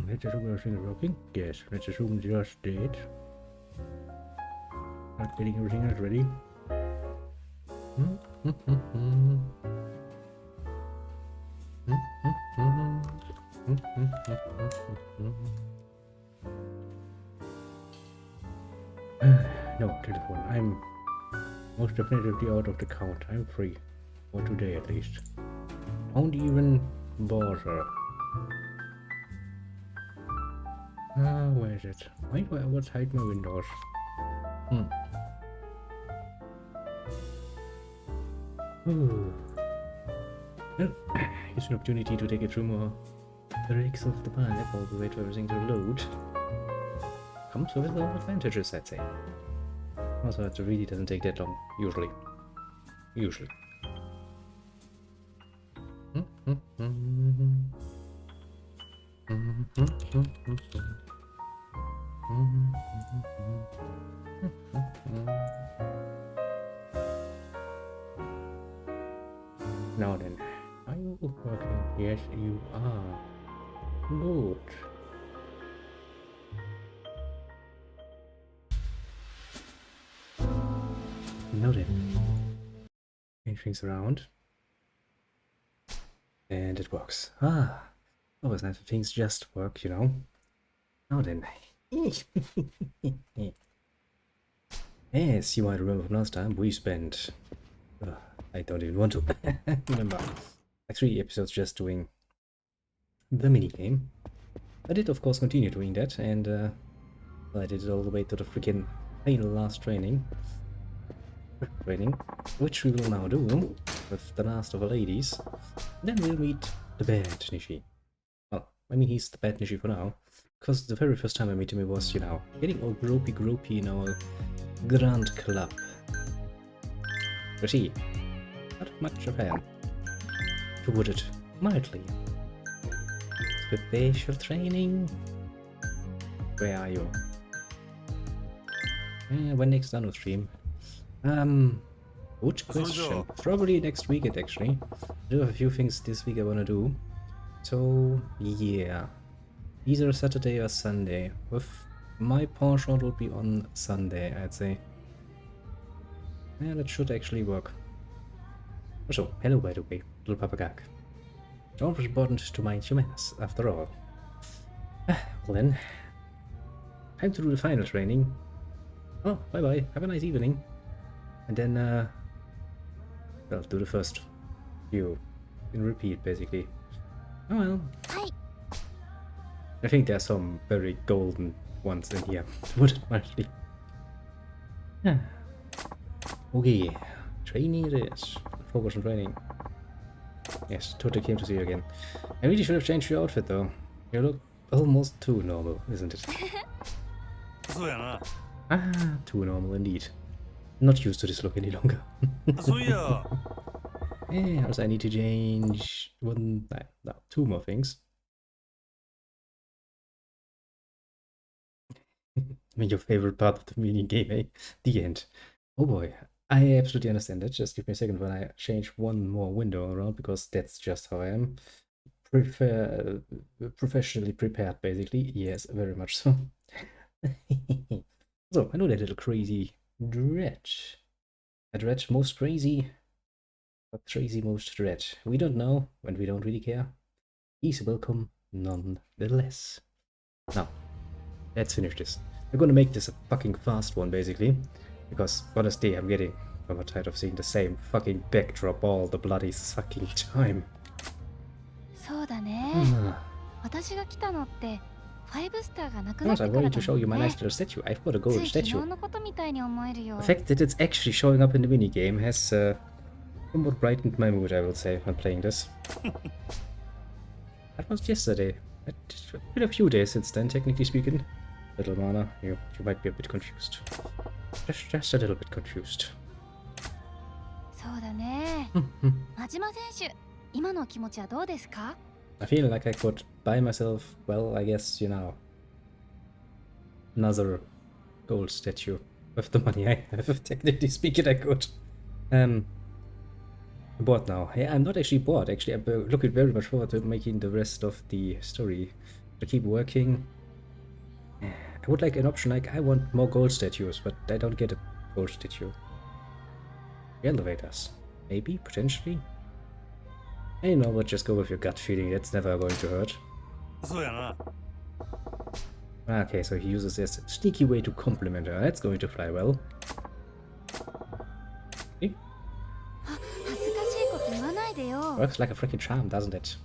Let's assume everything is working. Yes, let's assume just did. Not getting everything else ready. No, telephone. I'm most definitely out of the count. I'm free. For today at least. Don't even bother. Where is it? Why do I always hide my windows? Ooh. Well, it's an opportunity to take it through more lyrics of the pipe while we wait for everything to load. Comes with its own advantages, I'd say. Also, it really doesn't take that long, usually. Now then, are you working? Yes, you are. Good. Now then, change things around. And it works. Always nice when things just work, you know. Now then. Yes, you might remember from last time, we spent... I don't even want to remember. Like 3 episodes just doing the minigame. I did of course continue doing that, and I did it all the way to the freaking final last training, which we will now do with the last of the ladies. Then we'll meet the bad Nishi. Well, I mean he's the bad Nishi for now, because the very first time I met him it was, you know, getting all gropey in our grand club. But he, not much of a fan, to put it mildly. Special training? Where are you? When next on the stream? Good question. Probably next weekend actually. I do have a few things this week I wanna do. So yeah. Either Saturday or Sunday. With my penchant would be on Sunday, I'd say. Yeah, that should actually work. So, hello by the way, little papagag. It's always important to mind your manners, after all. Well then, time to do the final training. Oh, bye bye, have a nice evening. And then, well, do the first few in repeat, basically. Oh well. Hi. I think there's some very golden ones in here, would it mildly? Okay, training it is. Focus on training. Yes, totally came to see you again. I really should have changed your outfit though. You look almost too normal, isn't it? Too normal indeed. Not used to this look any longer. Yeah, also I need to change two more things. I mean, your favorite part of the mini game, eh? The end. Oh boy, I absolutely understand that. Just give me a second when I change one more window around, because that's just how I am. Professionally prepared, basically. Yes, very much so. So, I know that little crazy Dredge. A Dredge most crazy, but crazy most Dredge. We don't know, and we don't really care. He's welcome nonetheless. Now, let's finish this. We're gonna make this a fucking fast one, basically. Because, honestly, I'm getting tired of seeing the same fucking backdrop all the bloody fucking time. Yes, I'm going to show you my nice little statue. I've got a gold statue. The fact that it's actually showing up in the minigame has somewhat brightened my mood, I will say, when playing this. That was yesterday. It's been a few days since then, technically speaking. Little Mana, you might be a bit confused. Just a little bit confused. I feel like I could buy myself, well, I guess, you know, another gold statue with the money I have. Technically speaking, I could. bored now. Yeah, I'm not actually bored. Actually, I'm looking very much forward to making the rest of the story. To keep working. I would like an option like I want more gold statues, but I don't get a gold statue. Elevators. Maybe, potentially. You know what, just go with your gut feeling, it's never going to hurt. Okay, so he uses this sneaky way to compliment her. That's going to fly well. See? Works like a freaking charm, doesn't it?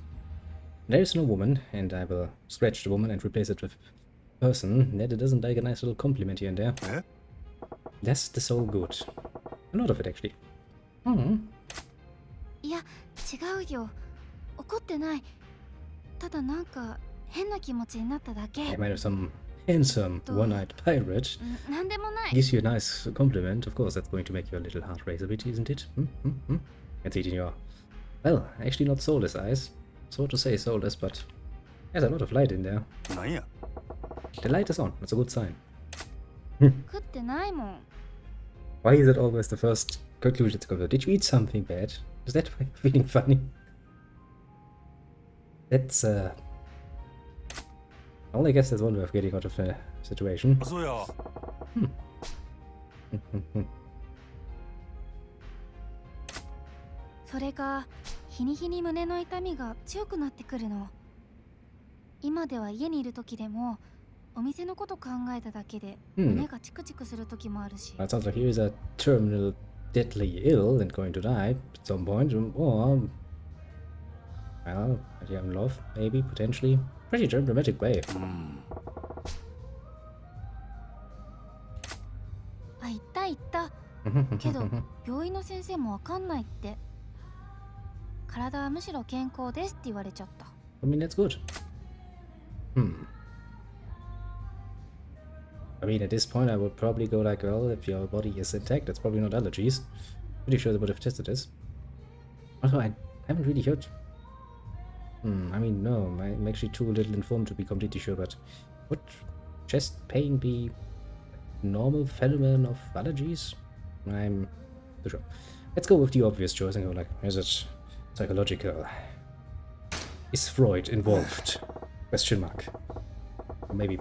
There is no woman, and I will scratch the woman and replace it with person. That it doesn't like a nice little compliment here and there. That's the soul good. A lot of it, actually. Hmm. Yeah, 違うよ。怒ってない。ただなんか変な気持ちになっただけ。I might have some handsome one-eyed pirate. なんでもない。 Gives you a nice compliment. Of course, that's going to make your little heart race a bit, isn't it? Can see it in your, well, actually not soulless eyes. So to say soulless, but there's a lot of light in there. The light is on. That's a good sign. 食ってないもん。 Why is it always the first conclusion to come to? Did you eat something bad? Is that why you're feeling funny? That's well, I guess that's one way of getting out of the situation. それが日に日に胸の痛みが強くなってくるの。今では家にいる時でもお店のこと考えただけで胸がチクチクする時もあるし。It sounds like he is a terminal deadly ill and going to die at some point, or well, young love, maybe, potentially. Pretty dramatic way. あ、言ったけど病院の先生もわかんないって。体はむしろ健康ですって言われちゃった。 I mean, that's good. I mean, at this point, I would probably go like, well, if your body is intact, it's probably not allergies. Pretty sure they would have tested this. Although I haven't really heard. I mean, no, I'm actually too little informed to be completely sure, but would chest pain be a normal phenomenon of allergies? I'm not sure. Let's go with the obvious choice and go like, is it psychological? Is Freud involved? Question mark. Or maybe,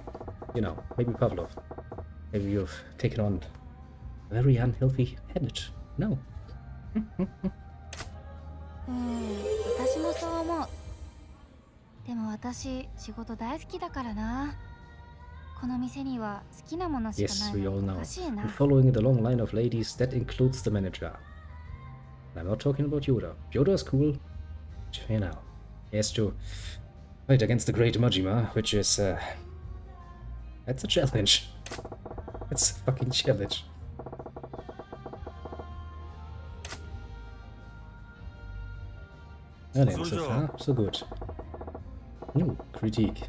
you know, maybe Pavlov. Maybe you've taken on a very unhealthy habit. No. 私もそう思う。でも私仕事大好きだからな。この店には好きなものしか Yes, ない we all の know. おかしいな。And following the long line of ladies, that includes the manager. And I'm not talking about Yoda. Yoda's cool. But, you know, he has to fight against the great Majima, which is, that's a challenge. It's a fucking challenge. Oh, then, so far, so good. New critique.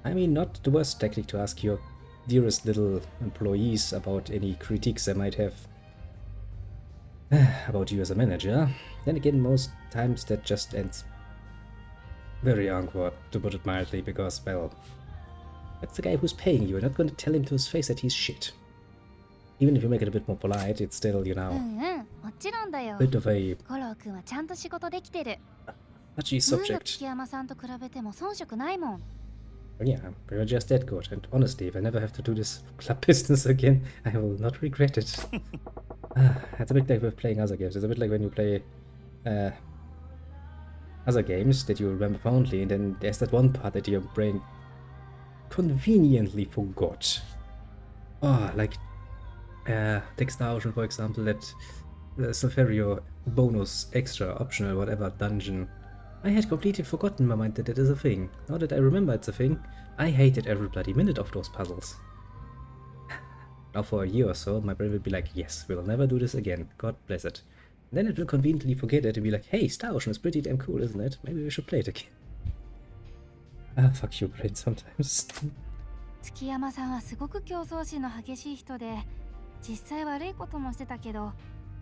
I mean, not the worst tactic to ask your dearest little employees about any critiques they might have about you as a manager. Then again, most times that just ends very awkward, to put it mildly, because, well, that's the guy who's paying you. You're not going to tell him to his face that he's shit. Even if you make it a bit more polite, it's still, you know, もちろんだよ。 bit of a 五郎君はちゃんと仕事できてる。 touchy ムーの subject. 月山さんと比べても遜色ないもん。 But yeah, you're just that good. And honestly, if I never have to do this club business again, I will not regret it. It's a bit like with playing other games. It's a bit like when you play other games that you remember fondly, and then there's that one part that your brain conveniently forgot. Oh, like take Star Ocean, for example, that Safario bonus, extra, optional, whatever dungeon. I had completely forgotten in my mind that it is a thing. Now that I remember it's a thing, I hated every bloody minute of those puzzles. Now for a year or so, my brain will be like, yes, we'll never do this again, God bless it. And then it will conveniently forget it and be like, hey, Star Ocean is pretty damn cool, isn't it? Maybe we should play it again. Ah, fuck you, brain sometimes. 月山さんはすごく競争心の激しい人で、実際悪いこともしてたけど、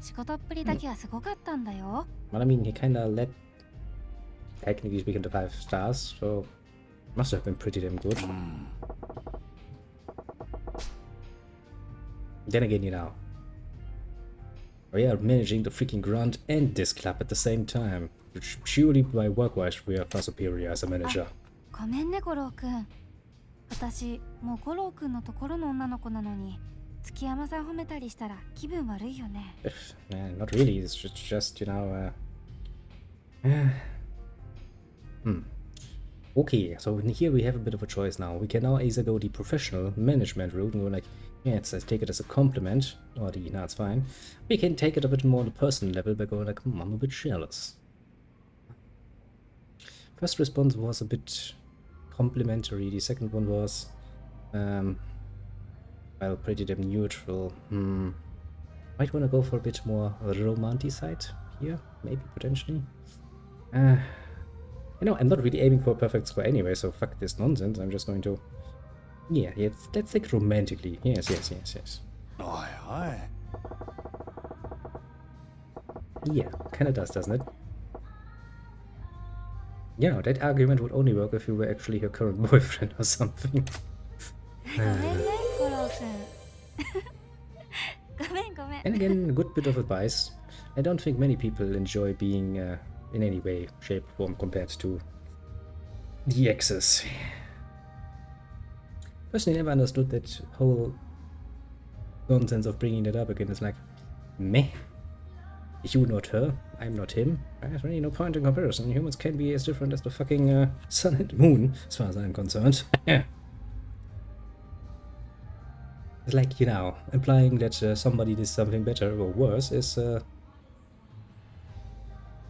仕事っぷりだけはすごかったんだよ。Well, I mean, he kinda led, technically speaking, to 5 stars, so must have been pretty damn good. Then again, you know, We are managing the freaking grunt and this club at the same time. Which surely by work-wise we are far superior as a manager. ごめんね五郎くん。私もう五郎くんのところの女の子なのに月山さん褒めたりしたら気分悪いよね。Not really. It's just you know. Okay, so here we have a bit of a choice now. We can now either go the professional management route and go like, yeah, let's take it as a compliment, or the, no, it's fine. We can take it a bit more on the personal level by going like, I'm a bit jealous. First response was a bit complimentary. The second one was, well, pretty damn neutral. Might want to go for a bit more romantic side here, maybe, potentially. You know, I'm not really aiming for a perfect score anyway, so fuck this nonsense. I'm just going to... Yeah, let's think romantically. Yes. Aye, aye. Yeah, kinda does, doesn't it? You know, that argument would only work if you were actually her current boyfriend or something. ごめんね五郎くん。ごめん。And again, a good bit of advice. I don't think many people enjoy being in any way, shape, or form compared to the exes. Personally, I never understood that whole nonsense of bringing that up again. It's like, meh. You not her, I'm not him. There's really no point in comparison. Humans can be as different as the fucking sun and moon, as far as I'm concerned. It's like, you know, implying that somebody did something better or worse is...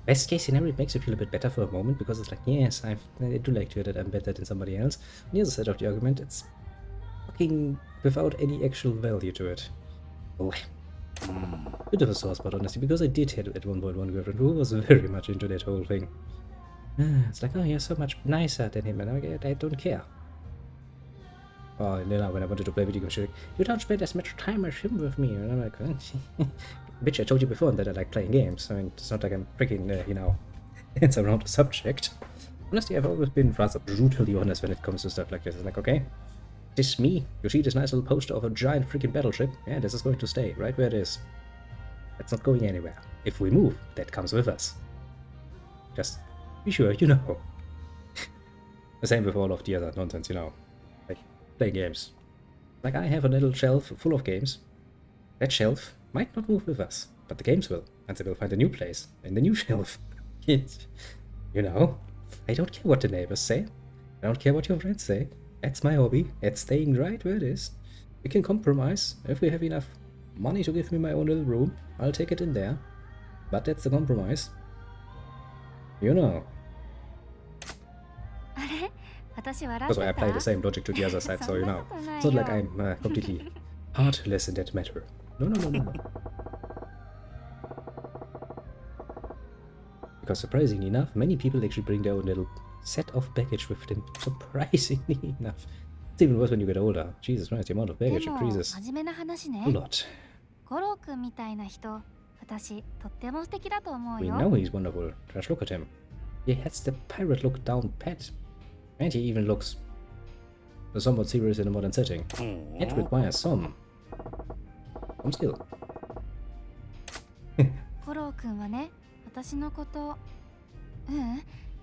Best case scenario, it makes you feel a bit better for a moment, because it's like, yes, I do like to hear that I'm better than somebody else. On the other side of the argument, it's fucking without any actual value to it. Oh, bit of a sore spot, honestly, because I did have at one point one girlfriend who was very much into that whole thing. It's like, oh, you're so much nicer than him, and I don't care. Oh, and then when I wanted to play video games, she's like, you don't spend as much time as him with me, and I'm like, bitch, I told you before that I like playing games. I mean, it's not like I'm freaking, you know, dance around the subject. Honestly, I've always been rather brutally honest when it comes to stuff like this. It's like, okay, this me. You see this nice little poster of a giant freaking battleship? Yeah, this is going to stay right where it is. It's not going anywhere. If we move, that comes with us. Just be sure, you know. The same with all of the other nonsense, you know. Like, playing games. Like, I have a little shelf full of games. That shelf might not move with us, but the games will, and they will find a new place in the new shelf. You know, I don't care what the neighbors say. I don't care what your friends say. That's my hobby. It's staying right where it is. We can compromise. If we have enough money to give me my own little room, I'll take it in there. But that's the compromise. You know. That's why I apply the same logic to the other side, so you know. It's not like I'm completely heartless in that matter. No. Because surprisingly enough, many people actually bring their own little set of baggage with them. Surprisingly enough. It's even worse when you get older. Jesus Christ, the amount of baggage increases a lot. We know he's wonderful. Just look at him. He has the pirate look down pat. And he even looks somewhat serious in a modern setting. It requires some skill. 五郎くんはね、私のこと、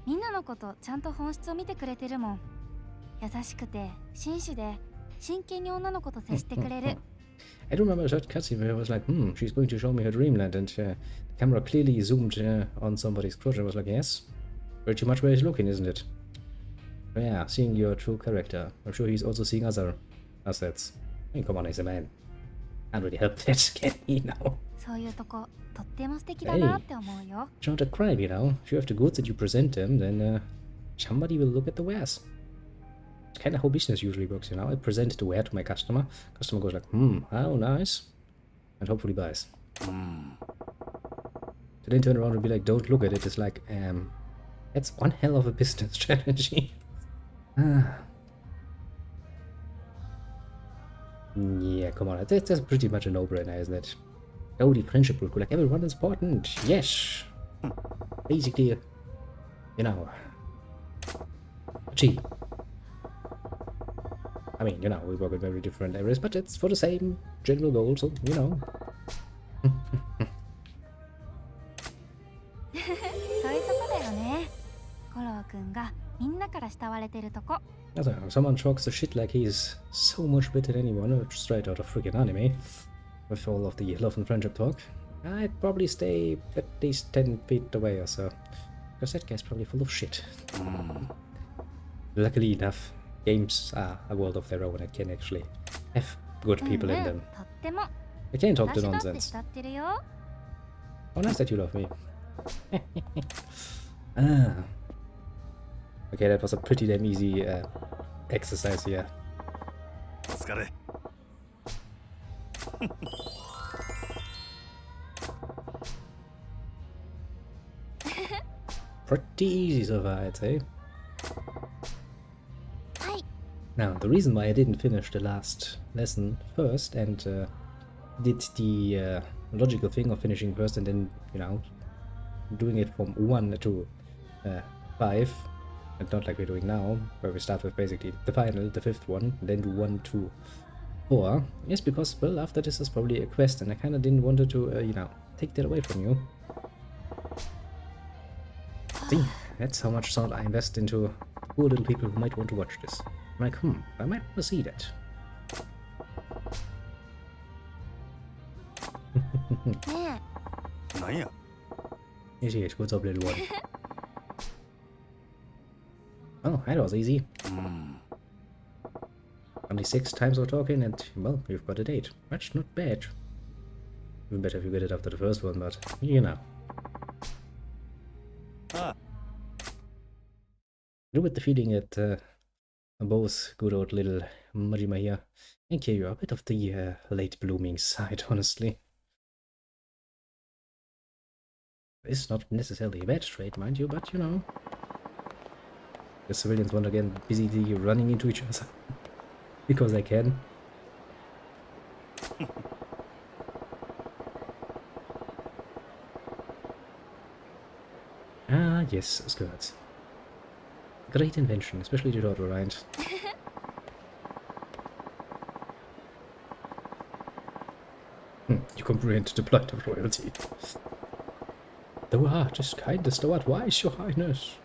みんなのことちゃんと本質を見てくれてるもん。優しくて紳士で真剣に女の子と接してくれる。I do remember a certain cutscene where I was like, she's going to show me her dreamland, and the camera clearly zoomed on somebody's crotch and was like, yes, pretty much where he's looking, isn't it? But yeah, seeing your true character. I'm sure he's also seeing other assets. I mean, come on, he's a man. Can't really help that, can he now? そういうとこ、とっても素敵だなって思うよ。It's not a crime, you know. If you have the goods that you present them, then somebody will look at the wares. It's kind of how business usually works, you know. I present the ware to my customer. Customer goes like, how nice. And hopefully buys. To then turn around and be like, don't look at it. It's like, that's one hell of a business strategy. Yeah, come on. That's pretty much a no-brainer, isn't it? Oh, the friendship will go like, everyone is important. Yes. Basically, you know. Gee. I mean, you know, we work in very different areas, but it's for the same general goal, so, you know. ね。コローくんがみんなから慕われてるとこ。 Also, if someone talks the shit like he's so much better than anyone, straight out of freaking anime, with all of the love and friendship talk, I'd probably stay at least 10 feet away or so. Because that guy's probably full of shit. Luckily enough, games are a world of their own and can actually have good people in them. とっても。 I can't talk the 私だって nonsense. 慕ってるよ。 Oh, nice that you love me. Ah. Okay, that was a pretty damn easy exercise here. お疲れ。Pretty easy so far, I'd say. はい。 Now, the reason why I didn't finish the last lesson first and did the logical thing of finishing first and then, you know, doing it from 1 to 5, and not like we're doing now, where we start with basically the final, the 5th one, then do 1, 2, 4, is because, well, after this is probably a quest, and I kind of didn't want to, you know, take that away from you. See, that's how much thought I invest into poor little people who might want to watch this. I'm like, I might want to see that. ねえ。なんや。 Yes, yes, what's up, little one? Oh, that was easy. Only 6 times of talking and, well, you've got a date. That's not bad. Even better if you get it after the first one, but, you know. Ah. I do with the feeling that both good old little Majima here and Keiyo are a bit of the late blooming side, honestly. It's not necessarily a bad trait, mind you, but, you know. The civilians want to get busy running into each other. Because they can. Ah, yes, skirts. Great invention, especially the daughter, right? You comprehend the plight of royalty. Thou art kindest, thou art wise, your highness.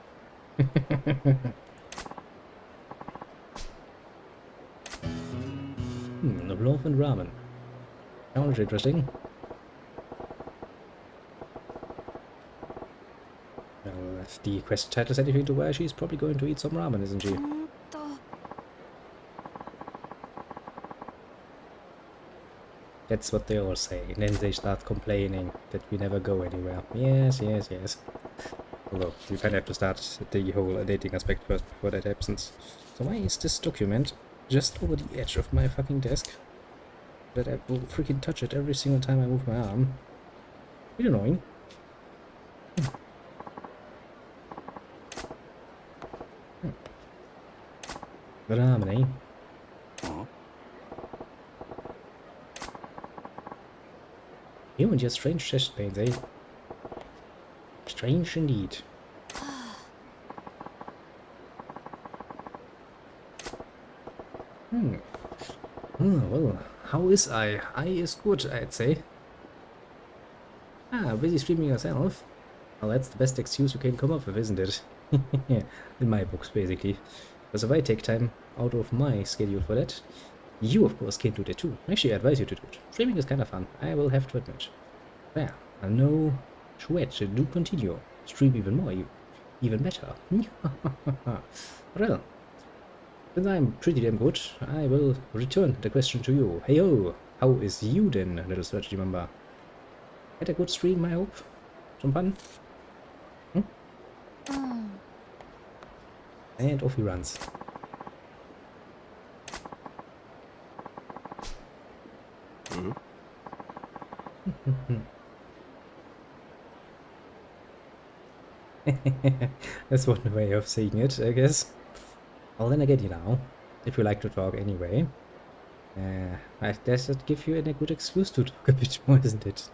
Love and ramen. Sounds interesting. Well, if the quest title is anything to where she's probably going to eat some ramen, isn't she? That's what they all say, and then they start complaining that we never go anywhere. Yes, yes, yes. Although, you kind of have to start the whole dating aspect first before that happens. So why is this document just over the edge of my fucking desk? That I will freaking touch it every single time I move my arm. Bit annoying. Ramen, eh? You and your strange chest pains, eh? Strange indeed. Oh, well, how is I? I is good, I'd say. Ah, busy streaming yourself? Well, that's the best excuse you can come up with, isn't it? In my books, basically. Because if I take time out of my schedule for that, you, of course, can do that too. Actually, I advise you to do it. Streaming is kind of fun, I will have to admit. There, no sweat, do continue. Stream even more, even better. Well, since I'm pretty damn good, I will return the question to you. Hey-ho, how is you then, little strategy member? Had a good stream, I hope? Some fun? And off he runs. That's one way of saying it, I guess. Well, then again, you know, if you like to talk anyway, does that give you a good excuse to talk a bit more, isn't it?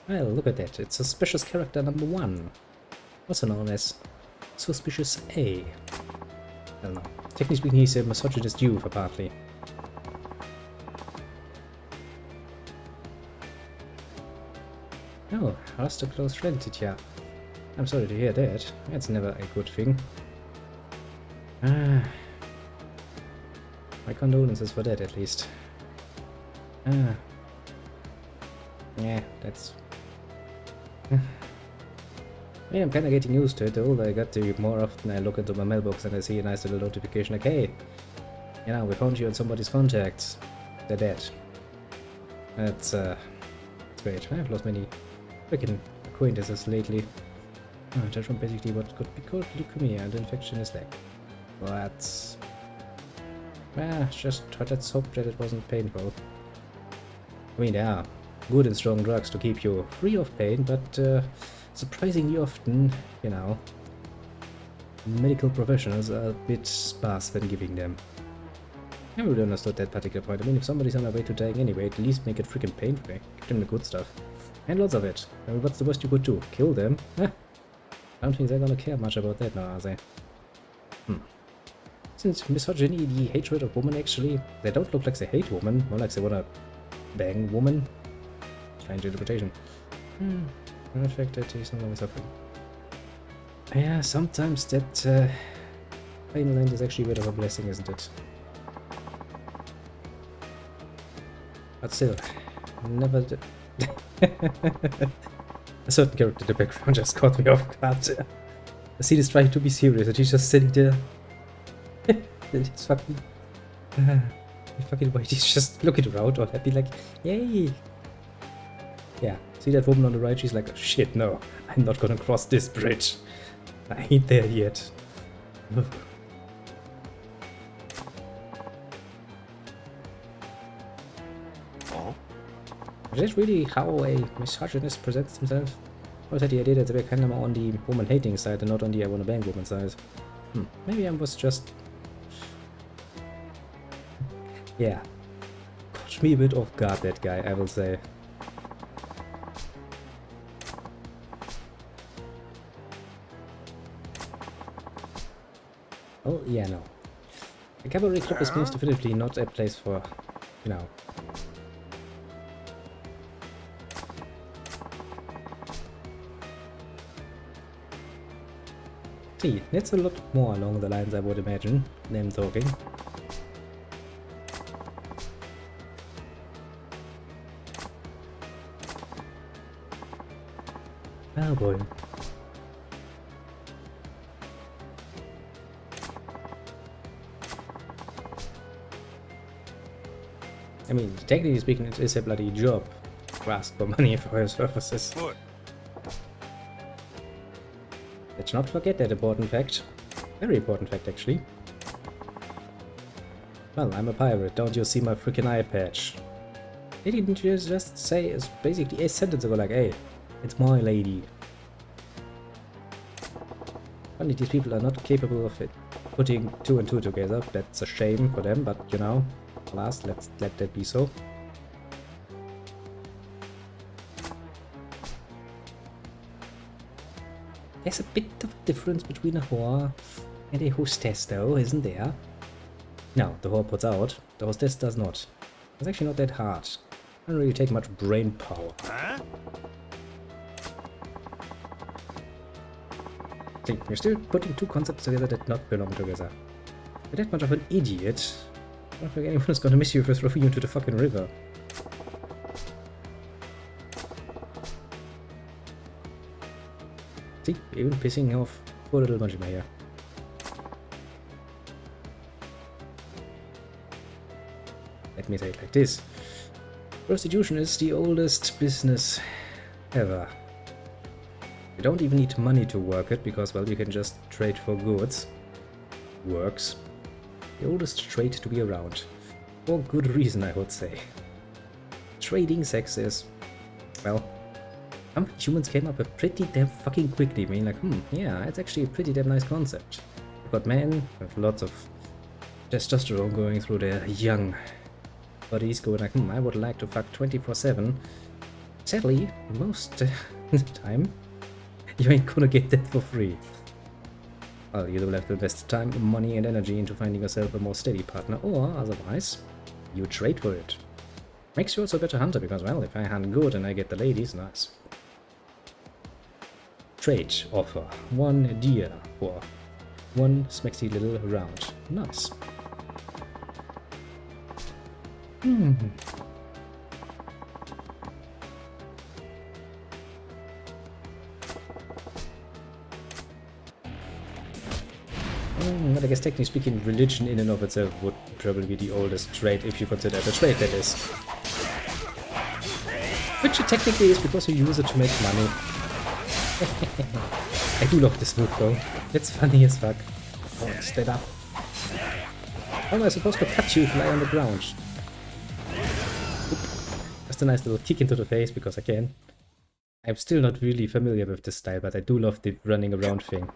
Well, look at that. It's suspicious character number 1, also known as Suspicious A. I don't know. Technically speaking, he's a misogynist youth, apparently. Oh, lost a close friend, Titya. I'm sorry to hear that. That's never a good thing. My condolences for that, at least. Yeah, that's... Yeah, I'm kinda getting used to it. The older I got, the more often I look into my mailbox and I see a nice little notification like, hey, you know, we found you in somebody's contacts. They're dead. That's great. I've lost many freaking acquaintances lately. Judge from basically what could be called leukemia and infection is like. But... let's hope that it wasn't painful. I mean, there are good and strong drugs to keep you free of pain, but surprisingly often, you know, medical professionals are a bit sparse when giving them. I never really understood that particular point. I mean, if somebody's on their way to dying anyway, at least make it freaking pain-free. Give them the good stuff. And lots of it. I mean, what's the worst you could do? Kill them? I don't think they're gonna care much about that now, are they? Isn't misogyny the hatred of women, actually? They don't look like they hate women, more like they wanna bang women. Strange interpretation. The fact that he's no longer suffering. Yeah, sometimes that pain land is actually a bit of a blessing, isn't it? But still, never did. A certain character in the background just caught me off guard. I see this trying to be serious and he's just sitting there. It's fucking... fucking white, he's just looking around all happy like, yay! Yeah, see that woman on the right, she's like, oh, shit, no, I'm not gonna cross this bridge. I ain't there yet. Is that really how a misogynist presents himself? Or is that the idea that they're kind of more on the woman-hating side and not on the I wanna bang woman side? Maybe I was just... Yeah. Caught me a bit off guard, that guy, I will say. Oh, yeah, no. The cavalry club is most definitely not a place for, you know... See, that's a lot more along the lines I would imagine, them talking. Oh boy. I mean, technically speaking, it is a bloody job to ask for money for your services. Look. Let's not forget that important fact. Very important fact, actually. Well, I'm a pirate. Don't you see my freaking eye patch? They didn't just say, it's basically a sentence ago like, hey, it's my lady. Only these people are not capable of it. Putting two and two together. That's a shame for them, but you know, alas, let's let that be so. There's a bit of a difference between a whore and a hostess, though, isn't there? No, the whore puts out, the hostess does not. It's actually not that hard. Doesn't really take much brain power. Huh? See, you're still putting two concepts together that not belong together. You're that much of an idiot. I don't think anyone's gonna miss you for throwing you into the fucking river. See, even pissing off poor little Majima here. Let me say it like this. Prostitution is the oldest business ever. You don't even need money to work it, because, well, you can just trade for goods. Works. The oldest trade to be around. For good reason, I would say. Trading sex is, well, some humans came up with pretty damn fucking quickly. I mean, like, yeah, it's actually a pretty damn nice concept. You've got men with lots of testosterone going through their young bodies, going like, I would like to fuck 24/7. Sadly, most of the time, you ain't gonna get that for free. Well, you will have to invest time, money, and energy into finding yourself a more steady partner, or otherwise, you trade for it. Makes you also a better hunter, because, well, if I hunt good and I get the ladies, nice. trade offer. 1 deer for 1 smexy little round. Nice. But I guess technically speaking, religion in and of itself would probably be the oldest trait, if you consider it a trait, that is. Which it technically is, because you use it to make money. I do love this move though. It's funny as fuck. Oh, stand up. How am I supposed to cut you if you lie on the ground? Oop. Just a nice little kick into the face, because I can. I'm still not really familiar with this style, but I do love the running around thing.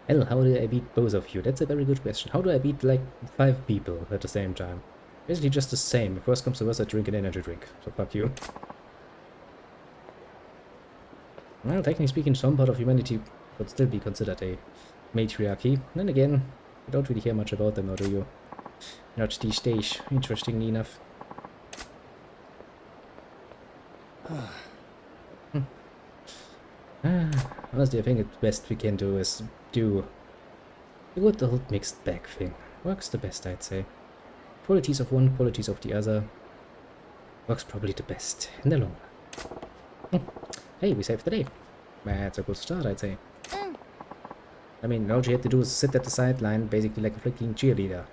Hell, how do I beat both of you? That's a very good question. How do I beat like 5 people at the same time? Basically just the same. If worst comes to worst, I drink an energy drink. So fuck you. Well, technically speaking, some part of humanity would still be considered a matriarchy. Then again, you don't really hear much about them, now do you? Not these days, interestingly enough. Honestly, I think the best we can do is do the good old mixed bag thing. Works the best, I'd say. Qualities of one, qualities of the other. Works probably the best in the long run. Hey, we saved the day. That's a good start, I'd say. I mean, all she had to do is sit at the sideline, basically like a freaking cheerleader.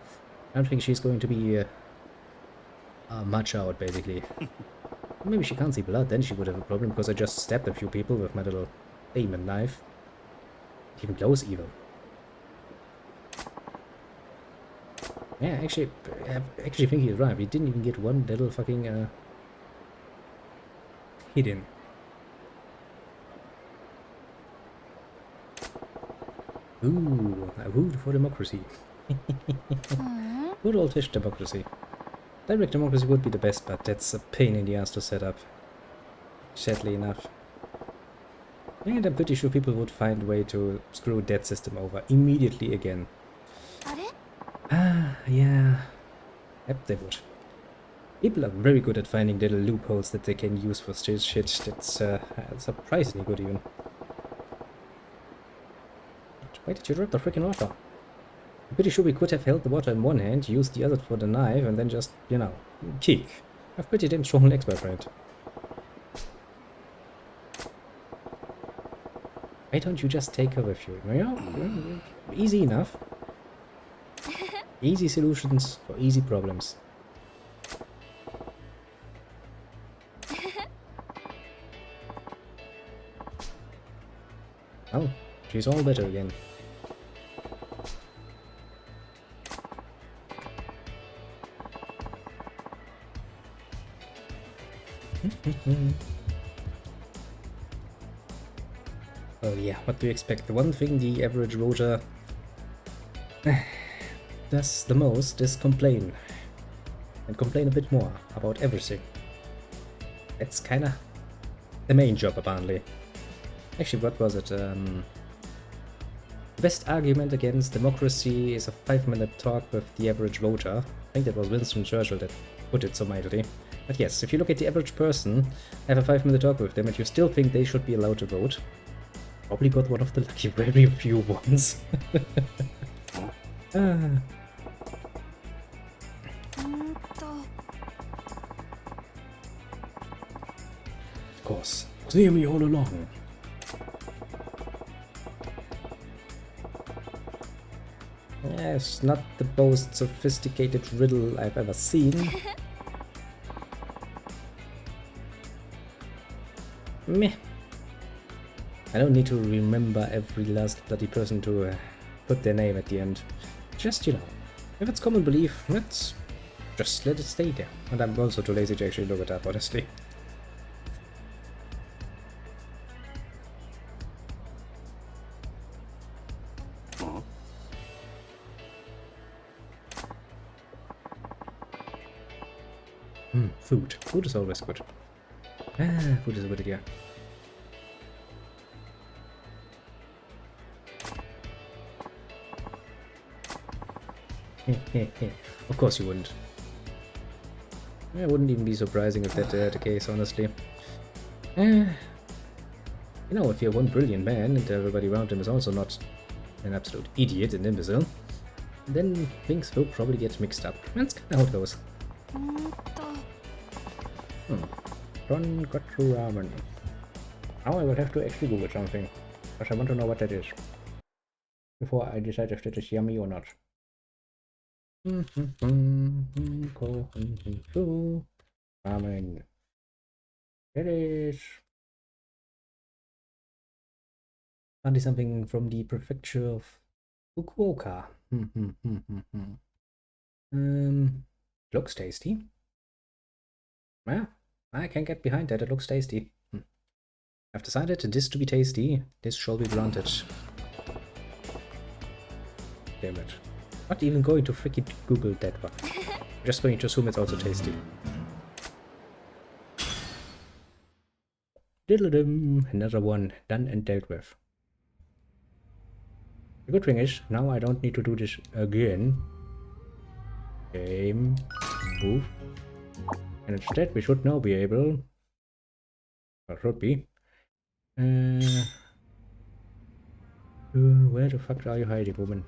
I don't think she's going to be much out, basically. Maybe she can't see blood, then she would have a problem, because I just stabbed a few people with my little demon knife. Even glows evil. Yeah, actually think he's right. We didn't even get one little fucking hit in. Ooh, a vote for democracy. Good old fish democracy. Direct democracy would be the best, but that's a pain in the ass to set up. Sadly enough. And I'm pretty sure people would find a way to screw that system over immediately again. Yeah. Yep, they would. People are very good at finding little loopholes that they can use for shit. That's surprisingly good even. Why did you drop the freaking water? I'm pretty sure we could have held the water in one hand, used the other for the knife, and then just, you know, kick. I have pretty damn strong legs, my friend. Why don't you just take her with you? Yeah, easy enough. Easy solutions for easy problems. Oh, she's all better again. Oh yeah, what do you expect? The one thing the average rotor does the most is complain. And complain a bit more about everything. That's kinda the main job, apparently. Actually, what was it? The best argument against democracy is a 5-minute talk with the average voter. I think that was Winston Churchill that put it so mildly. But yes, if you look at the average person, have a 5-minute talk with them, and you still think they should be allowed to vote, probably got one of the lucky very few ones. Of course, it was near me all along. It's not the most sophisticated riddle I've ever seen. Meh. I don't need to remember every last bloody person to put their name at the end. Just, you know, if it's common belief, let's just let it stay there. And I'm also too lazy to actually look it up, honestly. Food. Food is always good. Food is a good idea. Of course you wouldn't. It wouldn't even be surprising if that the case, honestly. You know, if you're one brilliant man and everybody around him is also not an absolute idiot and imbecile, then things will probably get mixed up. That's kind of how it goes. Ron got through ramen. Now I will have to actually Google something, because I want to know what that is before I decide if that is yummy or not. Ramen. It is apparently something from the prefecture of Fukuoka. Looks tasty. Yeah, I can get behind that. It looks tasty. I've decided this to be tasty. This shall be granted. Damn it. Not even going to freaking Google that one. Just going to assume it's also tasty. Diddle-dim. Another one done and dealt with. The good thing is, now I don't need to do this again. Game. Move. And instead we should now be able... Or should be. Where the fuck are you hiding, woman?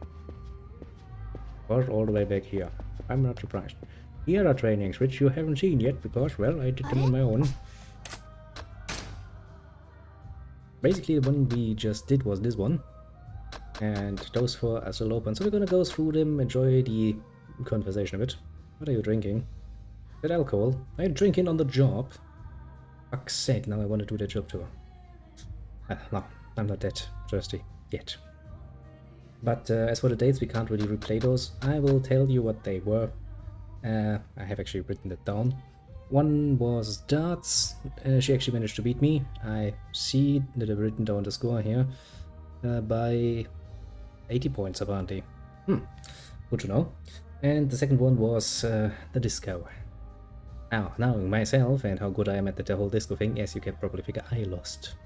Was all the way back here. I'm not surprised. Here are trainings which you haven't seen yet because, well, I did them on my own. Basically, the one we just did was this one. And those four are still open. So we're gonna go through them, enjoy the conversation a bit. What are you drinking? Is that alcohol? Are you drinking on the job? Fuck's sake, now I want to do that job too. No, I'm not that thirsty yet. But as for the dates, we can't really replay those. I will tell you what they were. I have actually written it down. One was darts. She actually managed to beat me. I see that I've written down the score here. By 80 points apparently. Good to know. And the second one was the disco. Now, knowing myself and how good I am at the whole disco thing, as you can probably figure, I lost.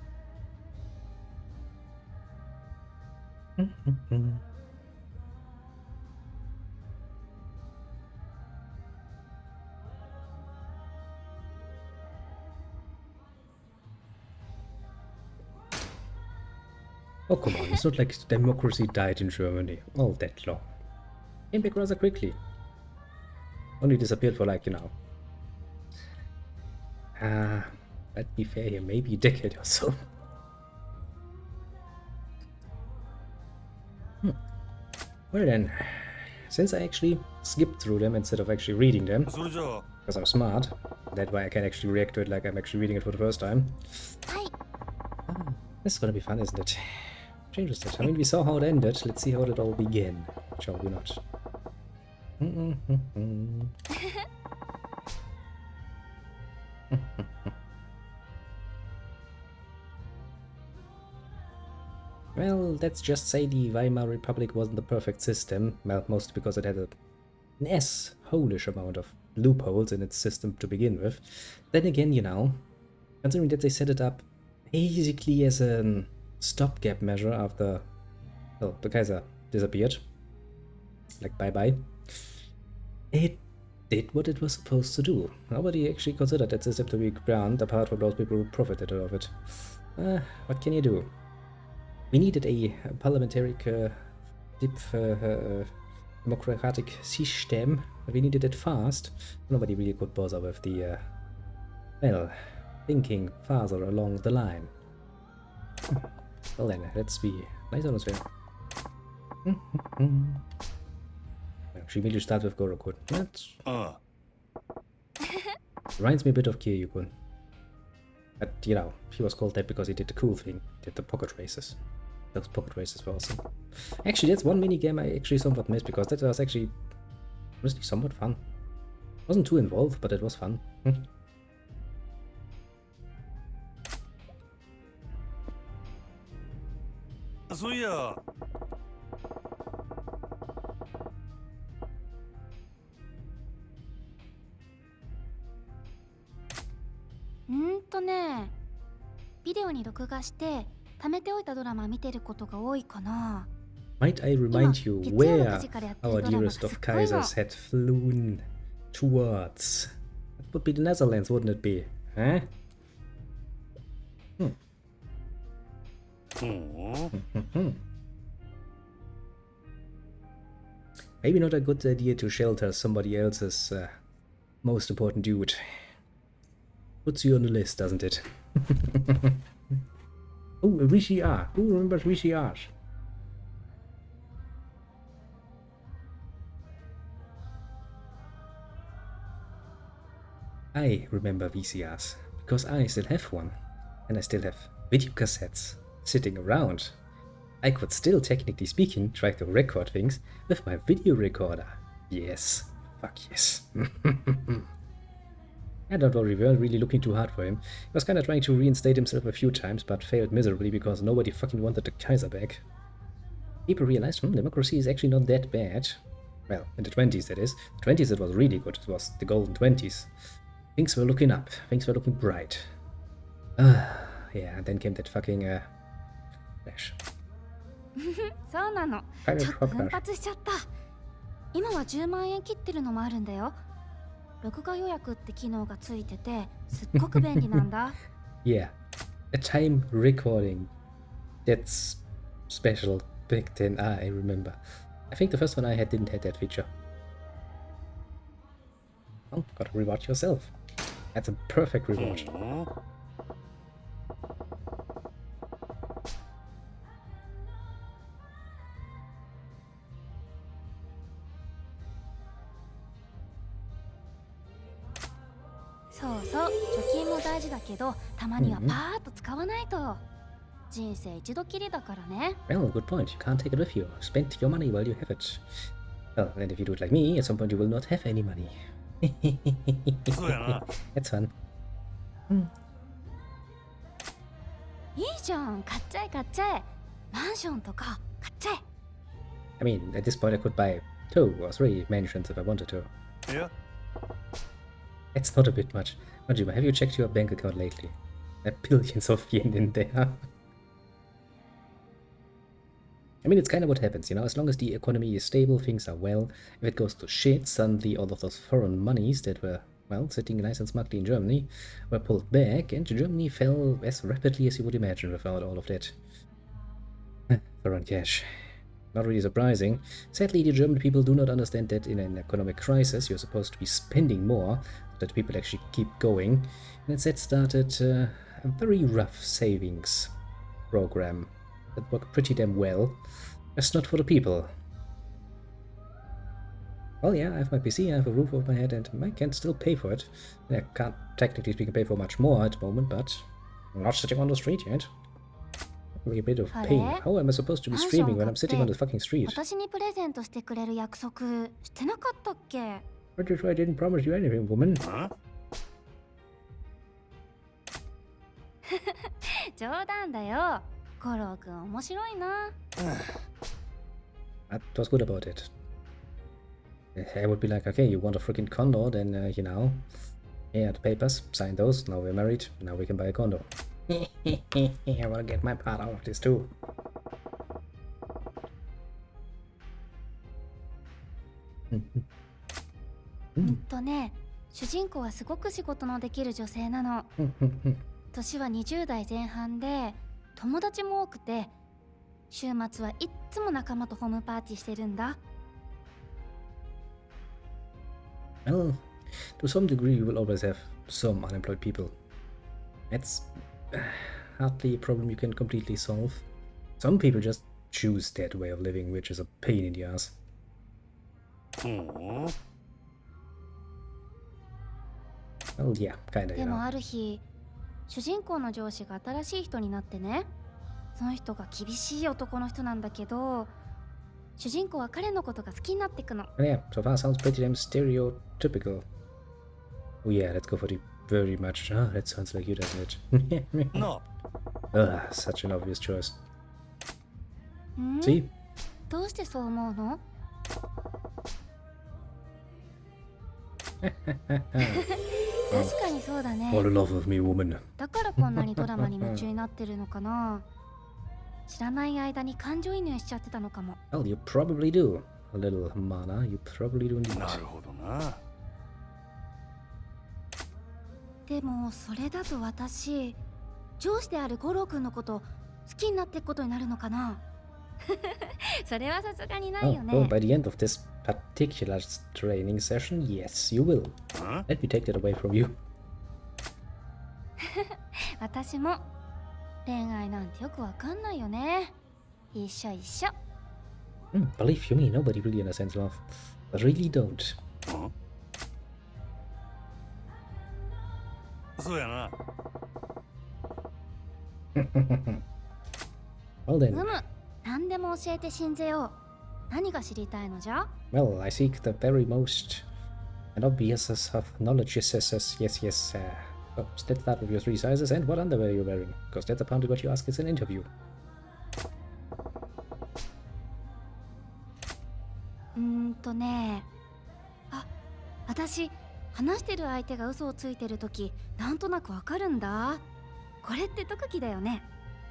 Oh, come on, it's not like democracy died in Germany all that long. Came back rather quickly. Only disappeared for, like, you know... let's be fair here, maybe a decade or so. Well then, since I actually skipped through them instead of actually reading them, because I'm smart, that way I can actually react to it like I'm actually reading it for the first time. This is gonna be fun, isn't it? Changes it. I mean, we saw how it ended, let's see how it all began, shall we not? Well, let's just say the Weimar Republic wasn't the perfect system, well, mostly because it had an holish amount of loopholes in its system to begin with. Then again, you know, considering that they set it up basically as a stopgap measure after, well, the Kaiser disappeared, like bye-bye, it did what it was supposed to do. Nobody actually considered that system to be grand, apart from those people who profited out of it. What can you do? We needed a parliamentaric, democratic system. We needed it fast. Nobody really could bother with the, well, thinking farther along the line. Well then, let's be nice on this way. She immediately starts with Gorokun. That's... reminds me a bit of Kiryukun. But, you know, he was called that because he did the cool thing. He did the pocket races. Those pocket races were awesome. Actually, that's one minigame I actually somewhat missed, because that was actually honestly somewhat fun. Wasn't too involved, but it was fun. So yeah. Ne. ビデオに録画して貯めておいたドラマ見てることが多いかな。 Might I remind you where our dearest of Kaisers had flown towards? That would be the Netherlands, wouldn't it be? Huh? Maybe not a good idea to shelter somebody else's most important dude. Puts you on the list, doesn't it? Oh, VCR. Who remembers VCRs? I remember VCRs, because I still have one. And I still have video cassettes sitting around. I could still, technically speaking, try to record things with my video recorder. Yes. Fuck yes. Yeah, don't worry, we weren't really looking too hard for him. He was kinda trying to reinstate himself a few times, but failed miserably because nobody fucking wanted the Kaiser back. People realized, democracy is actually not that bad. Well, in the 20s that is. The 20s it was really good, it was the golden 20s. Things were looking up, things were looking bright. Yeah, and then came that fucking, flash. そうなの。ちょっと奮発しちゃった。今は10万円切ってるのもあるんだよ。録画予約って機能がついてて、すっごく便利なんだ。Yeah, a time recording. That's special back then. I remember. I think the first one I had didn't have that feature. Oh, gotta rewatch yourself. That's a perfect rewatch.そうそう、貯金も大事だけど、たまにはパーッと使わないと。人生一度きりだからね。Well, good point. You can't take it with you. Spend your money while you have it. Well, and if you do it like me, at some point you will not have any money. That's fun. いいじゃん、買っちゃえ買っちゃえ。マンションとか買っちゃえ。I mean, at this point I could buy 2 or 3 mansions if I wanted to. Yeah. That's not a bit much. Majima, have you checked your bank account lately? There are billions of yen in there. I mean, it's kind of what happens, you know, as long as the economy is stable, things are well. If it goes to shit, suddenly all of those foreign monies that were, well, sitting nice and smugly in Germany were pulled back, and Germany fell as rapidly as you would imagine without all of that foreign cash. Not really surprising. Sadly, the German people do not understand that in an economic crisis you're supposed to be spending more, so that people actually keep going. And instead started a very rough savings program that worked pretty damn well, just not for the people. Well, yeah, I have my PC, I have a roof over my head, and I can still pay for it. I can't technically speaking pay for much more at the moment, but I'm not sitting on the street yet. A bit of pain. How am I supposed to be streaming when I'm sitting on the fucking street? 私にプレゼントしてくれる約束してなかったっけ? Pretty sure I didn't promise you anything, woman. Huh? 冗談だよ。五郎くん面白いな。That was good about it. I would be like, okay, you want a freaking condo, then, you know, yeah, the papers, sign those, now we're married, now we can buy a condo. I wanna get my part out of this too. ね、主人公はすごく仕事のできる女性なの。年は20代前半で、友達も多くて、週末はいっつも仲間とホームパーティーしてるんだ。Well, to some degree you will always have some unemployed people. That's hardly a problem you can completely solve. Some people just choose that way of living, which is a pain in the ass. Well, yeah, kinda, you でも know. ある日、主人公の上司が新しい人になってね、その人が厳しい男の人なんだけど、主人公は彼のことが好きになっていくの。Yeah, so far sounds pretty damn stereotypical. Oh yeah, let's go for the very much. Ah, that sounds like you, doesn't it? No. Ah, such an obvious choice. ん? See? どうしてそう思うの? 確かにそうだね。 For the love of me, woman. だからこんなにドラマに夢中になってるのかな。知らない間に感情移入しちゃってたのかも。Well, you probably do. A little mana, you probably do indeed. なるほどな。でもそれだと私、上司である五郎くんのこと好きになっていくことになるのかな。それはさすがにないよね。Well, by the end of this particular training session, yes, you will. Huh? Let me take that away from you. 私も恋愛なんてよくわかんないよね。一緒一緒。Believe you me, nobody really understands love. Really don't. そうやな。Well then. 何でも教えて信ぜよう。何が知りたいのじゃ？ Well, I seek the very most and obvious of knowledge. Yes, yes. Oh, step that with your 3 sizes and what underwear you're wearing. Because that's apparently what you ask is an interview. 私、話してる相手が嘘をついてるとき、なんとなくわかるんだ。これって特技だよね。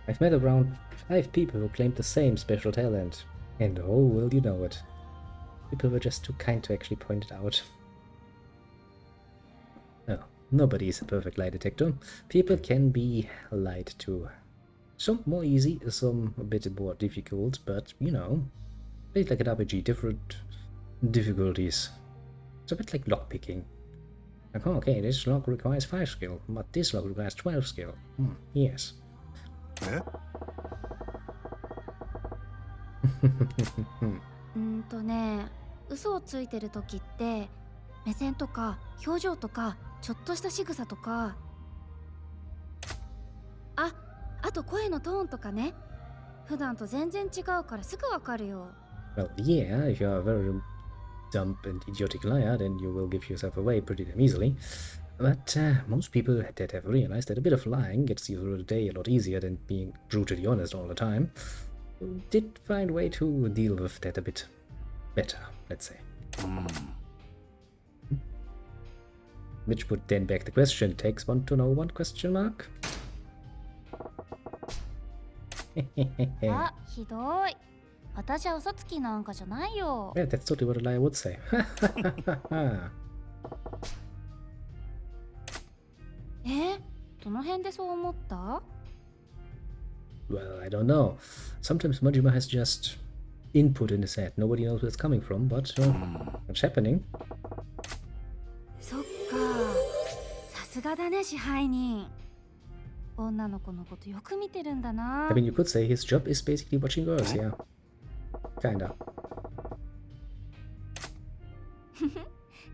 I've met around 5 people who claimed the same special talent. And oh, will you know it. People were just too kind to actually point it out. No, nobody is a perfect lie detector. People can be lied to. Some more easy, some a bit more difficult, but you know, it's like an RPG, different difficulties. It's a bit like lockpicking. Like, oh, okay, this lock requires 5 skill, but this lock requires 12 skill. Yes. え？嘘をついてるときって目線とか表情とかちょっとした仕草とか、あと声のトーンとかね。普段と全然違うからすぐわかるよ。Well, yeah, if you're a very dumb and idiotic liar, then you will give yourself away pretty damn easily. But most people that have realized that a bit of lying gets you through the day a lot easier than being brutally honest all the time, did find a way to deal with that a bit better, let's say. Which would then beg the question, takes one to know one question mark? あ、ひどい。私は嘘つきなんかじゃないよ。Yeah, that's totally what a liar would say.え？どの辺でそう思った？ Well, I don't know. Sometimes Majima has just input in his head. Nobody knows where it's coming from, but what's happening? そっか。さすがだね、支配人。女の子のことよく見てるんだな。I mean, you could say his job is basically watching girls, yeah. Kinda.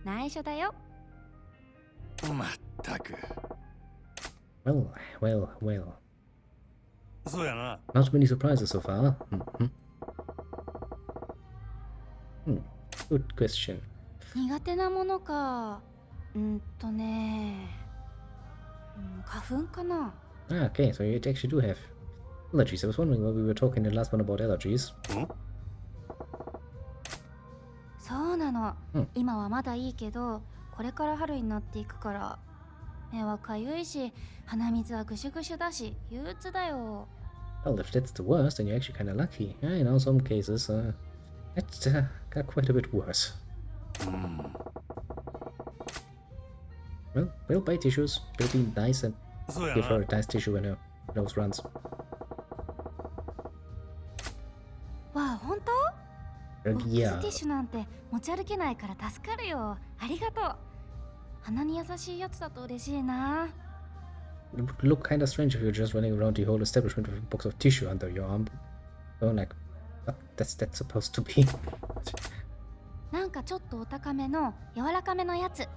内緒だよ。まったく。Well. そうやな。Not many surprises so far. Good question. 苦手なものか。花粉かな。Okay, so you actually do have allergies. I was wondering why we were talking in the last one about allergies. そうなの。今はまだいいけど、これから春になっていくから、目はかゆいし、鼻水はぐしゅぐしゅだし、憂鬱だよ。Well, if that's the worst, then you're actually kind of lucky. I know some cases, that got quite a bit worse. Well, buy tissues. It'll be nice and give her a nice tissue when her nose runs. わあ、本当？ボックステ Yeah. ィッシュなんて持ち歩けないから助かるよ。ありがとう。鼻に優しいやつだと嬉しいな。It would look kind of strange if you're just running around the whole establishment with a box of tissue under your arm. Oh, like, what that's supposed to be? なんかちょっとお高めの柔らかめのやつ。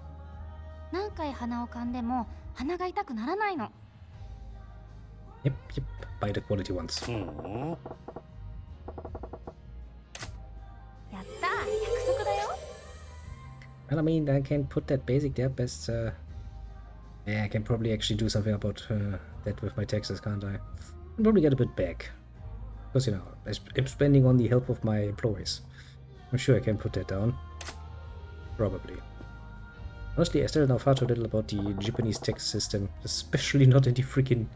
何回鼻を噛んでも鼻が痛くならないの。Yep. Buy the quality ones. やったー、約束だよ。Well, I mean, I can put that basic there best. Yeah, I can probably actually do something about that with my taxes, can't I? I'll probably get a bit back. Because, you know, I'm spending on the help of my employees. I'm sure I can put that down. Probably. Honestly, I still know far too little about the Japanese tax system, especially not in the freaking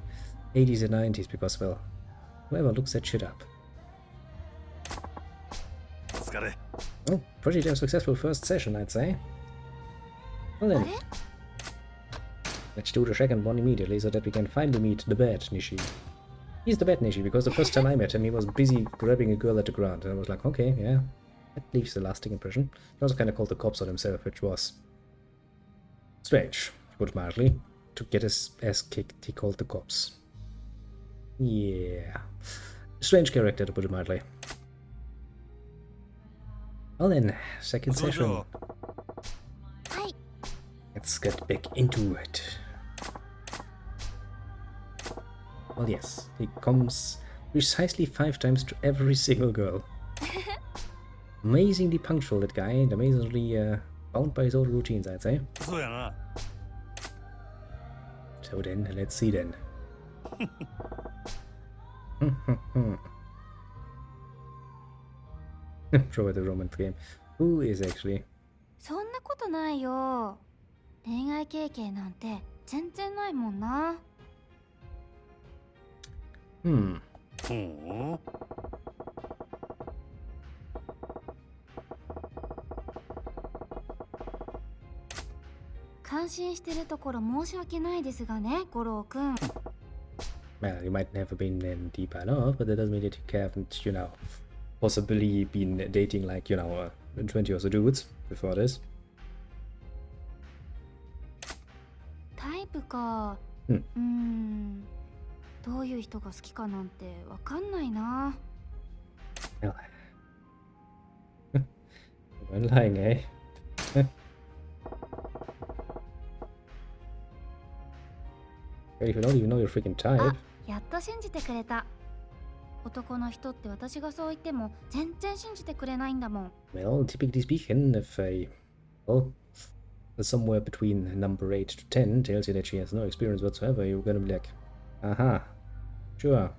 80s and 90s, because, well, whoever looks that shit up. お疲れ。 Oh, pretty damn successful first session, I'd say. Well あ then, れ？ Let's do the second one immediately so that we can finally meet the bad Nishi. He's the bad Nishi because the first time I met him, he was busy grabbing a girl at the ground. And I was like, okay, yeah, that leaves a lasting impression. He also kind of called the cops on himself, which was strange, to put it mildly. To get his ass kicked, he called the cops. Yeah. Strange character, to put it mildly. Well then, second session. Let's get back into it. Well, yes, he comes precisely 5 times to every single girl. Amazingly punctual, that guy, and amazingly bound by his own routines, I'd say. So then, let's see then. Throw at the romance game. Who is actually? そんなことないよ。恋愛経験なんて全然ないもんな。感心してるところ申し訳ないですがね、五郎くん。Well, you might never been in deep enough, but that doesn't mean that you haven't, you know, possibly been dating like, you know, 20 or so dudes before this. タイプか。どういう人が好きかなんてわかんないな。Well, you're lying, eh? If you don't even know your freaking type. あ、やっと信じてくれた。男の人って私がそう言っても全然信じてくれないんだもん。Well, typically speaking, if well, somewhere between number 8 to 10 tells you that she has no experience whatsoever, you're gonna be like, aha, sure,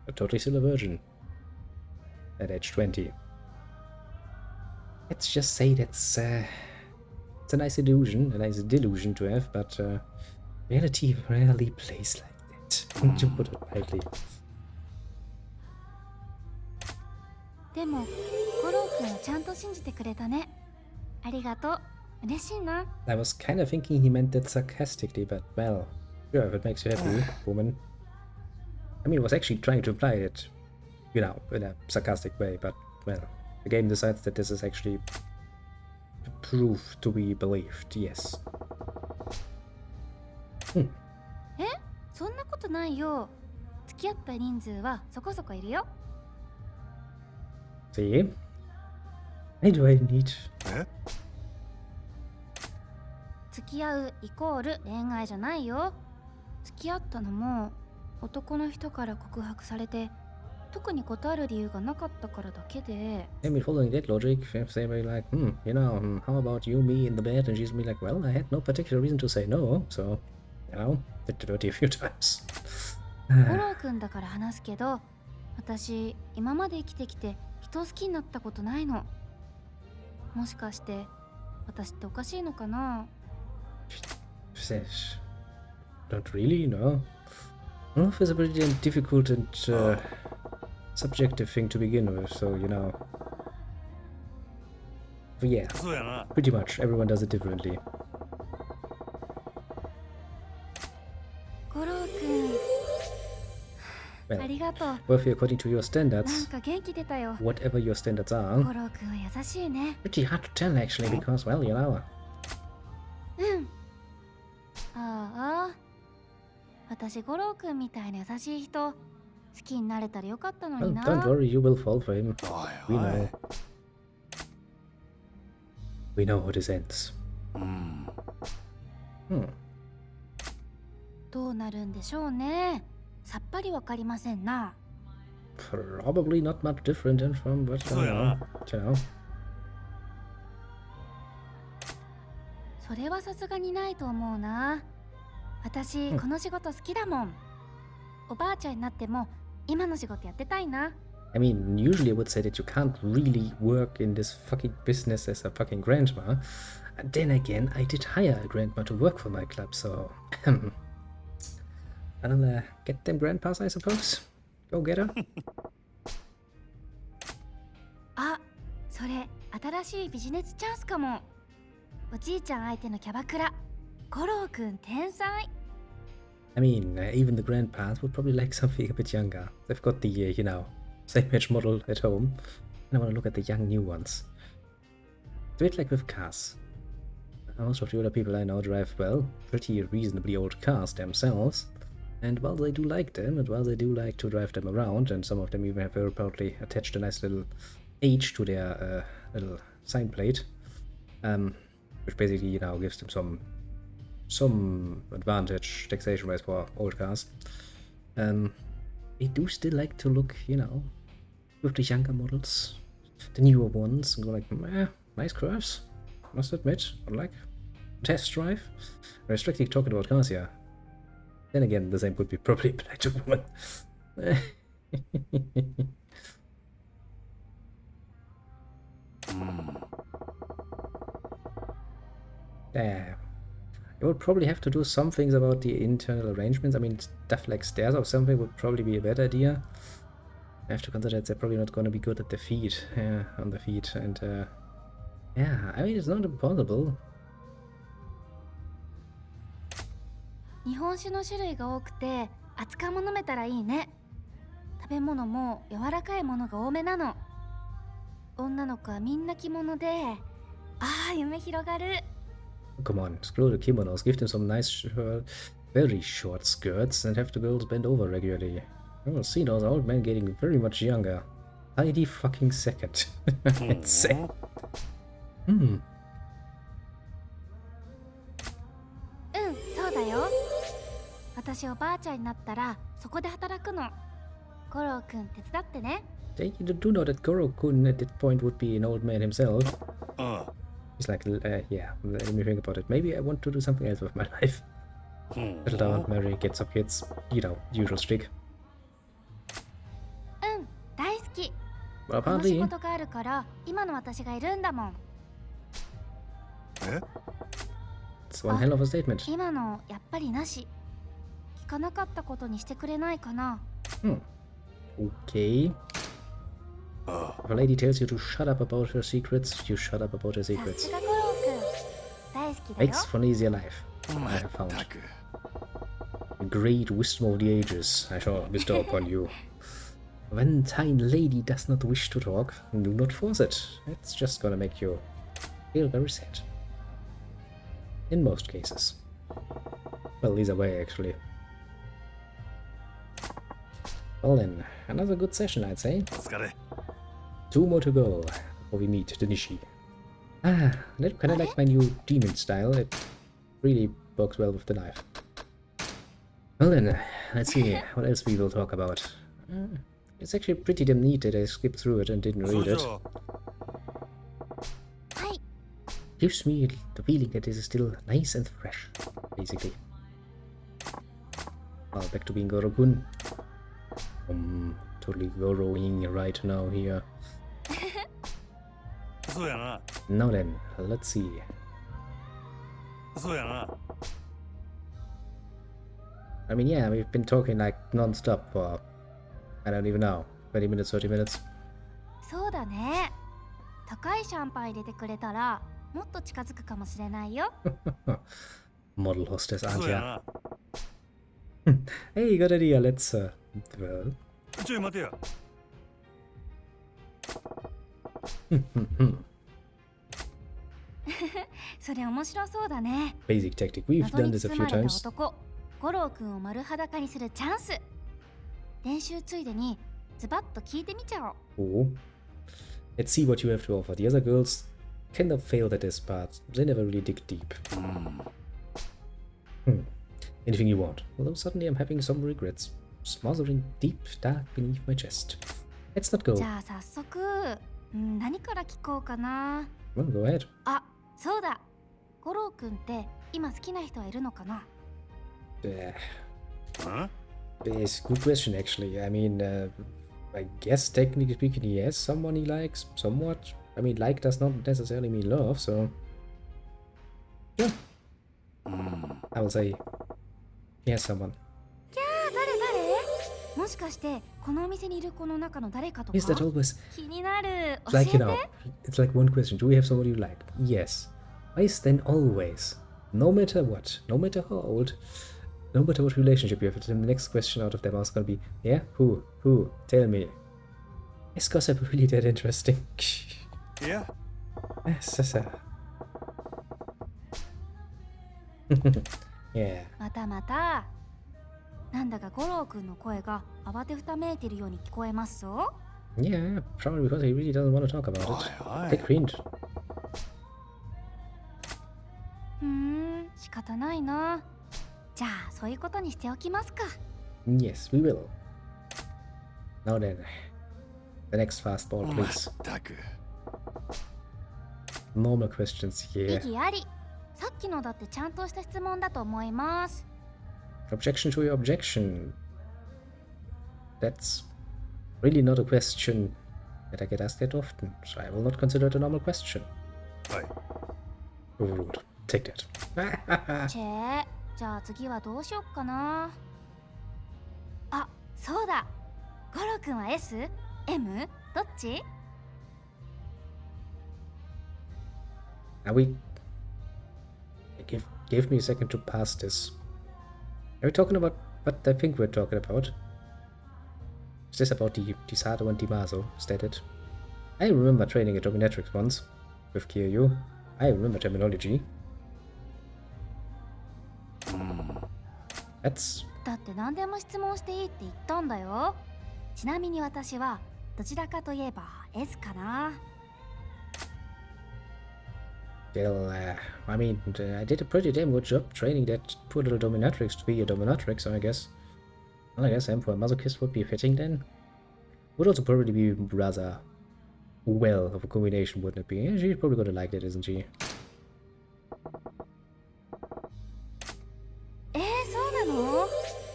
you're totally still a virgin at age 20. Let's just say that's it's a nice illusion, a nice delusion to have, but reality rarely plays like that, to put it mildly. でも、五郎くんはちゃんと信じてくれたね。ありがとう。嬉しいな。I was kind of thinking he meant that sarcastically, but well, sure, if it makes you happy, woman. I mean, I was actually trying to imply it, you know, in a sarcastic way, but well, the game decides that this is actually proof to be believed, yes. え？そんなことないよ。付き合った人数はそこそこいるよ。See? Why do I need... 付き合うイコール恋愛じゃないよ。付き合ったのも男の人から告白されて特に断る理由がなかったからだけで。I mean, following that logic, if they were like, you know, how about you, me in the bed? And she's be like, well, I had no particular reason to say no, so, you know, did the dirty a few times. 五郎くんだから話すけど、私今まで生きてきて人を好きになったことないの。もしかして私っておかしいのかな？ Don't really, no. Love is a pretty difficult and subjective thing to begin with, so, you know. But yeah, pretty much everyone does it differently. 五郎くん、Well, ありがとう。 worthy according to your なん standards, か元気出たよ。 whatever your standards 五 are. 郎くんは優しいね。 Pretty hard to tell actually, because, well, you know. うん。ああ、私五郎くんみたいな優しい人好きになれたらよかったの Well, にな。 don't worry, you will fall for him. We know. We know how this ends. どうなるんでしょうね。さっぱりわかりませんな。 Probably not much different than from what I know. You know. それはさすがにないと思うな。私、この仕事好きだもん。おばあちゃんになっても今の仕事やってたいな。 I mean, usually I would say that you can't really work in this fucking business as a fucking grandma. Then again, I did hire a grandma to work for my club, so... I'll get them grandpas, I suppose. Go get her. あ、それ新しいビジネスチャンスかも。おじいちゃん相手のキャバクラ五郎くん天才。 I mean, even the grandpas would probably like something a bit younger. They've got the, same age model at home. And I want to look at the young new ones. It's a bit like with cars. Most of the older people I know drive, well, pretty reasonably old cars themselves. And while they do like them, and while they do like to drive them around, and some of them even have very proudly attached a nice little H to their little sign plate, which basically, gives them some advantage taxation-wise for old cars. They do still like to look, with the younger models, the newer ones, and go like, nice curves, must admit, unlike test drive. We're strictly talking about cars here. Then again, the same could be probably applied to women. Yeah. I would probably have to do some things about the internal arrangements. I mean, stuff like stairs or something would probably be a better idea. I have to consider that they're probably not going to be good at the feet, on the feet, and yeah, I mean, it's not impossible. 日本酒の種類が多くて熱燗も飲めたらいいね。食べ物も柔らかいものが多めなの。女の子はみんな着物で、ああ夢広がる。 Come on, screw the kimonos, give them some nice, very short skirts and have the girls bend over regularly. I will see those old men getting very much younger. Tidy fucking second. Insane. そうだよ。私おばあちゃんになったらそこで働くの。五郎くん手伝ってね。 They do know that Goro-kun at that point would be an old man himself. He's like, yeah, let me think about it. Maybe I want to do something else with my life. Settle down, marry, get some kids, usual shtick. 大好き。 Well, この仕 apparently, 事があるから今の私がいるんだもん。 it's one hell of a statement. 今のやっぱりなし。聞かなかったことにしてくれないかな。Okay. If a lady tells you to shut up about her secrets, you shut up about her さ secrets. すが五郎くん。大好きだよ。 Makes for an easier life, I have found. The great wisdom of the ages I shall bestow upon you. When tiny lady does not wish to talk, do not force it. It's just gonna make you feel very sad. In most cases. Well, either way, actually. Well then, another good session, I'd say. 2 more to go before we meet the Nishi. Ah, that kind of like my new demon style. It really works well with the knife. Well then, let's see what else we will talk about. It's actually pretty damn neat that I skipped through it and didn't read it. Gives me the feeling that this is still nice and fresh, basically. Well, back to being Goro-kun. Totally Goroing right now here. Now then, let's see. I mean, yeah, we've been talking like non-stop for, I don't even know, 20 minutes, 30 minutes. そうだね。高いシャンパン入れてくれたらもっと近づくかもしれないよ。Model hostess, aren't ya? Hey, good idea, let's, well... ちょい待てよ。それ面白そうだね。 Basic tactic, we've 謎 done に this a 包 few まれた times. 男、五郎くんを丸裸にするチャンス。練習ついでにズバッと聞いてみちゃおう。 Oh. Let's see what you have to offer. The other girls kind of failed at this part. They never really dig deep. Anything you want. Although suddenly I'm having some regrets. Smothering deep, dark beneath my chest. Let's not go. じゃあ早速、何から聞こうかな。 Well, go ahead. あ、そうだ。五郎くんって今好きな人はいるのかな。It's a good question, actually. I mean, I guess technically speaking, he has someone he likes, somewhat. I mean, like does not necessarily mean love, so... Yeah. I will say he has someone. 誰もしかしてこのお店にいる子の中の誰かとか Is that always... 気になる。 It's 教え like, て。 it's like one question. Do we have someone you like? Yes. Why is then always? No matter what, no matter how old, no matter what relationship you have, the next question out of their mouth is gonna be, yeah, who, tell me. Is gossip really that interesting? Yeah. Yes, yeah. またまた。なんだか五郎くんの声が慌てふためいてるように聞こえますぞ。Yeah, probably because he really doesn't want to talk about it. Aye, Take hint. 仕方ないな。じゃあそういうことにしておきますか。Yes, we will. Now then, the next fastball, ま please. ったく。Normal questions 意 here. 義あり。さっきのだってちゃんとした質問だと思います。Objection to your objection. That's really not a question that I get asked that often, so I will not consider it a normal question. はい。 Rude. Take that. チェー、じゃあ次はどうしよっかな。あ、そうだ。ゴロくんは S？M？ どっち？ Now give me a second to pass this. Are we talking about what I think we're talking about? Is this about the Sato and Dimazo? Is that it? I remember training at Dominatrix once with Kiryu. I remember terminology. That's だって何でも質問していいって言ったんだよ。ちなみに私はどちらかといえば S かな。Well, I mean, I did a pretty damn good job training that poor little dominatrix to be a dominatrix, so I guess M for a masochist would be fitting then. Would also probably be rather well of a combination, wouldn't it be? Yeah, she's probably gonna like that, isn't she? そうなの？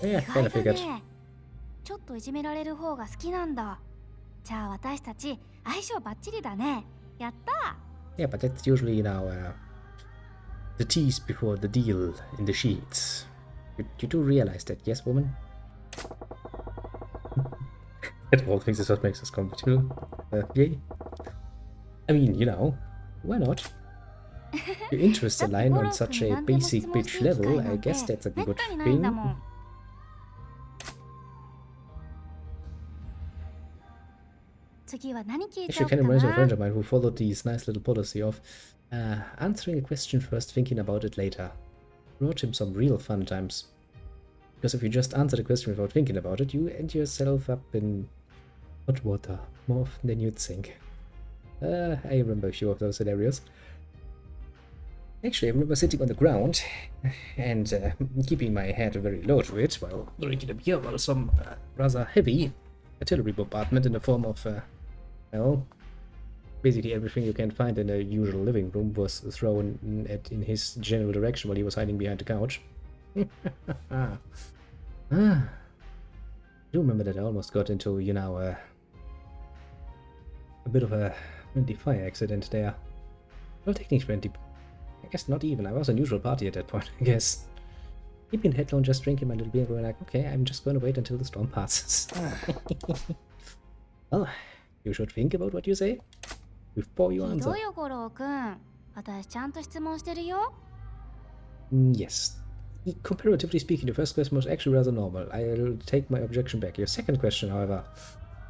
Yeah, 意 kind 外 of だ figured. ね。ちょっといじめられる方が好きなんだ。じゃあ私たち相性バッチリだね。やった。 Yeah, but that's usually the tease before the deal in the sheets. You do realize that, yes, woman? That of all things is what makes us compatible. Yay. I mean, you know, why not? Your interests align on such a basic bitch level, I guess that's a good thing. 次は何聞いちゃ Actually, おう kind か of reminds me of a friend な。 of mine who followed this nice little policy of answering a question first, thinking about it later. Brought him some real fun times. Because if you just answer the question without thinking about it, you end yourself up in hot water more often than you'd think. I remember a few of those scenarios. Actually, I remember sitting on the ground and keeping my head very low to it while drinking a beer while some rather heavy artillery bombardment in the form of, well, basically everything you can find in a usual living room was thrown in his general direction while he was hiding behind the couch. I do remember that I almost got into, you know, a bit of a friendly fire accident there. Well, technically friendly. I guess not even. I was a neutral party at that point, I guess. Keeping headlong, just drinking my little beer, going like, okay, I'm just going to wait until the storm passes. Well, you should think about what you say before you ひ answer. どいよ五郎くん。私ちゃんと質問してるよ。 Yes. Comparatively speaking, the first question was actually rather normal. I'll take my objection back. Your second question, however,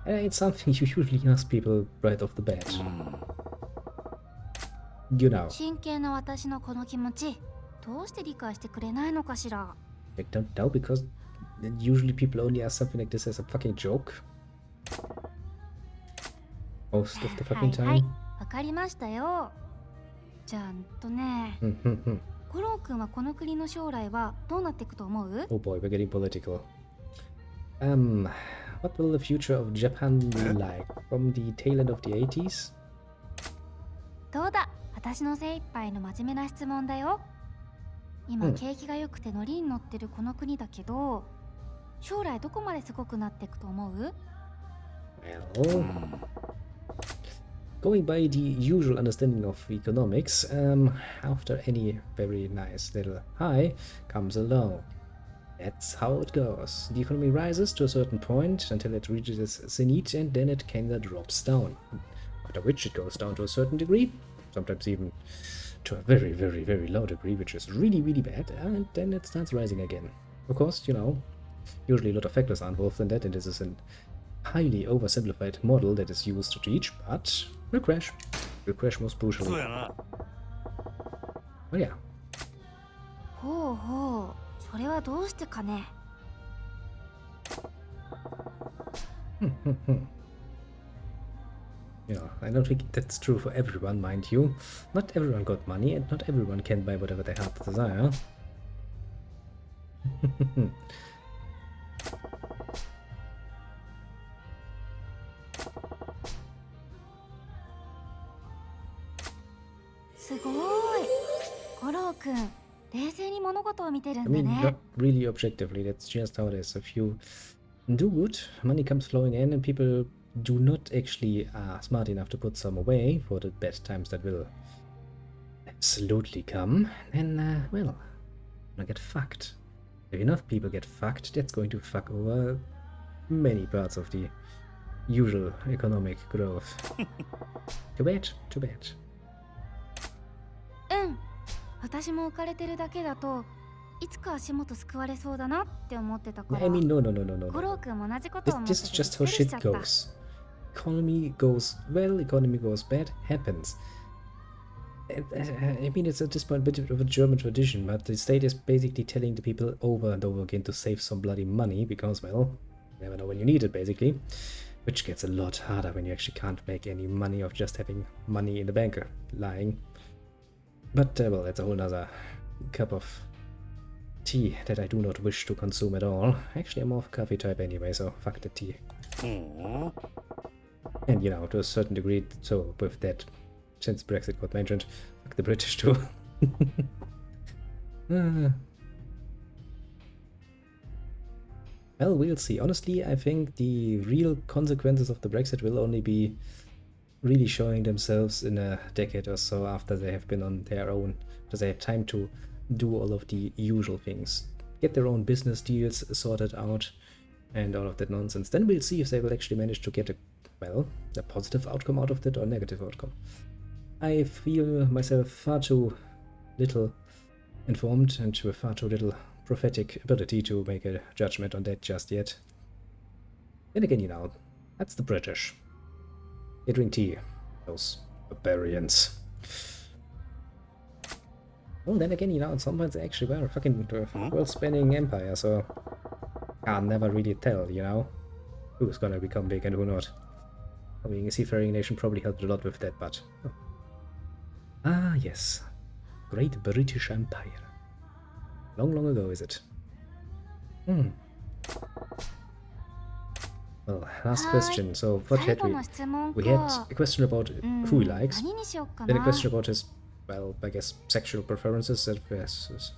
it's something you usually ask people right off the bat. You know. 真剣な私のこの気持ち、どうして理解してくれないのかしら。 I don't know, because usually people only ask something like this as a fucking joke. Most of the は fucking いはい、 time. わかりましたよ。じゃあね、五郎くんはこの国の将来はどうなっていくと思う？ Oh boy, we're getting political. What will the future of Japan be like? From the tail end of the 80s? どうだ、私の精一杯の真面目な質問だよ。今、景気が良くてノリに乗ってるこの国だけど、将来どこまですごくなっていくと思う？ Well, going by the usual understanding of economics, after any very nice little high comes a low. That's how it goes. The economy rises to a certain point until it reaches its zenith, and then it kinda drops down. After which it goes down to a certain degree, sometimes even to a very, very, very low degree, which is really, really bad, and then it starts rising again. Of course, you know, usually a lot of factors are involved in that, and this is a highly oversimplified model that is used to teach, but will crash. Will crash most brutally. Well, yeah. ほうほう、それはどうしてかね。Yeah, I don't think that's true for everyone, mind you. Not everyone got money, and not everyone can buy whatever they heart desire. すごい。五郎くん、冷静に物事を見てる I んだ mean, ね。 not really objectively, that's just how it is. If you do good, money comes flowing in, and people do not actually are smart enough to put some away for the bad times that will absolutely come, then, well, gonna get fucked. If enough people get fucked, that's going to fuck over many parts of the usual economic growth. Too bad, too bad. うん。私も浮かれてるだけだと、いつか足元救われそうだなって思ってたから。I mean, no. 五郎くんも同じことを思って This is just how びっくりし shit ちゃった。 goes. Economy goes well, economy goes bad, happens. I mean, it's at this point a bit of a German tradition, but the state is basically telling the people over and over again to save some bloody money because, well, you never know when you need it, basically. Which gets a lot harder when you actually can't make any money of just having money in the bank lying. But, well, that's a whole nother cup of tea that I do not wish to consume at all. Actually, I'm more of a coffee type anyway, so fuck the tea. And, you know, to a certain degree, so with that, since Brexit got mentioned, fuck the British too. Well, we'll see. Honestly, I think the real consequences of the Brexit will only be really showing themselves in a decade or so after they have been on their own, because they have time to do all of the usual things, get their own business deals sorted out, and all of that nonsense. Then we'll see if they will actually manage to get a positive outcome out of that or a negative outcome. I feel myself far too little informed and with far too little prophetic ability to make a judgment on that just yet. Then again, you know, that's the British. They drink tea, those barbarians. Well, then again, you know, at some point they actually were a fucking world-spanning empire, so can't never really tell, you know, who's gonna become big and who not. Being a seafaring nation probably helped a lot with that, but... Oh. Ah, yes. Great British Empire. Long, long ago, is it? Well, last question. So, what had we? We had a question about who he likes, then a question about his, well, I guess, sexual preferences as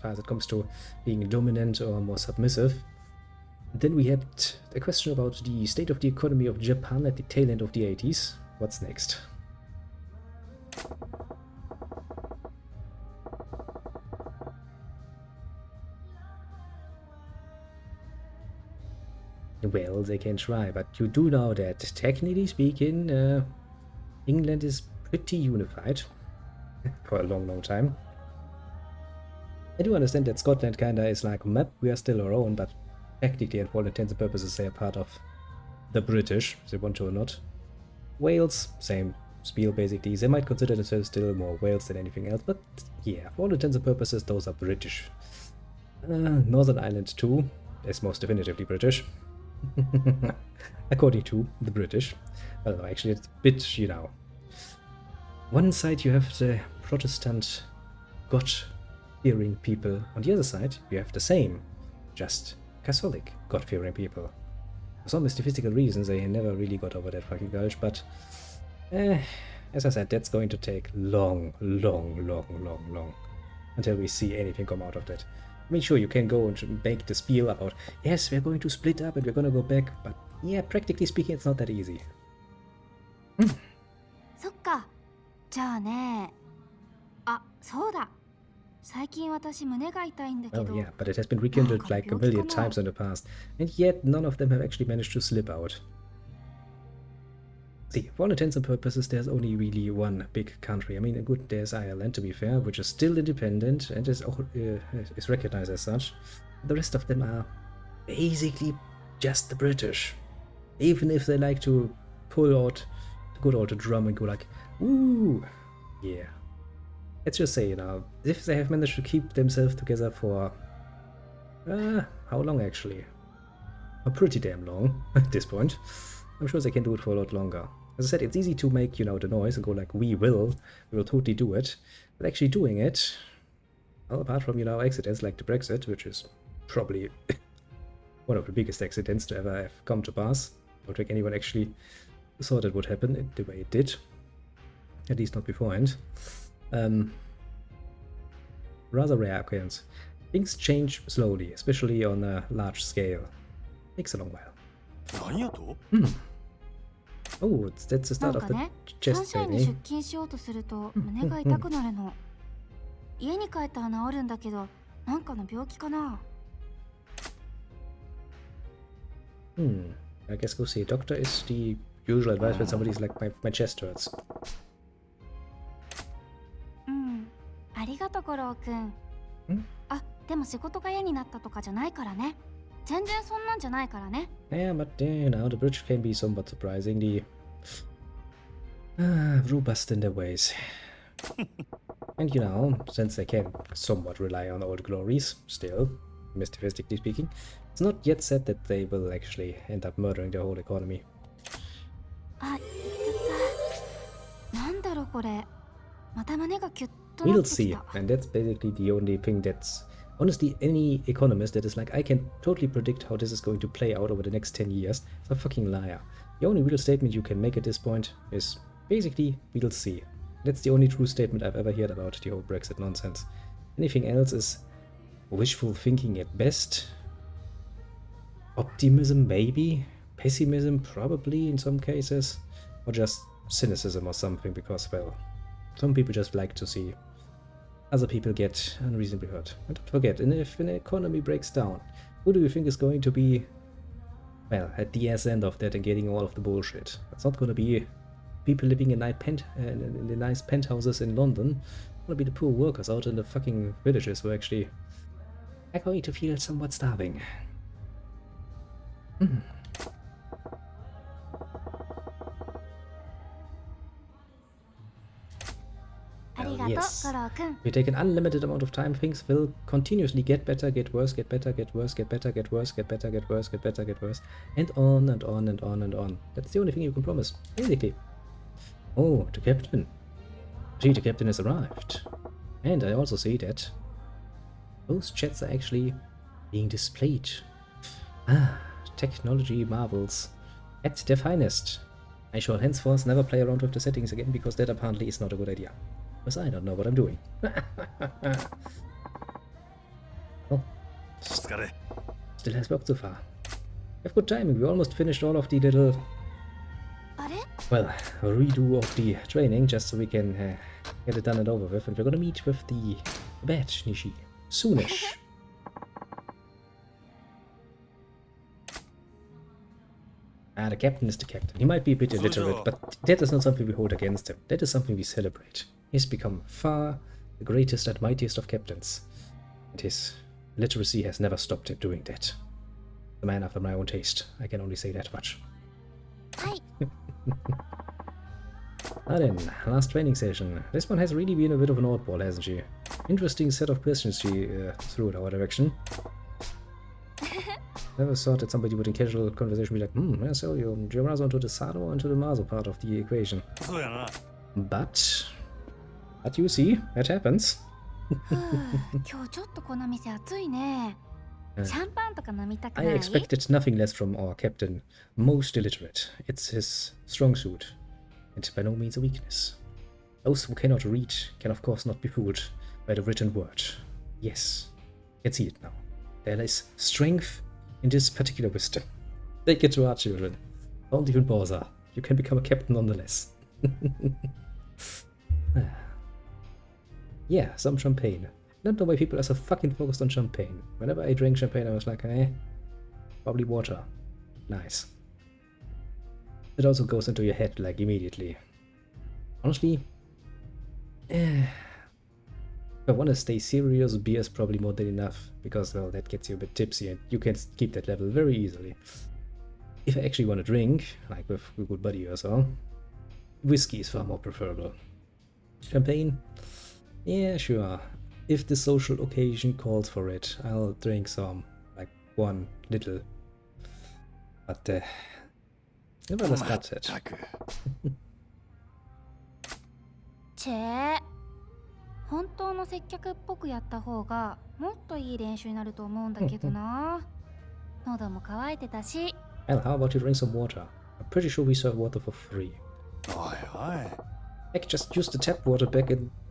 far as it comes to being dominant or more submissive. And then we had a question about the state of the economy of Japan at the tail end of the 80s. What's next? Well, they can try, but you do know that, technically speaking, England is pretty unified for a long, long time. I do understand that Scotland kinda is like, map, we are still our own, but technically, and for all intents and purposes, they are part of the British, if they want to or not. Wales, same spiel basically. They might consider themselves still more Wales than anything else, but yeah, for all intents and purposes, those are British. Northern Ireland too, is most definitively British. According to the British. Well, no, actually, it's a bit, you know. One side you have the Protestant, God-fearing people. On the other side, you have the same, just Catholic, God-fearing people. For some mystical reasons, they never really got over that fucking gulch, but as I said, that's going to take long until we see anything come out of that. I mean, sure, you can go and make the spiel about, yes, we're going to split up and we're going to go back, but yeah, practically speaking, it's not that easy. そっか。じゃあね。あ、そうだ。最近私胸が痛いんだけど。 Oh yeah, but it has been rekindled like a million times in the past, and yet none of them have actually managed to slip out. See, for all intents and purposes, there's only really one big country. I mean, good, there's Ireland, to be fair, which is still independent and is recognized as such. The rest of them are basically just the British. Even if they like to pull out the good old drum and go like, woo, yeah. Let's just say, if they have managed to keep themselves together for, how long actually? Pretty damn long at this point. I'm sure they can do it for a lot longer. As I said, it's easy to make, the noise and go like, we will totally do it. But actually doing it, well, apart from, accidents like the Brexit, which is probably one of the biggest accidents to ever have come to pass. I don't think anyone actually thought it would happen the way it did. At least not beforehand. Rather rare occurrence. Things change slowly, especially on a large scale. Takes a long while. Oh, that's the start of the chest training. 出勤しようとすると胸が痛くなるの。家に帰ったら治るんだけど、なんかの病気かな。I guess go see a doctor is the usual advice when somebody's like, my chest hurts. ありがとう、五郎くん。あ、でも仕事が嫌になったとかじゃないからね。全然そんなんじゃないからね。Yeah, but the British can be somewhat surprisingly robust in their ways. And since they can somewhat rely on old glories, still, mystically speaking, it's not yet said that they will actually end up murdering the whole economy. あ、なんだろうこれ。また胸がキュッと We'll see, and that's basically the only thing that's honestly any economist that is like, I can totally predict how this is going to play out over the next 10 years is a fucking liar. The only real statement you can make at this point is basically, we'll see. That's the only true statement I've ever heard about the whole Brexit nonsense. Anything else is wishful thinking at best. Optimism maybe, pessimism probably in some cases, or just cynicism or something because, well, some people just like to see other people get unreasonably hurt. And don't forget, and if an economy breaks down, who do you think is going to be, well, at the ass end of that and getting all of the bullshit? It's not going to be people living in the nice penthouses in London. It's going to be the poor workers out in the fucking villages who actually are going to feel somewhat starving. Yes. If you take an unlimited amount of time, things will continuously get better, get worse, get better, get worse, get better, get worse, get better, get worse, get better, get worse, and on and on and on and on. That's the only thing you can promise, basically. Oh, the captain. See, the captain has arrived. And I also see that those jets are actually being displayed. Ah, technology marvels at their finest. I shall henceforth never play around with the settings again because that apparently is not a good idea. Because I don't know what I'm doing. Oh. Still has work so far. We have good timing. We almost finished all of the little, well, redo of the training just so we can get it done and over with. And we're gonna meet with the badge, Nishi. Soonish. The captain is the captain. He might be a bit illiterate, but that is not something we hold against him. That is something we celebrate. He's become far the greatest and mightiest of captains. And his literacy has never stopped him doing that. The man after my own taste. I can only say that much. Now then, last training session. This one has really been a bit of an oddball, hasn't she? Interesting set of questions she threw in our direction. Never thought that somebody would in casual conversation be like, yeah, so you're rather onto the Sado or into the Maso part of the equation. But you see, that happens. I expected nothing less from our captain. Most illiterate. It's his strong suit. And by no means a weakness. Those who cannot read can of course not be fooled by the written word. Yes, you can see it now. There is strength in this particular wisdom. Take it to our children. Don't even bother. You can become a captain nonetheless. Yeah, some champagne. I don't know why people are so fucking focused on champagne. Whenever I drank champagne, I was like, probably water. Nice. it also goes into your head like immediately. Honestly, if I want to stay serious, beer is probably more than enough, because, well, that gets you a bit tipsy and you can keep that level very easily. If I actually want to drink, like with a good buddy or so, whiskey is far more preferable. Champagne? Yeah, sure. If the social occasion calls for it, I'll drink some, like one little. But, never let that it. チェー、本当の接客っぽくやった方がもっといい練習になると思うんだけどな。喉も渇いてたし。Well, how about you drink some water? I'm pretty sure we serve water for free. Heck, just use the tap water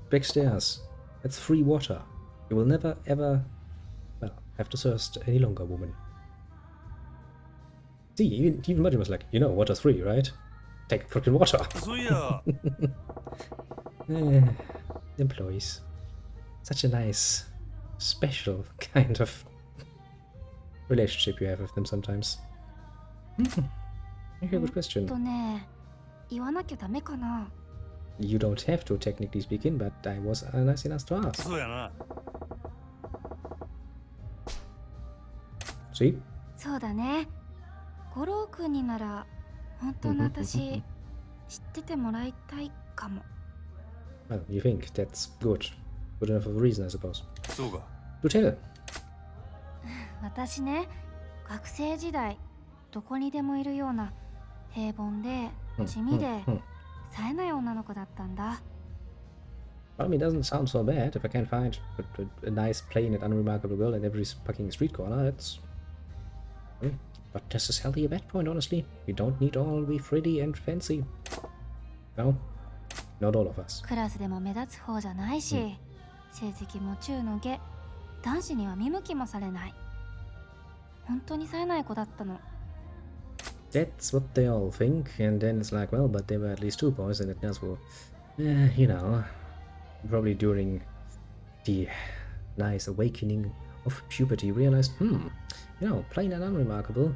backstairs. That's free water. You will never ever, well, have to thirst any longer, woman. See, even Martin was like, you know, water's free, right? Take freaking water. Employees. Such a nice, special kind of relationship you have with them sometimes. Okay, good question. ね、言わなきゃダメかな。You don't have to technically speaking, but I was nice enough to ask. See? そうだね。五郎くんになら本当の私知っててもらいたいかも。Well, you think that's good. Good enough of a reason, I suppose. そうか。Do tell. 私ね、学生時代どこにでもいるような平凡で地味で冴えない女の子だったんだ。Well, I mean, it doesn't sound so bad. If I can find a nice, plain and unremarkable girl in every fucking street corner, it's... Not necessarily a bad point, honestly. We don't need all to be pretty and fancy. No, not all of us. クラスでも目立つ方じゃないし、成績も中の下、男子には見向きもされない。本当に冴えない子だったの。That's what they all think, and then it's like, well, but there were at least 2 boys, and it does well, you know, probably during the nice awakening of puberty, realized, you know, plain and unremarkable,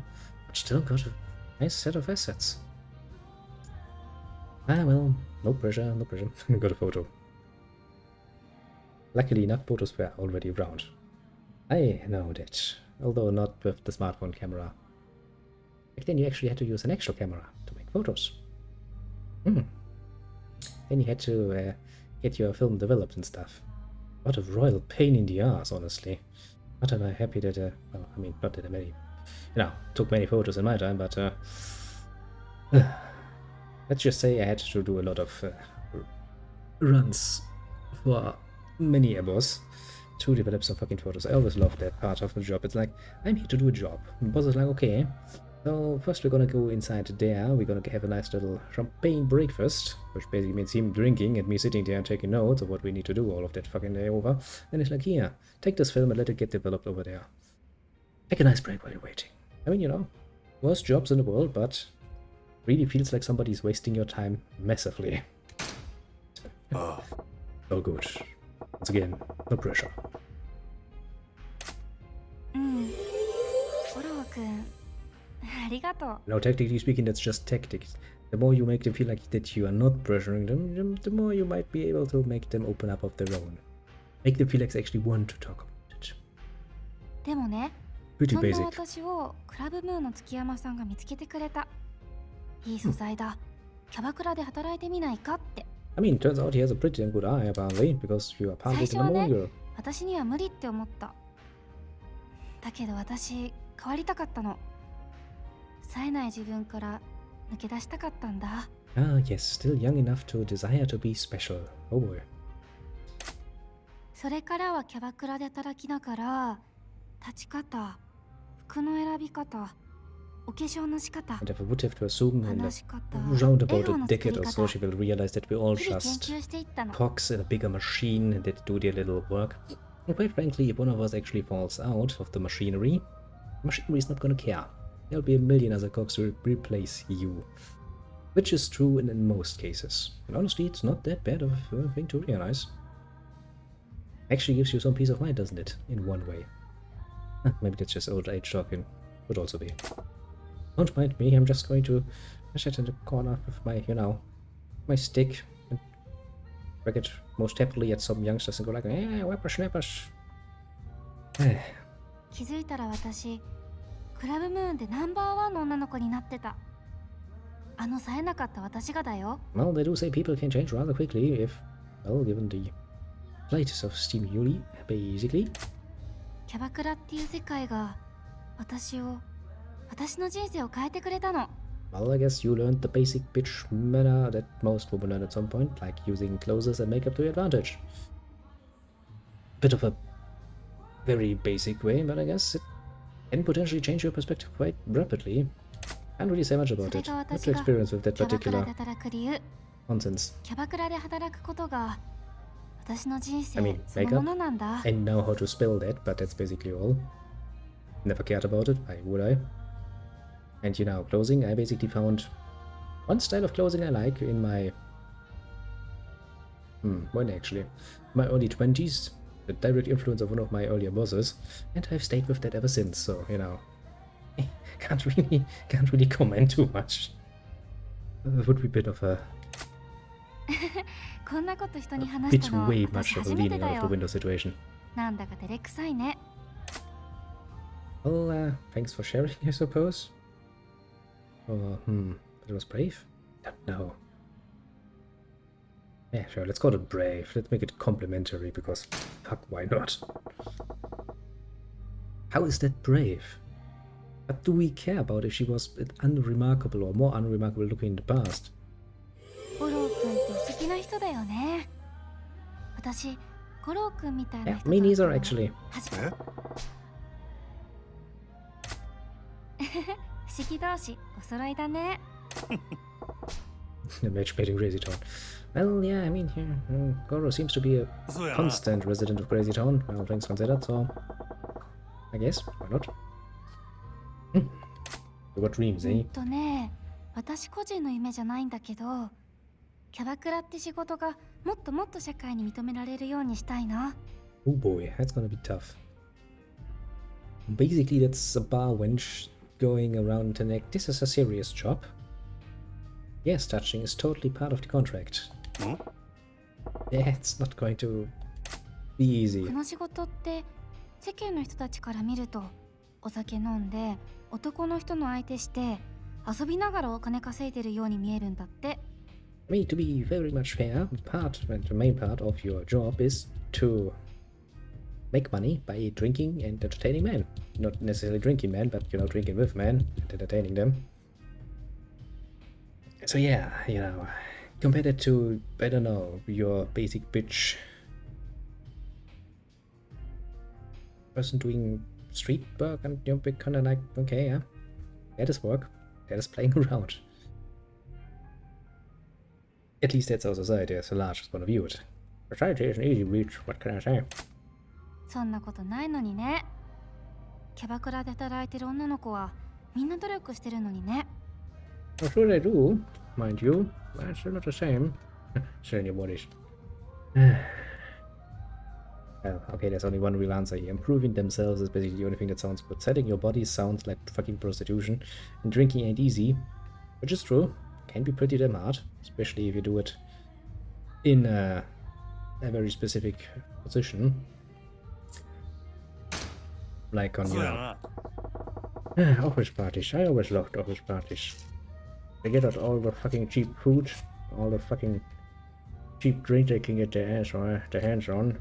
but still got a nice set of assets. Ah, well, no pressure, no pressure. Got a photo. Luckily enough, photos were already around. I know that, although not with the smartphone camera. Back then you actually had to use an actual camera to make photos. Then you had to get your film developed and stuff. What a royal pain in the ass, honestly. Not am I happy that, well, I mean, not that I many, you know, took many photos in my time, but, let's just say I had to do a lot of runs for many a boss to develop some fucking photos. I always loved that part of the job. It's like, I'm here to do a job. The boss is like, okay, so first we're gonna go inside there, we're gonna have a nice little champagne breakfast, which basically means him drinking and me sitting there and taking notes of what we need to do all of that fucking day over. Then it's like, here, take this film and let it get developed over there. Take a nice break while you're waiting. I mean, you know, worst jobs in the world, but really feels like somebody's wasting your time massively. Oh, good. Once again, no pressure. 五郎くん、ありがとう。 Now, technically speaking, that's just tactics. The more you make them feel like that you are not pressuring them, the more you might be able to make them open up of their own. Make them feel like they actually want to talk about it. でもね、 Pretty そんな basic. 私をクラブムーンの月山さんが見つけてくれた。いい素材だ。キャバクラで働いてみないかって。 I mean, turns out he has a pretty damn good eye, apparently, because you are 最 partly 初 the はね、 moon girl. 私には無理って思った。だけど私、変わりたかったの。冴えない自分から抜け出したかったんだ。Ah, yes, still young enough to desire to be special. Oh boy. それからはキャバクラで働きながら、立ち方、服の選び方、お化粧の仕方、 And if I would have to assume in 話し方、 round 笑 about 顔 a の作 decade り or 方、 so, she will realize that we're all 日々研 just 究していったの。 cogs in a bigger machine that do their little work. And quite frankly, if one of us actually falls out of the machinery is not gonna care. There'll be a million other cogs to replace you. Which is true in most cases. And honestly, it's not that bad of a thing to realize. Actually gives you some peace of mind, doesn't it? In one way. Maybe that's just old age talking. Could also be. Don't mind me, I'm just going to sit in the corner with my, my stick and crack it most happily at some youngsters and go like, whippersnappers. 気づいたら私、クラブムーンでナンバーワンの女の子になってた。あの冴えなかった私がだよ。Well, they do say people can change rather quickly if, well, given the slightest of stimuli, basically. キャバクラっていう世界が私の人生を変えてくれたの。Well, I guess you learned the basic bitch manner that most women learn at some point, like using clothes and makeup to your advantage. Bit of a very basic way, but I guess it can potentially change your perspective quite rapidly. Can't really say much about it. What's your experience with that キャバクラ particular で働く理由。 nonsense? キャバクラで働くことが私の人 I 生 mean, そのものなんだ。 I know how to spell that, but that's basically all. Never cared about it, why would I? And clothing, I basically found one style of clothing I like in my... when actually? My early 20s, the direct influence of one of my earlier bosses, and I've stayed with that ever since, so, can't really comment too much. It would be a bit of a... こんなこと人に a 話し bit たの way 私 much of a 初めて leaning だ out of よ。 the window situation. なんだか照れくさいね。 Well, thanks for sharing, I suppose. But it was brave? Don't know. Yeah, sure, let's call it brave. Let's make it complimentary, because fuck, why not? How is that brave? What do we care about if she was unremarkable or more unremarkable looking in the past? ゴロー君って素敵な人だよね。私、ゴロー君みたいな Yeah, 人 me と会った neither, の actually. 初め不思議同士、お揃いだね。 The matchmaking Crazy Town. Well, yeah, I mean, Goro seems to be a そうやな。 constant resident of Crazy Town. Well, things considered, so I guess, why not? You got dreams, eh? ね、私個人の夢じゃないんだけど、キャバクラって仕事がもっともっと社会に認められるようにしたいな。 Oh boy, that's gonna be tough. Basically, that's a bar wench going around telling like, this is a serious job. Yes, touching is totally part of the contract. Yeah, it's not going to be easy. この仕事って世間の人たちから見ると、お酒飲んで男の人の相手して遊びながらお金稼いでるように見えるんだって。 I mean, to be very much fair, the main part of your job is to make money by drinking and entertaining men. Not necessarily drinking men, but drinking with men and entertaining them. So yeah, compare that to, I don't know, your basic bitch person doing street work, and you're kind of like, okay, yeah, that is work, that is playing around. At least that's how society as a large is gonna view it. Society is an easy reach, what can I say? そんなことないのにね。キャバクラで働いてる女の子はみんな努力してるのにね。 I'm sure they do, mind you, but it's not the same. Showing your bodies. Well, okay, there's only one real answer here. Improving themselves is basically the only thing that sounds good. Setting your body sounds like fucking prostitution, and drinking ain't easy, which is true. Can be pretty damn hard, especially if you do it in a very specific position. Like on, そうやな。 office parties. I always loved office parties. They get out all the fucking cheap food, all the fucking cheap drink they can get their hands on.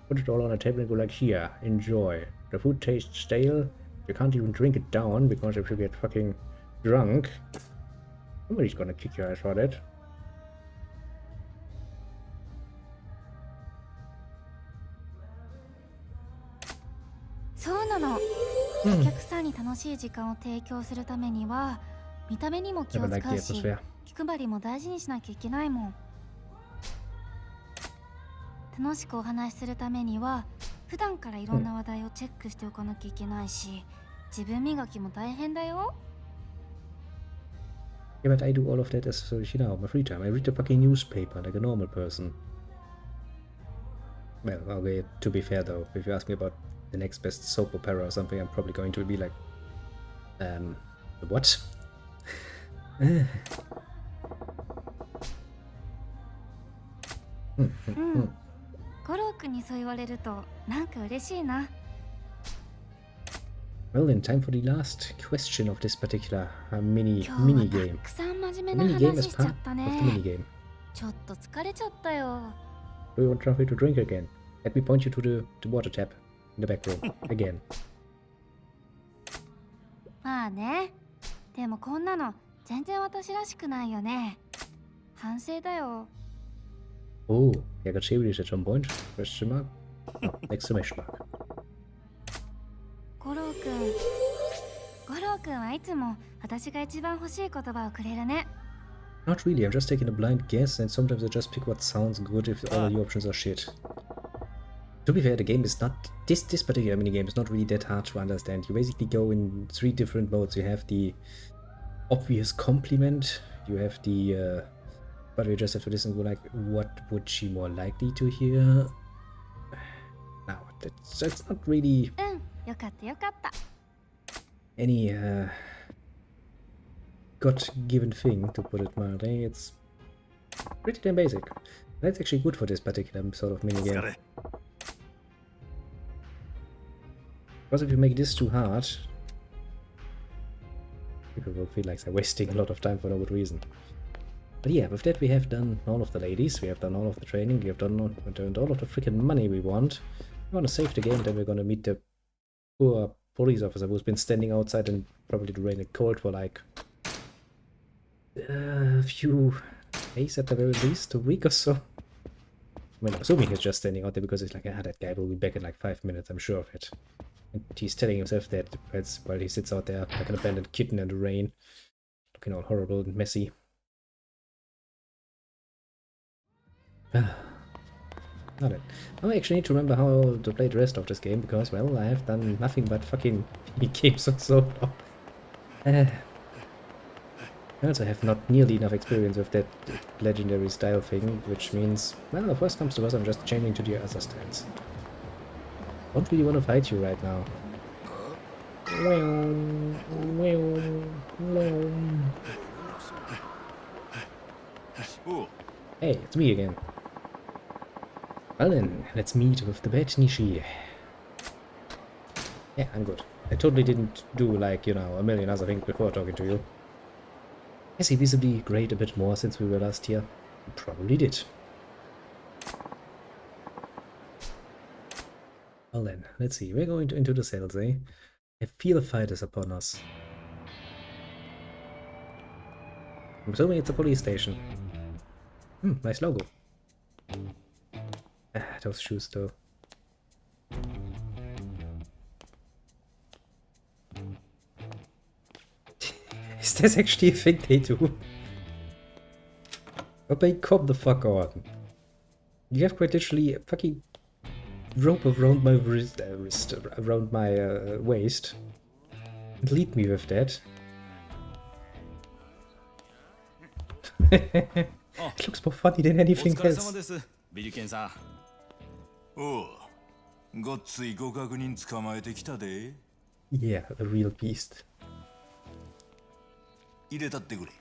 Put it all on a table and go like, here, enjoy. The food tastes stale. You can't even drink it down because if you get fucking drunk, somebody's gonna kick your ass for that. そうなの。お客さんに楽しい時間を提供するためには見た目にも気を Never liked 使 the うし、 atmosphere. 気配りも大事にしなきゃいけないもん。楽しくお話しするためには普段からいろんな話題をチェックしておかなきゃいけないし、自分磨きも大変だよ。 Yeah, but I do all of that as, my free time. I read the fucking newspaper like a normal person. Well, okay, to be fair though, if you ask me about the next best soap opera or something, I'm probably going to be like, What? Well then, time for the last question of this particular mini game. The mini game is part of the mini game. Do you want Trophy to drink again? Let me point you to the water tap in the back room again. まあね。でもこんなの全然私らしくないよね。反省だよ。 Oh, Yakacheiri is at some point? Question mark? No, exclamation mark. 五郎くんはいつも私が一番欲しい言葉をくれるね。 Not really, I'm just taking a blind guess and sometimes I just pick what sounds good if all the options are shit. To be fair, the game is not... This particular minigame is not really that hard to understand. You basically go in 3 different modes. You have the obvious compliment, you have the... but we just have to listen to like, what would she more likely to hear? Now, that's not really... よかったよかった。 any God-given thing, to put it mildly. It's pretty damn basic. That's actually good for this particular sort of minigame. Because if you make this too hard, people will feel like they're wasting a lot of time for no good reason. But yeah, with that we have done all of the ladies, we have done all of the training, we have done all of the freaking money we want. We want to save the game, then we're gonna meet the poor police officer who's been standing outside in probably the rain and cold for like a few days at the very least, a week or so. I mean, I'm assuming he's just standing out there because he's like, that guy will be back in like 5 minutes, I'm sure of it. And he's telling himself that while he sits out there like an abandoned kitten in the rain, looking all horrible and messy. Now then, I actually need to remember how to play the rest of this game because, well, I have done nothing but fucking games for so long. I also have not nearly enough experience with that legendary style thing, which means, well, if worst comes to worst, I'm just changing to the other styles. Don't really want to fight you right now. Hey, it's me again. Well then, let's meet with the bad Nishi. Yeah, I'm good. I totally didn't do like, you know, a million other things before talking to you. Has he visibly grayed a bit more since we were last here? Probably did. Well then, let's see. We're going into the cells, eh? I feel a fight is upon us. I'm assuming it's a police station. Nice logo. Those shoes though. Is this actually a thing they do? But they come the fuck on. You have quite literally a fucking rope around my wrist, around my waist. And lead me with that. It looks more funny than anything else. Yeah, a real beast. 入れたってくれ。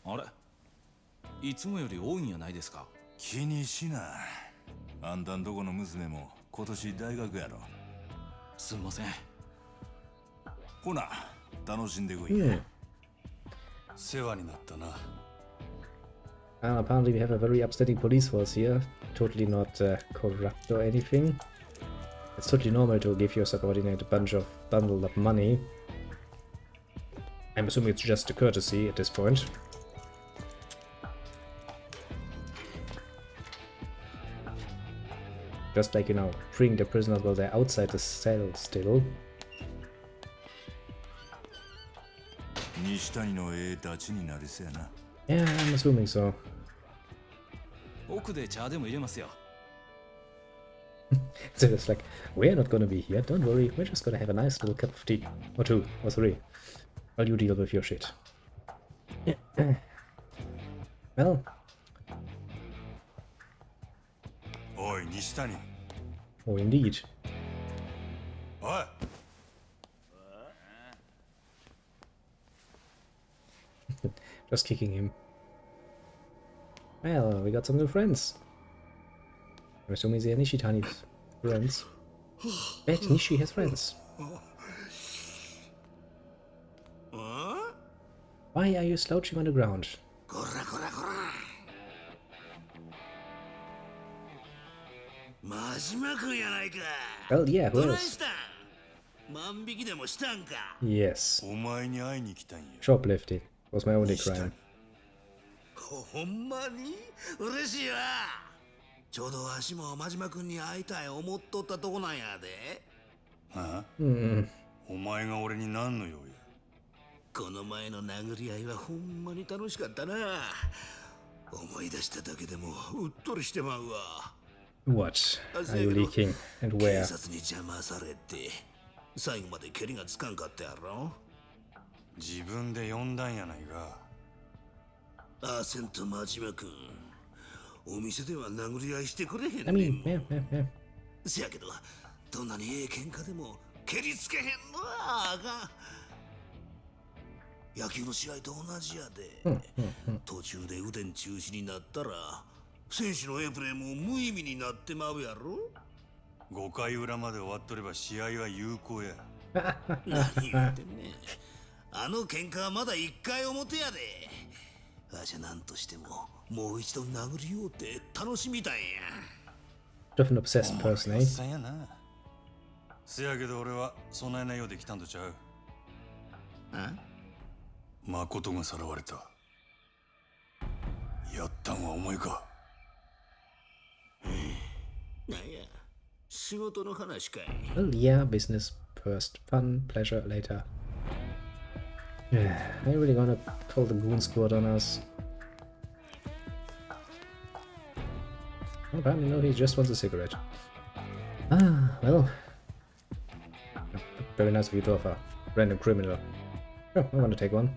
あれ、いつもより多いんやないですか。気にしな。あんたんとこの娘も今年大学やろ。すんません。ほな、楽しんでこい。世話になったな。Apparently we have a very upsetting police force here. Totally not corrupt or anything. It's totally normal to give your subordinate a bundle of money. I'm assuming it's just a courtesy at this point. Just like, you know, freeing the prisoners while they're outside the cell still. Yeah, I'm assuming so. So it's like, we're not gonna be here, don't worry, we're just gonna have a nice little cup of tea. Or 2, or 3. While you deal with your shit. Well. Oh, indeed. Just kicking him. Well, we got some new friends. I'm assuming they're Nishitani's friends. Bet Nishi has friends. Why are you slouching on the ground? Well, yeah, who else? Yes. Shoplifting was my only crime. ほんまに嬉しいわ。ちょうどわしも真島君に会いたい思っとったとこなんやで。はあ、Hmm. お前が俺に何の用や。この前の殴り合いはほんまに楽しかったな。思い出しただけでもうっとりしてまうわ。What are you leaking and 警 where? 察に邪魔されて最後まで蹴りがつかんかったやろ。自分で呼んだんやないか。アーセンと真島君、お店では殴り合いしてくれへんねん。 I mean, yeah. せやけど、どんなにええ喧嘩でも蹴りつけへんのはあかん。野球の試合と同じやで。途中で腕ん中止になったら、選手のエプレーも無意味になってまうやろ。5回裏まで終わっとれば試合は有効や。何言ってんね。あの喧嘩はまだ1回表やで。わしは何としてももう一度殴りようって楽しみたいんや。Bit of an obsessed person, eh? さやな。せやけど俺はそんなようできたんとちゃう。誠がさらわれた。やったんはお前か。なんや、仕事の話かい。 Well, yeah, business first. Fun, pleasure later. Are you really gonna call the goon squad on us? Apparently no, he just wants a cigarette. Ah, well. Very nice of you to offer. Random criminal. Oh, I want to take one.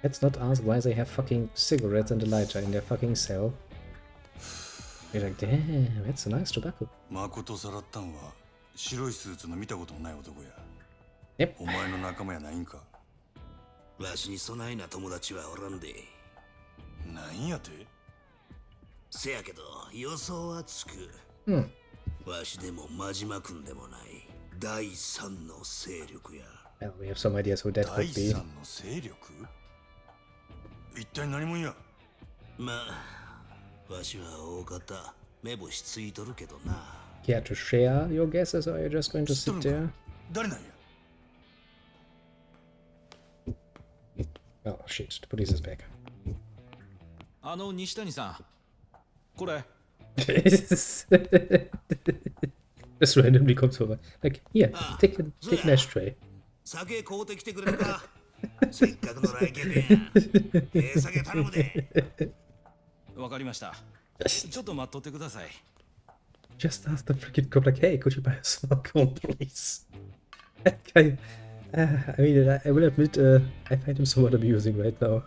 Let's not ask why they have fucking cigarettes and a lighter in their fucking cell. You're like, damn, that's a nice tobacco. 誠さらったんは白いスーツの見たこともない男や。Yep. お前の仲間やないんか。わしにそないな友達はおらんで。なんやて。せやけど予想はつく。わしでも真島君でもない第三の勢力や。 Well, we have some ideas who that 第 could be. 三の勢力。一体何者や。まあ、わしは大方目星ついとるけどな。Care to share your guesses, or are you just going to sit there? 誰なんや。 Oh shit, the police is back. 西谷さん、これ。Just randomly comes over. Like, here, take an ashtray. 酒買うてきてくれるか。せっかくの来客や。ええ酒頼むで。わかりました。ちょっと待っとってください。 Just ask the freaking cop, like, hey, could you buy a smoke on, please? That guy, I mean, I will admit, I find him somewhat amusing right now.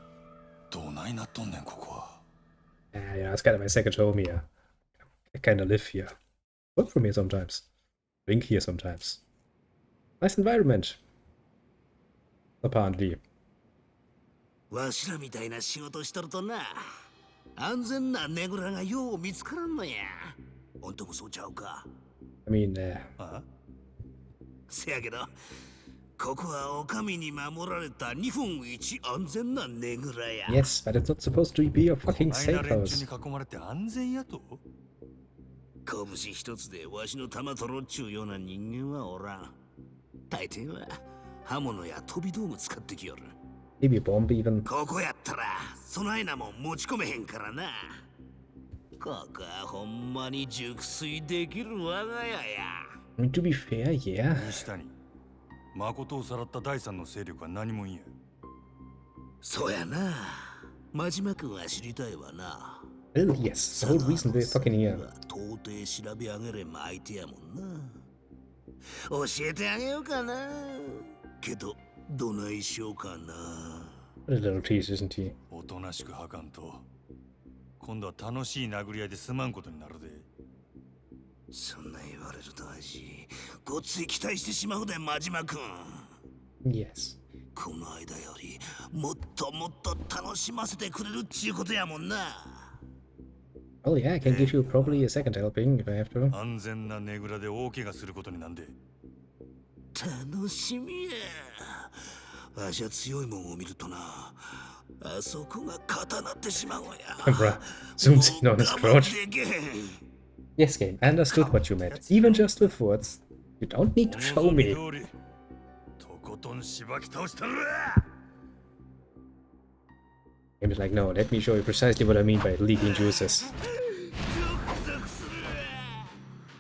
どないなっとんねんここは。Yeah, it's kind of my second home here. I kind of live here. Work from here sometimes. Drink here sometimes. Nice environment. Apparently. わしらみたいな仕事しとるとな、安全なねぐらがよう見つからんのや。ほんともそうちゃうか。 I mean, せやけど、ここはお上に守られた日本一安全なねぐらや。 yes, but it's not supposed to be a fucking こない safe な連 house. 中に囲まれて安全やと。拳一つでわしの玉取ろっちゅうような人間はおらん。大抵は刃物や飛び道具使ってきよる。 Maybe a bomb even. ここやったらそないなもん持ち込めへんからな。ここはほんまに熟睡できる我が家や。 I mean, to be fair, yeah. 西谷、誠をさらった第三の勢力は何もんや。そうやな。真島君は知りたいわな。 Well, yes, the whole reason we're fucking here. 到底調べ上げれば相手やもんな。教えてあげようかな。けど、どないしようかな。 What a little tease, isn't he? おとなしくはかんと。今度は楽しい殴り合いですまんことになるで。そんな言われると味、ごっつい期待してしまうで、真島君。Yes. この間よりもっともっと楽しませてくれるっちゅうことやもんな。Well, yeah, I can give you probably a second helping if I have to. 安全なねぐらで大怪我することになんで。楽しみや。わしは強いもんを見るとな、あそこが固なってしまうわや。Bruh, zooms in on his crotch. Yes, game, I understood what you meant. Even just with words. You don't need to show me. とことんしばき倒したら。 Game is like, no, let me show you precisely what I mean by leaking juices.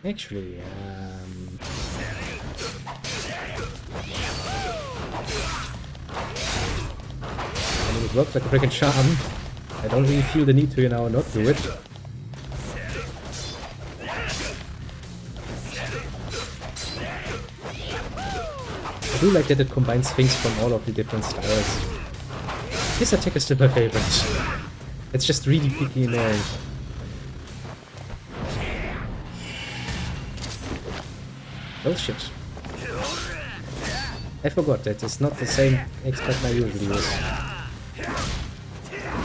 Actually, I mean, it worked like a freaking charm. I don't really feel the need to, not do it. I do like that it combines things from all of the different styles. This attack is still my favorite. It's just really freaking annoying. Oh shit. I forgot that it's not the same expert I usually use.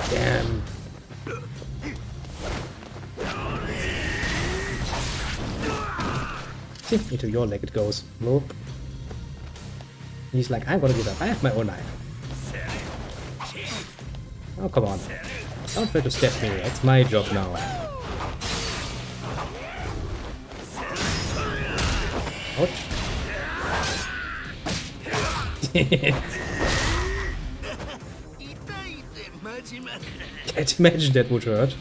Damn. Into your leg it goes. Nope. He's like, I'm gonna give up. I have my own knife. Oh, come on. Don't try to step me. It's my job now. Ouch. Can't imagine that would hurt.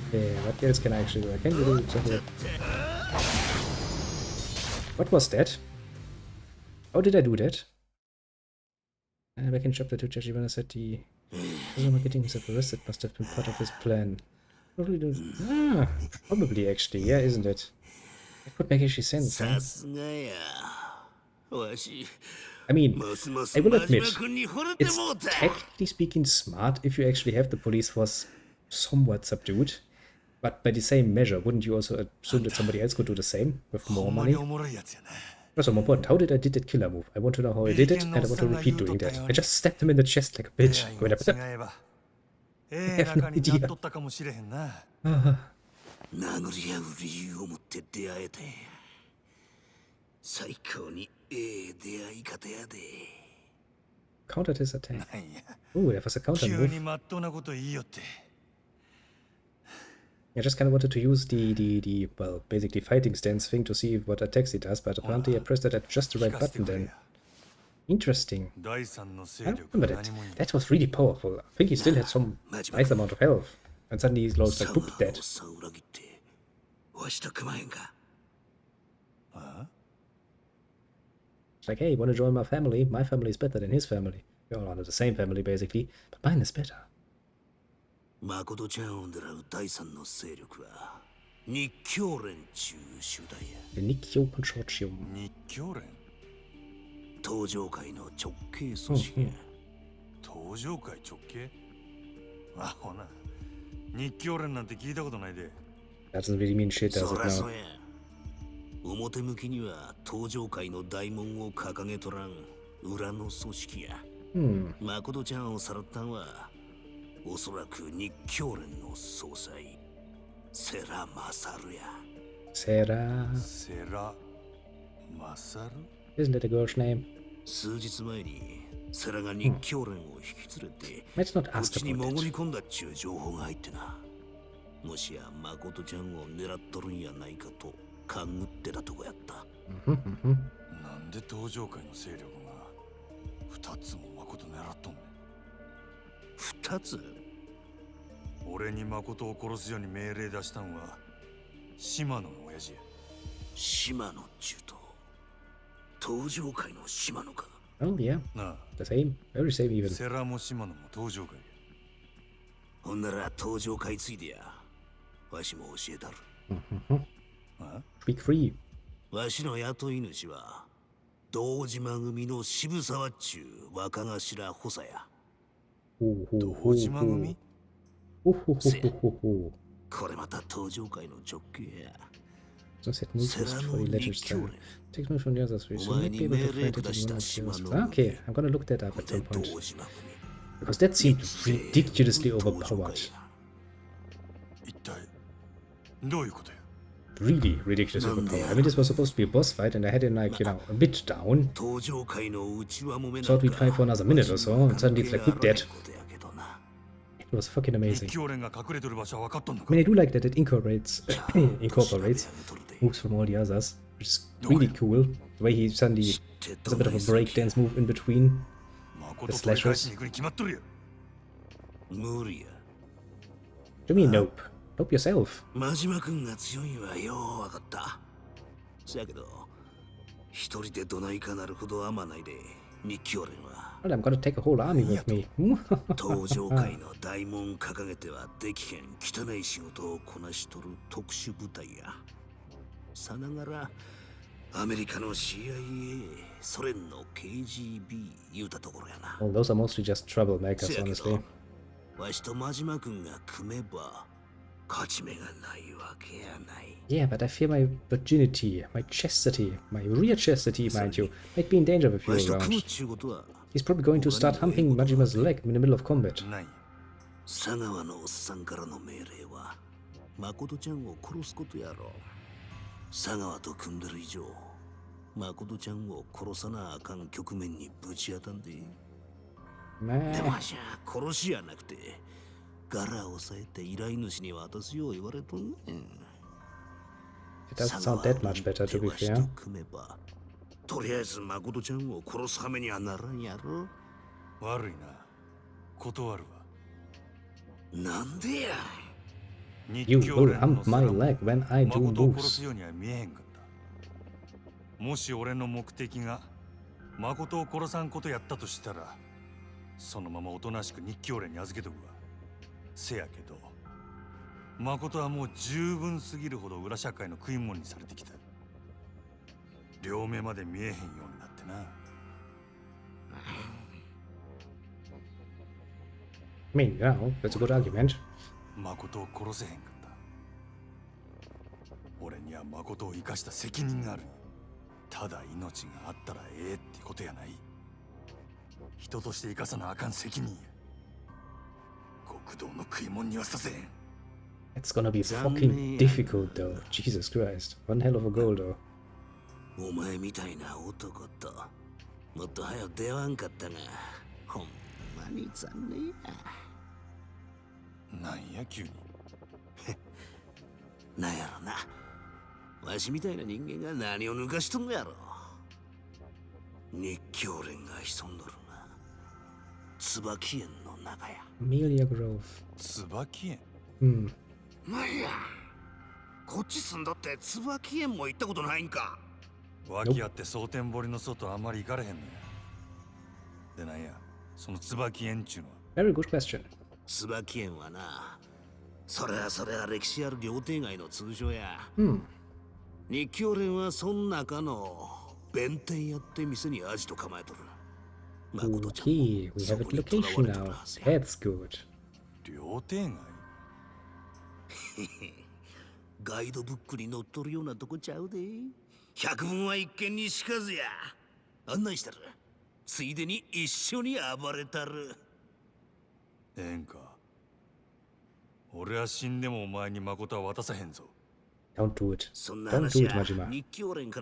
Okay, what else can I actually do? I can do something. What was that? How did I do that? Back in chapter 2, Jajibana said the getting himself arrested must have been part of his plan. Probably actually, yeah, isn't it? That would make actually sense, huh? I mean, I will admit, it's technically speaking smart if you actually have the police force somewhat subdued. But by the same measure, wouldn't you also assume that somebody else could do the same with more money? Also, more important, how did I did that killer move? I want to know how I did it, and I want to repeat doing that. I just stabbed him in the chest like a bitch. I have no idea. 殴り合う理由を持って出会えて、最高にええ出会い方やで。 Countered his attack. Ooh, that was a counter move. I just kind of wanted to use the well, basically fighting stance thing to see what attacks he does, but apparently I pressed it at just the right button then. Interesting. I remember that. That was really powerful. I think he still had some nice amount of health. And suddenly he's lost like, boop, dead. It's like, hey, wanna join my family? My family is better than his family. We're all under the same family, basically. But mine is better. 誠ちゃんを狙う第三の勢力は日教連中集団や。 The Nikkyo Consortium. 日教連？東上会の直系組織や。東上会直系？あほな。日教連なんて聞いたことないで。Doesn't really mean shit, does it そら now? そうや。表向きには東上会の大門を掲げとらん裏の組織や。誠ちゃんをさらったんは。 おそらく日教連の総裁セラマサルや。セラマサル Isn't that a girl's name? 数日前にセラが日教連を引き連れて、Let's not こっ ask ちに about 潜り that. 込んだっちゅう情報が入ってな。もしや誠ちゃんを狙っとるんやないかと勘ぐってたとこやった。なんで東上会の勢力が2つも誠狙っとんねん。 2つ？俺に誠を殺すように命令出したんは島野の親父や。島野中と東上会の島野か。 Oh yeah, なあ、 the same, very same even. セラも島野も東上会や。ほんなら東上会ついでや。わしも教えたる。Speak free. わしの雇い主は堂島組の渋沢っちゅう若頭補佐や。堂島組？これまた登場界の直系や。 Just had moved just for the letters style. Takes me from the others, so you might be able to find it in one of the others. Okay, I'm gonna look that up at some point. Because that seemed ridiculously overpowered. 一体どういうことよ。 Really ridiculously overpowered. I mean, this was supposed to be a boss fight, and I had him like, you know, a bit down. Thought we'd fight for another minute or so, and suddenly it's like, whoop, dead. It was fucking amazing. I mean, I do like that it incorporates moves from all the others, which is really cool. The way he suddenly has a bit of a breakdance move in between the slashers. To me, nope. Nope yourself. 真島君が強いはよう分かった。せやけど、一人でどないかなるほど甘ないで、日記オレンは。Well, I'm gonna take a whole army with me. 登場界の大門掲げてはできへん汚い仕事をこなしとる特殊部隊や。さながらアメリカの CIA、ソ連の KGB 言うたところやな。Well, those are mostly just troublemakers, honestly. わしと真島君が組めば。 Yeah, but I fear my virginity, my chastity, my real chastity, mind you, might be in danger if you're around. He's probably going to start humping Majima's leg in the middle of combat. 佐川のおっさんからの命令は誠ちゃんを殺すことやろ。佐川と組んでる以上、誠ちゃんを殺さなあかん局面にぶち当たんで。でもわしゃ殺しやなくて。 ガラを抑えて依頼主に渡すよう言われとんねん。 It doesn't sound that much better, to be fair. とりあえず誠ちゃんを殺すはめにはならんやろ。悪いな。断るわ。なんでや。You will hump my leg when I do 誠を殺 moves. すようには見えへんかった。もし俺の目的が誠を殺さんことやったとしたら、そのままおとなしく日記オレに預けとくわ。 せやけど、誠はもう十分すぎるほど裏社会の食い物にされてきた。両目まで見えへんようになってな。I mean, you know, that's a good argument. 誠を殺せへんかった。俺には誠を生かした責任がある。ただ命があったらええってことやない。人として生かさなあかん責任や。 It's gonna be fucking difficult though. Jesus Christ. One hell of a goal though. お前みたいな男ともっと早く出会わんかったが、ほんまに残念や。なんや急に。なんやろな。わしみたいな人間が何を抜かしとんのやろ。日教連が潜んどるな。椿園の中や。 Amelia Grove. 椿園。なんや。こっち住んだって椿園も行ったことないんか。脇あって蒼天堀の外あんまり行かれへんのや。でなんや、その椿園ちゅうのは。Very good question. 椿園はな、それは歴史ある料亭街の通称や。日教連はそん中の弁天やって店にアジト構えとる。 Okay, we have a location now. That's good. 料亭街ガイドブックに載っとるようなとこちゃうで。百聞は一見にしかずや。案内したる。ついでに一緒に暴れたる。ええんか。俺は死んでもお前に誠は渡さへんぞ。Don't do it. Don't do it, Majima.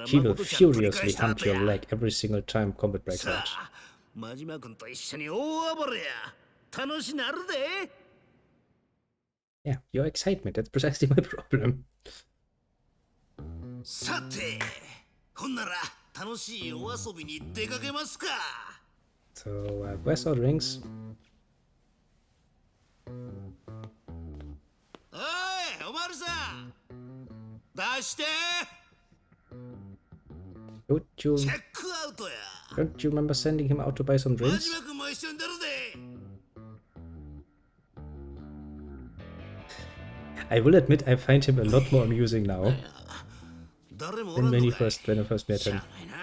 She will furiously hump your leg every single time combat breaks out. 真島君と一緒に大暴れや。楽しなるで。Yeah, your excitement. That's precisely my problem. さて、ほんなら楽しいお遊びに出かけますか。So, where's our rings? おい、おまるさん。出して。Don't you チェックアウトや。don't you remember sending him out to buy some 真 drinks? 島君も一緒に出るで。I will admit I find him a lot more amusing now 誰もお than らん when のかい。 when I first met しゃ him. あないな。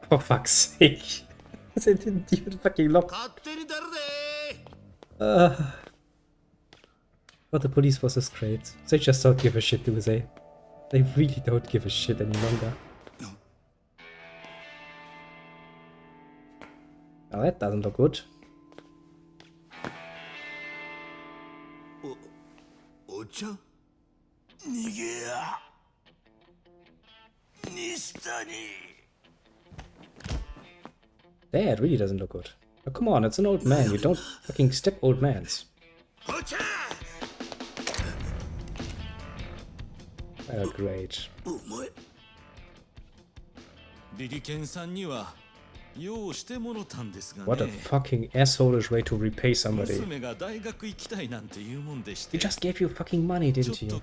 For fuck's sake. It didn't even fucking lock. 勝手に出るで。But the police force is great. They just don't give a shit, do they? They really don't give a shit any longer. Well, that doesn't look good. Ocha? Nigea. Nishitani. That really doesn't look good. Oh, come on, it's an old man. You don't fucking step old mans. Ocha! Oh, great. What a fucking asshole-ish way to repay somebody. He just gave you fucking money, didn't he? The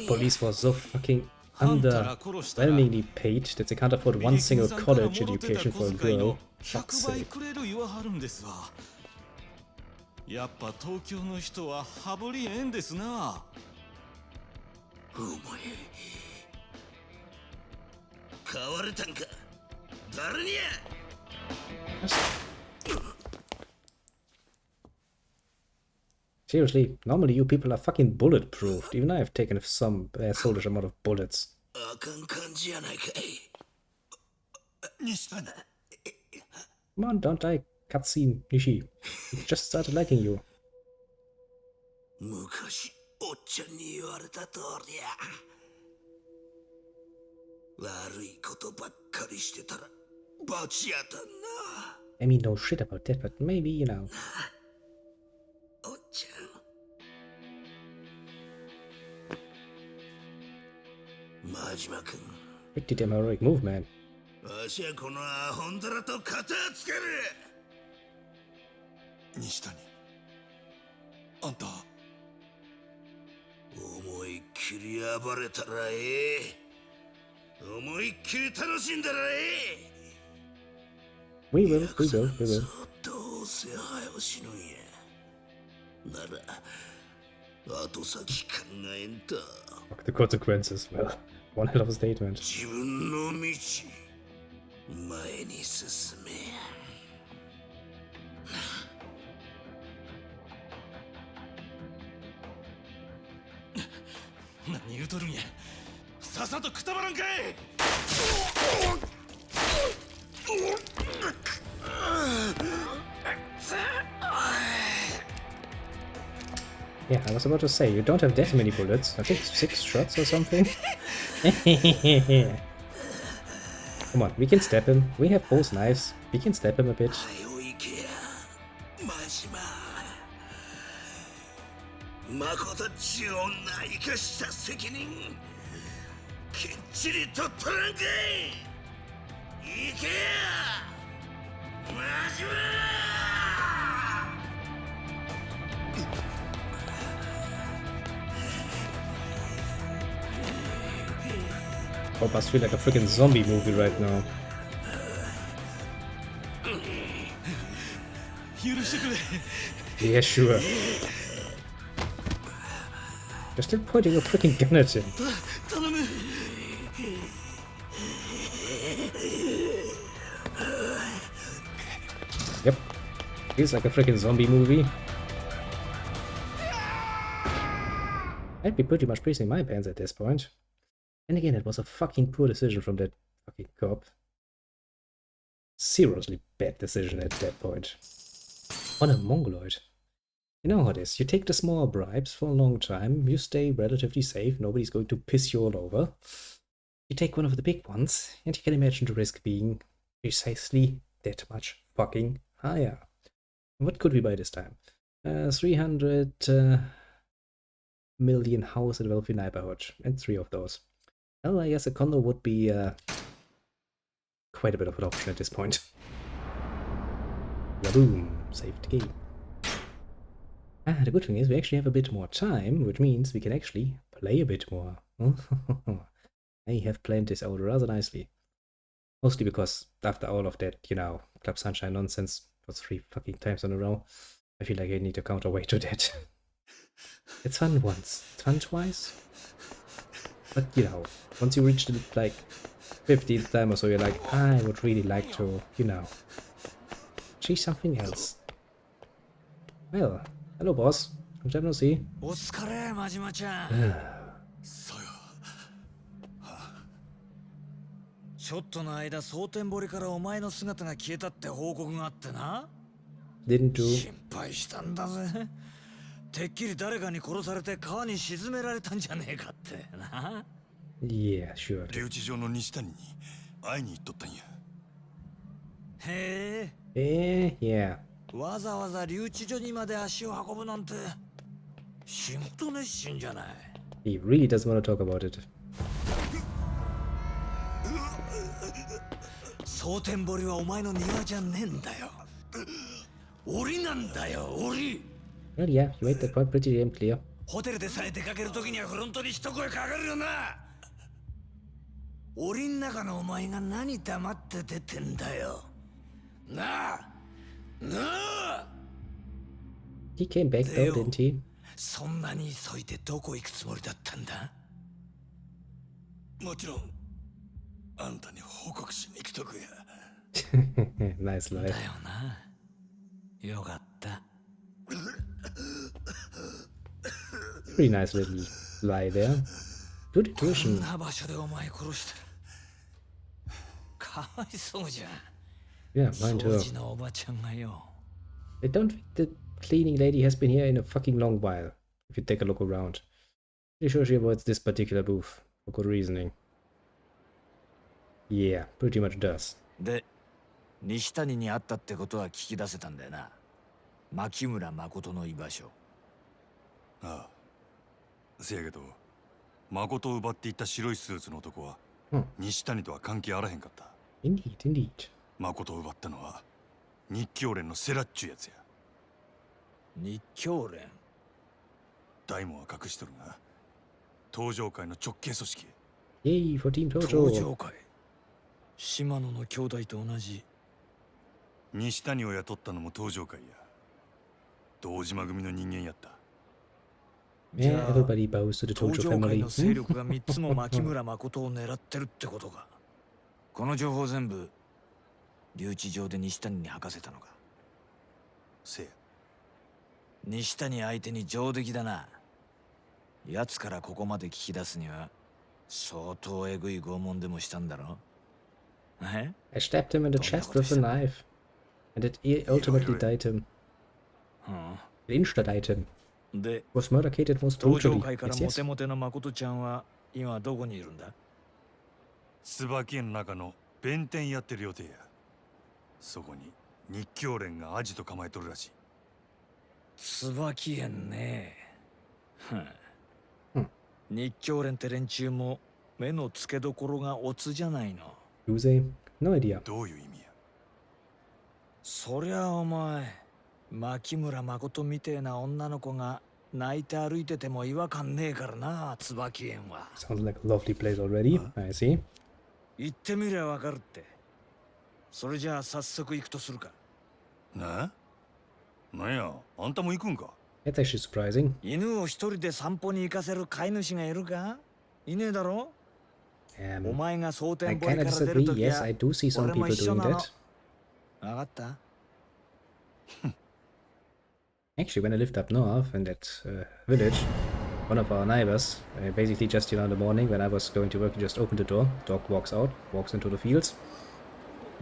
police was so fucking underwhelmingly paid that they can't afford one single college education for a girl. Fuck's sake. やっぱ東京の人は羽振りええんですな。お前変われたんか。誰にや。Seriously, normally you people are fucking bulletproof. Even I have taken some soldier amount of bullets. あかん感じやないかい。西谷。Come on, don't die. Cutscene, Nishi. He just started liking you. 昔おっちゃんに言われた通りや。悪いことばっかりしてたら罰やたんな。I mean, no shit about that, but maybe, you know. おっちゃん。真島君。Pretty damn heroic move, man. わしはこのアホンダラと肩つける。西谷、あんた思いっきり暴れたらええ。思いっきり楽しんだらええ。We will. どうせ早死ぬんや。なら後先考えんと。 Fuck the consequences. Well, one hell of a statement. 自分の道前に進めや。何言うとるんや。さっさとくたばらんかい。Yeah, I was about to say, you don't have that many bullets. I think 6 shots or something. Come on, we can stab him. We have both knives. We can stab him a bit. 誠っちゅう女生かした責任きっちりと取らんかい。行けや真島。 Oh, must feel like a freaking zombie movie right now. Yeah, sure. You're still pointing a freaking gun at him. Yep. Feels like a freaking zombie movie. I'd be pretty much praising my pants at this point. And again, it was a fucking poor decision from that fucking cop. Seriously bad decision at that point. What a mongoloid. You know how it is. You take the small bribes for a long time, you stay relatively safe, nobody's going to piss you all over. You take one of the big ones, and you can imagine the risk being precisely that much fucking higher. What could we buy this time? 300 million house in wealthy neighborhood, and 3 of those. Well, I guess a condo would be quite a bit of an option at this point. Yaboom! Saved the game. The good thing is we actually have a bit more time, which means we can actually play a bit more. I have planned this out rather nicely. Mostly because after all of that, you know, Club Sunshine nonsense for 3 fucking times in a row, I feel like I need a counterweight to that. It's fun once, it's fun twice. But you know, once you reach the like 15th time or so, you're like, I would really like to, you know, actually something else. Well, hello, boss. Long time no see. お疲れ、真島ちゃん。そうよ。ちょっとの間、蒼天堀からお前の姿が消えたって報告があってな。Didn't do. 心配したんだぜ。てっきり誰かに殺されて川に沈められたんじゃねえかってな。Yeah, sure. 留置場の西谷に会いに行っとったんや。へえ。Yeah. わざわざ留置所にまで足を運ぶなんて仕事熱心じゃない。He really doesn't want to talk about it. 蒼天堀はお前の庭じゃねえんだよ。檻なんだよ、檻。Well, yeah, you made that point pretty damn clear. ホテルでさえ出かけるときにはフロントに一声かかるよな。檻ん中のお前が何黙って出てんだよ。なあ、なあ。He came back though, didn't he? そんなに急いでどこ行くつもりだったんだ。もちろんあんたに報告しに来とくや。Nice lie. だよな。よかった。Pretty nice little lie there. Good こん intuition. な場所でお前殺したらかわいそうじゃん。 Yeah, mine 掃 too. 除のおばちゃんがよ。 I don't think the cleaning lady has been here in a fucking long while. If you take a look around. Pretty sure she avoids this particular booth for good reasoning. Yeah, pretty much does. で、西谷に会ったってことは聞き出せたんだよな。牧村誠の居場所。ああ。せやけど、誠を奪っていった白いスーツの男は、西谷とは関係あらへんかった。Indeed, indeed. 誠を奪ったのは日教連のセラっちゅうやつや。日教連。大門は隠しとるが、東上会の直系組織。 Yay for Team 東 Tojo. 上会。島野の兄弟と同じ。西谷を雇ったのも東上会や。堂島組の人間やった。Yeah, everybody bows to the 東 Tojo 上会 family. の勢力が3つも牧村誠を狙ってるってことか。この情報全部留置場で西谷に吐かせたのか。せや。西谷相手に上出来だな。奴からここまで聞き出すには相当エグい拷問でもしたんだろ。え？ I stabbed him in the chest with a knife. And it ultimately died him. It insta-died him. で、 Was murdered most 東上 brutally. 会から Yes, モテ yes. モテの誠ちゃんは今どこにいるんだ？椿園の中の弁天やってる予定や。そこに日教連がアジト構えとるらしい。椿園ね。日教連って連中も目の付けどころがオツじゃないの。Yakuza? No idea. どういう意味や。そりゃお前、牧村誠みてえな女の子が泣いて歩いてても違和感ねえからな、椿園は。 Sounds like a lovely place already. I see. 行ってみりゃわかるって。それじゃあ早速行くとするか。なんや、あんたも行くんか。 That's actually surprising. 犬を一人で散歩に行かせる飼い主がいるか？いねえだろ？お前が蒼 I 天堀 kinda から出る disagree. とき Yes, は I do see some 俺も people 一緒 doing なの。 that. わかった？ Actually, when I lived up north in that village, one of our neighbors, basically just, in the morning when I was going to work, he just opened the door, dog walks out, walks into the fields,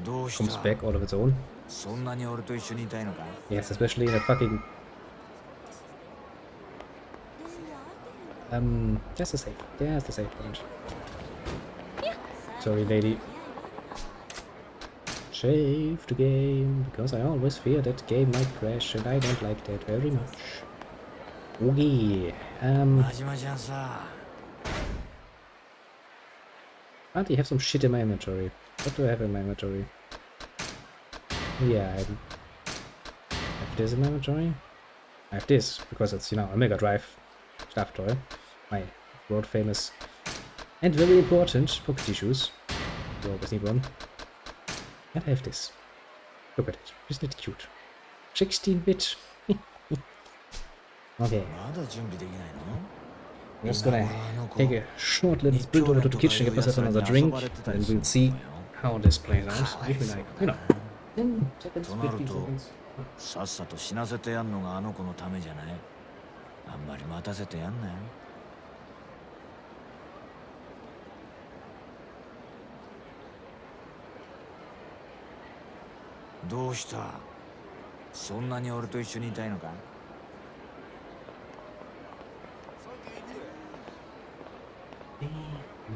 どうし comes た？ back all of its own. そんなに俺と一緒にいたいのか？ Yes, especially in a fucking... Just a save. There's the save point. Sorry, lady. Save the game, because I always fear that game might crash, and I don't like that very much. Okay, 真島ちゃんさ。 can't I have some shit in my inventory? What do I have in my inventory? Yeah, I have this in my inventory. I have this, because it's, a Mega Drive stuff toy. My world famous and very important pocket tissues. You always need one. And I have this. Look at it. Isn't it cute? 16-bit. Okay. まだ準備できないの？ I'm just gonna take a short little sprint over to the kitchen, get myself another drink, and we'll see how this plays out. If we like, 10 seconds, となる 15と seconds. さっさと死なせてやんのがあの子のためじゃない。あんまり待たせてやんなよ。どうした？そんなに俺と一緒にいたいのか？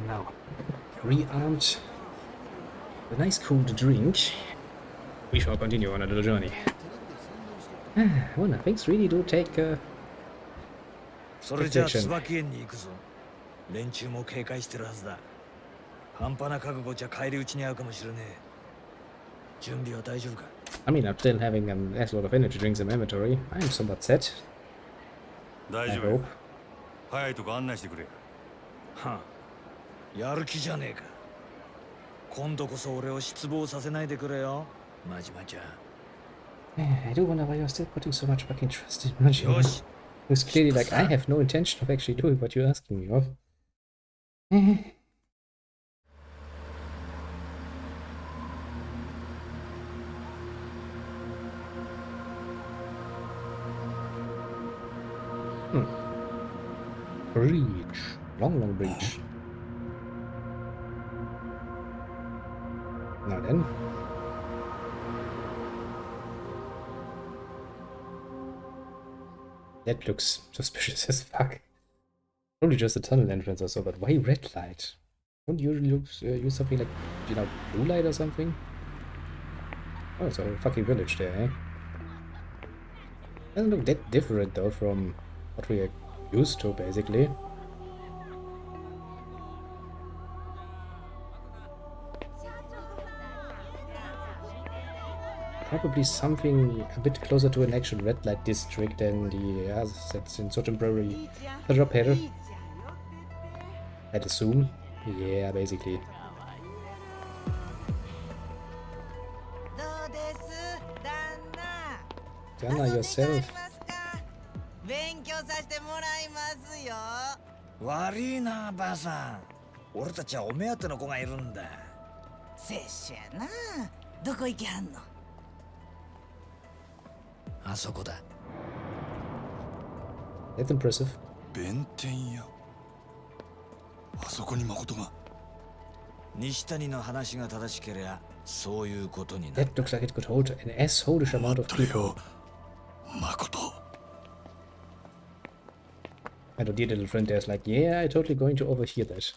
Now, rearmed with a nice cool drink, we shall continue on a little journey. Well, things really do take それじゃあ椿園に行くぞ。連中も警戒してるはずだ。半端な覚悟じゃ返り討ちに遭うかもしれねえ。準備は大丈夫か？ I mean, I'm still having as lot of energy drinks in my inventory. I'm somewhat set. 大 I 丈夫よ hope. 早いとこ案内してくれ。はあ、やる気じゃねえか。今度こそ俺を失望させないでくれよ、マジマちゃん。I do wonder why you're still putting so much fucking trust in Majima. よし。 Who's clearly like, I have no intention of actually doing what you're asking me of. Breach. Long breach. Now then. That looks suspicious as fuck. Probably just a tunnel entrance or so, but why red light? Don't you usually use something like, you know, blue light or something? Oh, it's a whole fucking village there, eh? Doesn't look that different though from what we are used to, basically. Probably something a bit closer to an actual red light district than the that's in Sotenbury drop here. I'd assume. Yeah, basically. Dana yourself. 悪いな、ばあさん。俺たちはお目当ての子がいるんだ。拙者やな。どこ行きはんの？あそこだ。That's impressive. 弁天屋。あそこに誠が。西谷の話が正しければ、そういうことになる。 That looks like it could hold an assholish amount of people. 誠。 And our dear little friend there's like, yeah, I'm totally going to overhear that.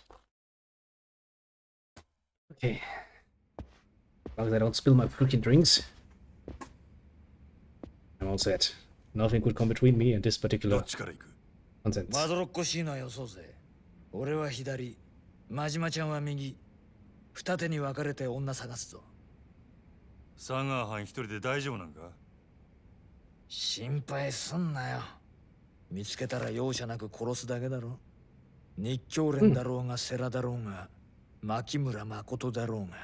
Okay. As long as I don't spill my freaking drinks, I'm all set. Nothing could come between me and this ど particular っちから行く？ nonsense. まどろっこしいのはよそうぜ。俺は左、真島ちゃんは右。二手に分かれて女探すぞ。佐川藩一人で大丈夫なんか？心配すんなよ。見つけたら容赦なく殺すだけだろ。日教連だろうが世良だろうが、牧村誠だろうが。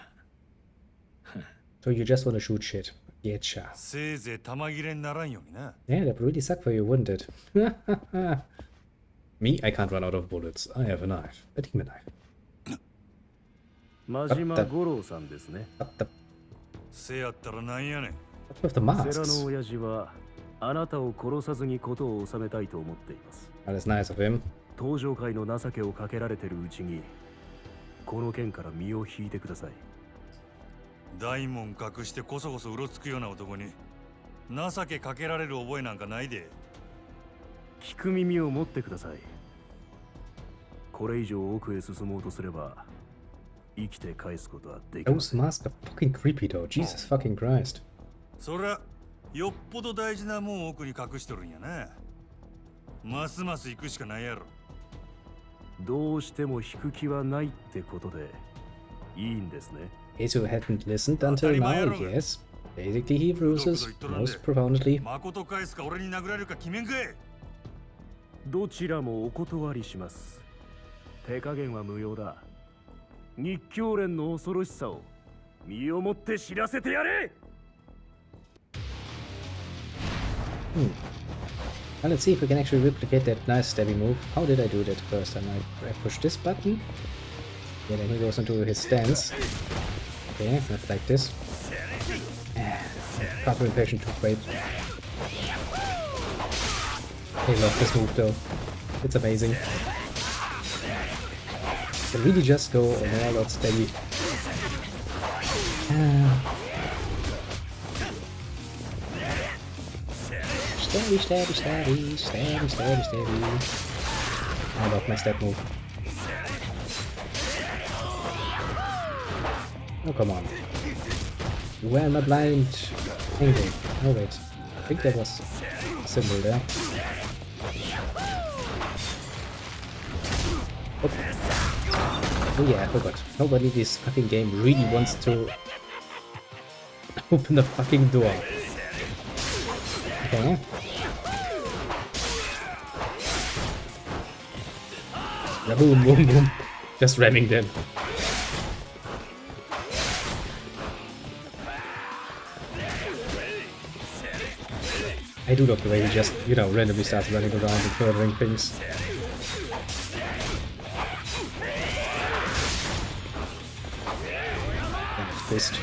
So you just want to shoot shit. Getcha. せいぜい玉切れにならんようにな。 Yeah, that would really suck for you, wouldn't it? Me, I can't run out of bullets. I have a knife. A demon knife. 真島五郎さんですね。 What the... せやったらなんやねん。 What with the セラ masks? の親父はあなたを殺さずに事を収めたいと思っています。 That is nice of him. 登場界の情けをかけられてるうちにこの件から身を引いてください。大門隠してこそこそうろつくような男に情けかけられる覚えなんかないで。聞く耳を持ってください。これ以上奥へ進もうとすれば生きて返すことはできま Those せん。 masks are fucking creepy though. Jesus fucking Christ. そりゃよっぽど大事なもん奥に隠しとるんやな。ますます行くしかないやろ。どうしても引く気はないってことでいいんですね。 In case you hadn't listened until now, yes. Basically, he bruises most profoundly. 誠返すか俺に殴られるか決めんかい。どちらもお断りします。手加減は無用だ。日教連の恐ろしさを身をもって知らせてやれ。 Now let's see if we can actually replicate that nice stabby move. How did I do that first time? I pushed this button. Yeah, then he goes into his stance. Okay, not like this. Counter impatient took wait. I love this move though. It's amazing. Can really just go all out steady. Steady, steady, steady, steady, steady, steady. I love my step move. Oh, come on. Where am I blind? Angle. Oh, wait. I think that was a symbol there. Oh. Oh yeah, I forgot. Nobody in this fucking game really wants to open the fucking door. Okay. Yeah, boom, boom, boom. Just ramming them. I do love the way he just, you know, randomly starts running around and murdering things. Fist.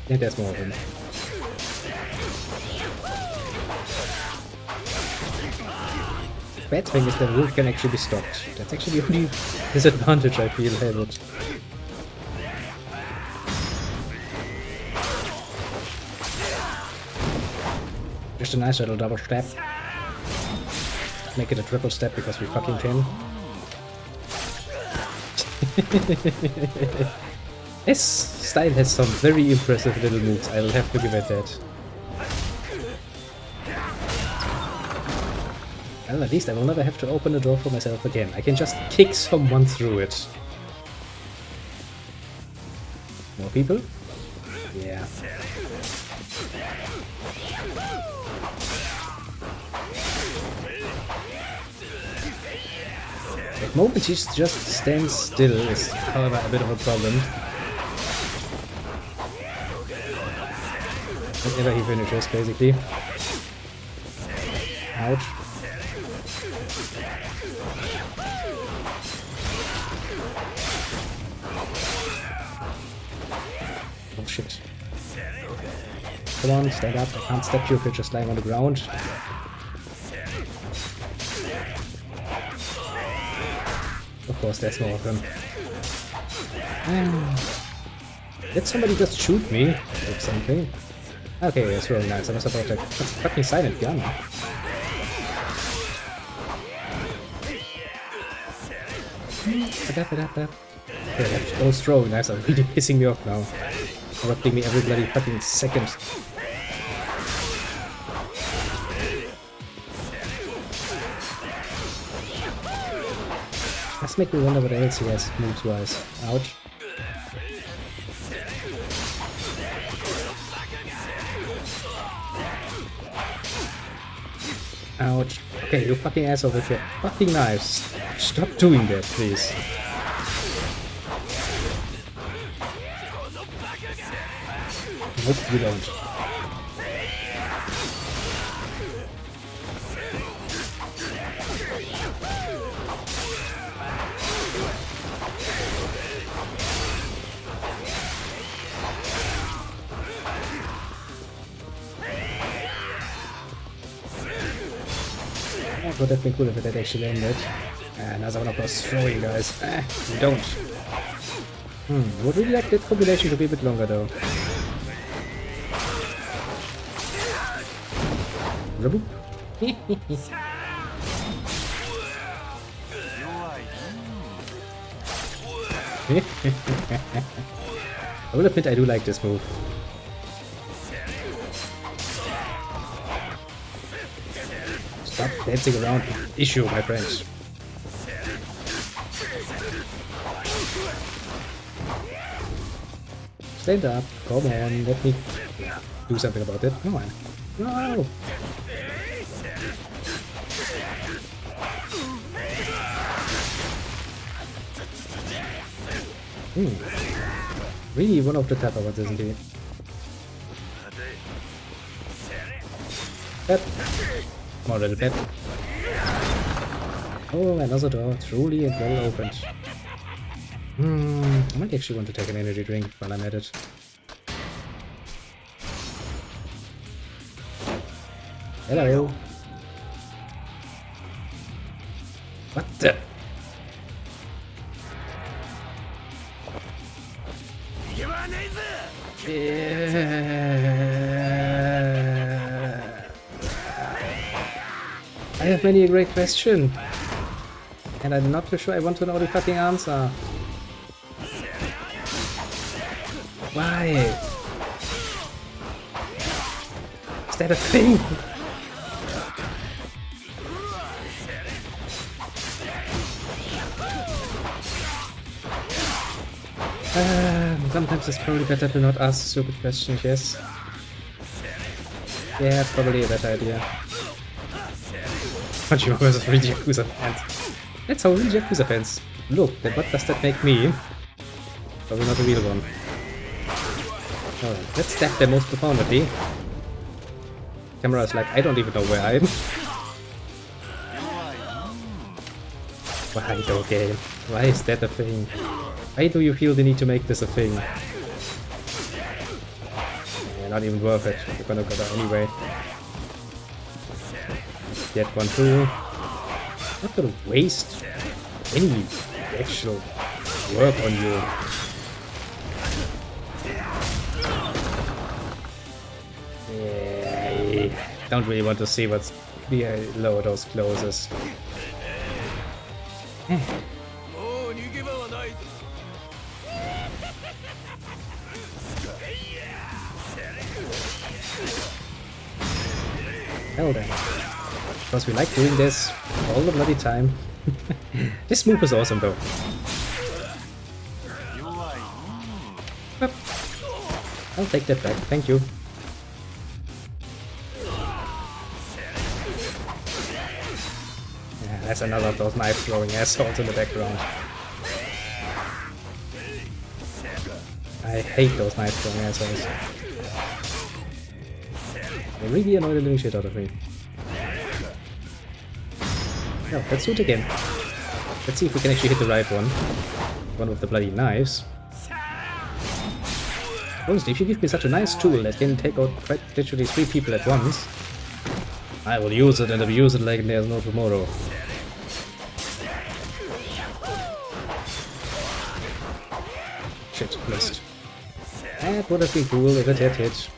Yeah, there's more of them. Bad thing is that Wolf can actually be stopped. That's actually the only disadvantage I feel have it. Just a nice little double step. Make it a triple step because we fucking can. This style has some very impressive little moves, I will have to give it that. Well, at least I will never have to open a door for myself again. I can just kick someone through it. More people? Yeah. At the moment he just stands still is, however, a bit of a problem. Whenever he finishes, basically. Ouch. Oh shit. Come on, stand up. I can't step you if you're just lying on the ground. Of course, there's more of them. Did somebody just shoot me with something? Okay, that's really nice. I was about to... That's a fucking silent gun. Okay, those throwing knives are really pissing me off now. Corrupting me every bloody fucking second. Let's make me wonder what else he has moves-wise. Ouch. Ouch. Okay, you fucking asshole with your fucking knives. Stop doing that, please. Nope, you don't. That would have been cool if it had actually ended. Another one of those throwing guys. You don't. Would really like that combination to be a bit longer though. Raboop. I will admit I do like this move. Stop dancing around the issue, my friends. Stand up. Come on, let me do something about it. Come on. No! Really one of the tougher ones, isn't he? Pep. More little pep. Oh, another door. Truly and well opened. I might actually want to take an energy drink while I'm at it. Hello. What the? I have many a great question. And I'm not too sure I want to know the fucking answer. Why? Is that a thing? Sometimes it's probably better to not ask stupid questions, yes. Yeah, probably a better idea. Punching versus real Yakuza fans. That's how real Yakuza fans look. Then what does that make me? Probably not a real one. Alright, let's stab them most profoundly. Camera is like, I don't even know where I am. Why though, game? Why is that a thing? Why do you feel the need to make this a thing? Yeah, not even worth it. You're gonna go down anyway. Get one too. Not gonna waste any actual work on you. Yeah, I don't really want to see what's below those closes. Hell then. Because we like doing this all the bloody time. This move is awesome though. Yep. I'll take that back, thank you. Yeah, there's another of those knife throwing assholes in the background. I hate those knife throwing assholes. They really annoy the living shit out of me. Yeah, let's do it again. Let's see if we can actually hit the right one. One with the bloody knives. Honestly, if you give me such a nice tool that can take out quite literally 3 people at once, I will use it and abuse it like there's no tomorrow. Shit, missed. That would have been cool if it had hit.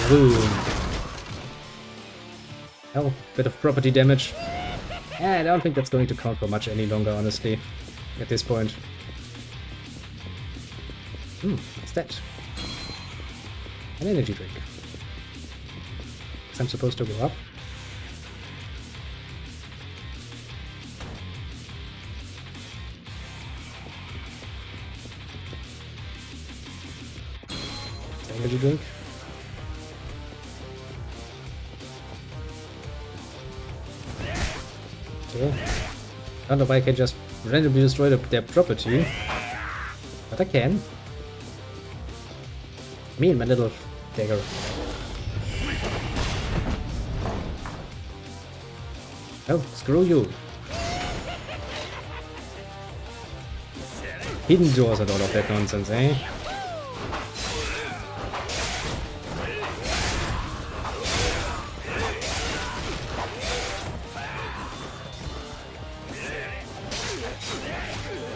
Boom. Hell, bit of property damage. I don't think that's going to count for much any longer, honestly, at this point. What's that? An energy drink. Guess I'm supposed to go up. Energy drink. I don't know if I can just randomly destroy their property, but I can. Me and my little dagger. Oh, screw you. Hidden doors and all of that nonsense, eh?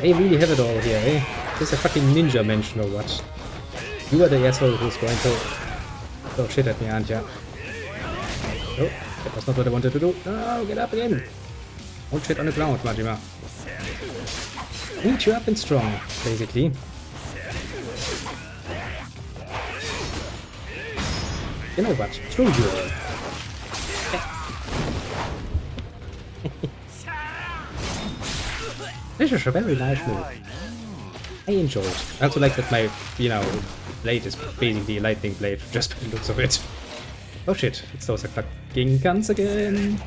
They really have it all here, eh? This is a fucking ninja mansion or what? You are the asshole who's going to throw shit at me, aren't ya? Oh, that was not what I wanted to do. No, get up again! Don't shit on the ground, Majima. Beat you up and strong, basically. You know what? Screw you all. This is a very nice move. I enjoy it. I also like that my, blade is basically a lightning blade, just by the looks of it. Oh shit, it's those fucking guns again.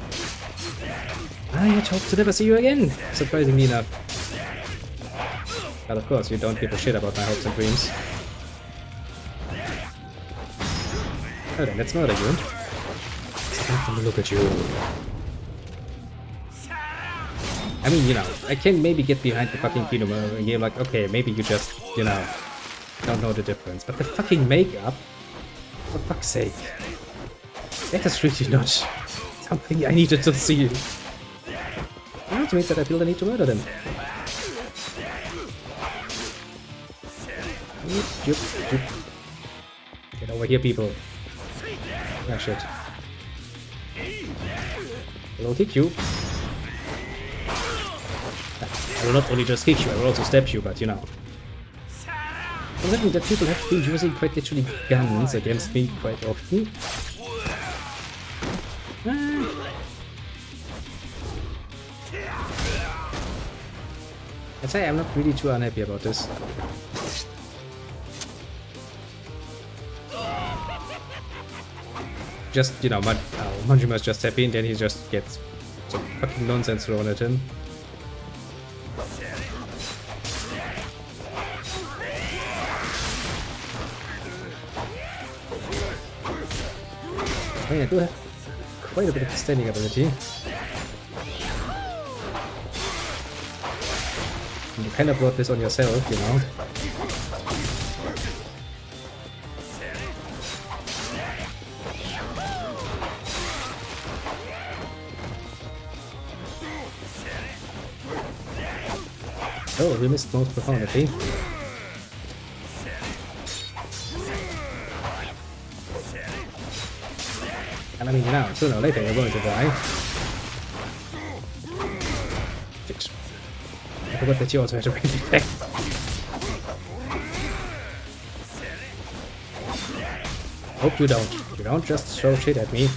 I had hoped to never see you again, surprisingly enough. But of course, you don't give a shit about my hopes and dreams. Oh, then that's not a good. Look at you. I mean, you know, I can maybe get behind the fucking Kingdom game, like, okay, maybe you just, you know, don't know the difference. But the fucking makeup, for fuck's sake, that is really not something I needed to see. It also means that I feel the need to murder them. Get over here, people. Ah, shit. I will kick you. I will not only just kick you, I will also stab you, but you know. Considering that people have been using quite literally guns against me quite often. I'd say I'm not really too unhappy about this. Just, you know, Manjuma's just happy and then he just gets some fucking nonsense thrown at him. I mean, I do have quite a bit of standing ability. And you kind of brought this on yourself, you know. Oh, we missed most profanity. And I mean, you know, sooner or later you're going to die. Shit. I forgot that you also had a range attack. Hope you don't. You don't just throw shit at me.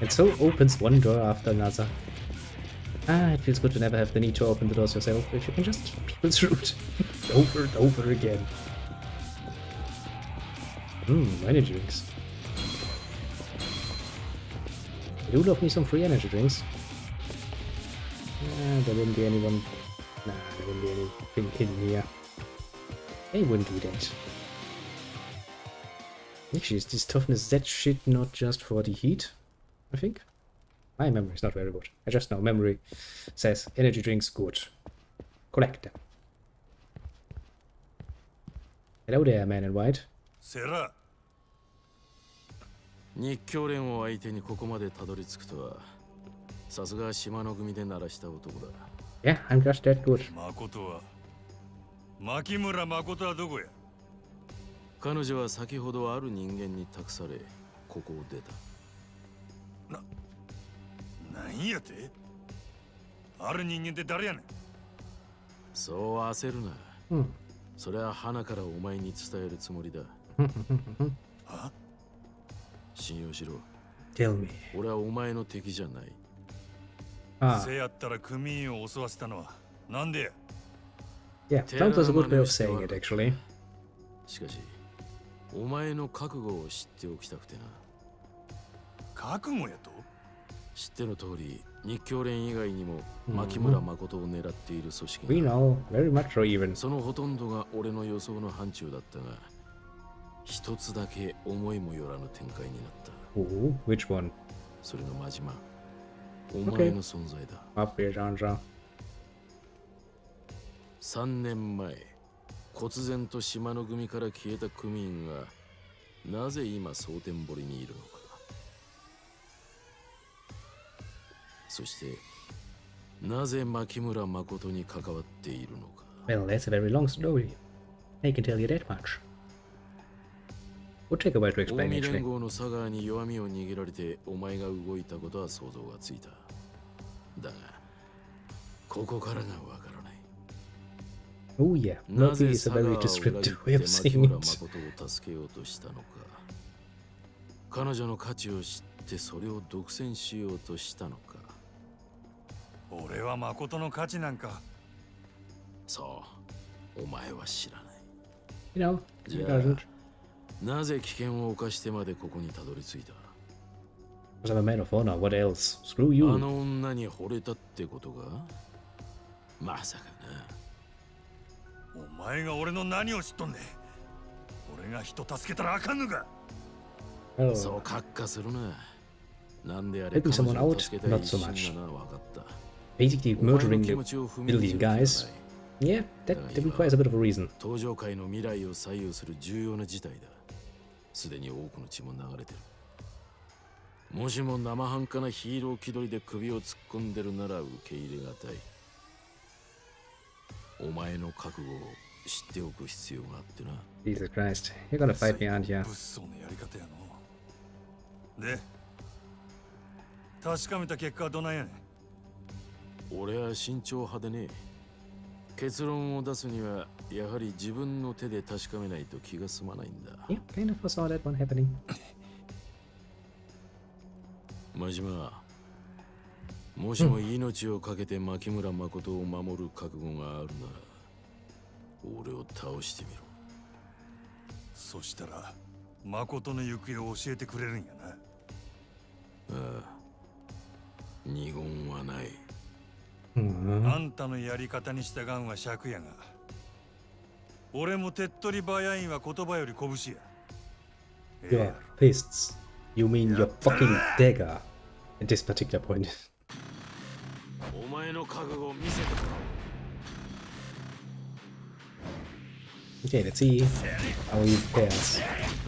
It so opens one door after another. Ah, it feels good to never have the need to open the doors yourself, if you can just people through it over and over again. Energy drinks. I do love me some free energy drinks. There wouldn't be anyone. Nah, there wouldn't be anything in here. They wouldn't do that. Actually, is this toughness that shit not just for the heat? I think. My memory is not very good. I just know memory says energy drinks good. Collect them. Hello there, man in white. Sarah. 日教連を相手にここまでたどり着くとは、さすが島の組で鳴らした男だ。Yeah, I'm just that good. 誠は牧村誠はどこや？彼女は先ほどある人間に託され、ここを出た。なんやて？ある人間って誰やねん？そう焦るな。それは花からお前に伝えるつもりだ。は？信用しろ。Tell me. 俺はお前の敵じゃない。せやったら組員を襲わせたのはなんでYeah, や？that was a good way of saying it, actually. しかし、お前の覚悟を知っておきたくてな。覚悟やと？知っての通り、日教連以外にも牧村誠を狙っている組織が。We know, very much so even. そのほとんどが俺の予想の範疇だったが、一つだけ思いもよらぬ展開になった。Oh, which one? それが真島。お前の存在だ。Up here, Janja. 3年前、忽然と島の組から消えた組員が、なぜ今蒼天堀にいるのか。そして、なぜ牧村誠に関わっているのか。Well, that's a very long story. I can tell you that much. Would take a while to explain, 近江 actually. 連合の佐川に弱みを握られてお前が動いたことは想像がついた。だが、ここからがわからない。Oh yeah, なぜ Murphy is 佐 a 川 very を裏切 descriptive っ way て of 牧 saying 村 it. 誠を助けようとしたのか。彼女の価値を知ってそれを独占しようとしたのか。俺は誠の価値なんか。そう、お前は知らない。You know, じ he ゃあ doesn't. なぜ危険を冒してまでここにたどり着いた？ I'm a man of honor. What else? Screw you. あの女に惚れたってことか？まさかな。お前が俺の何を知っとんねん。俺が人助けたらあかんのか。Oh. そうカッカするな。なんであれ Helping someone out? Not so much. Basically murdering the billion guys. Yeah, that requires a bit of a reason. 登場界の未来を左右する重要な事態だ。すでに多くの血も流れてる。もしも生半可なヒーロー気取りで首を突っ込んでるなら受け入れがたい。お前の覚悟を知っておく必要があってな。Jesus Christ, you're gonna fight me, aren't you? 物騒なやり方やの。で、確かめた結果はどないやねん。俺は慎重派でね。結論を出すにはやはり自分の手で確かめないと気が済まないんだ。Yeah, kind of foresaw that one happening. 真島、もしも命を懸けて牧村誠を守る覚悟があるなら、俺を倒してみろ。そしたら誠の行方を教えてくれるんやな。ああ、二言はない。あんたのやり方に従うんは尺やが、俺も手っ取り早いんは言葉より拳や。Your fists. You mean your fucking dagger at this particular point. お前の覚悟を見せてくれ。 Okay, let's see how he fares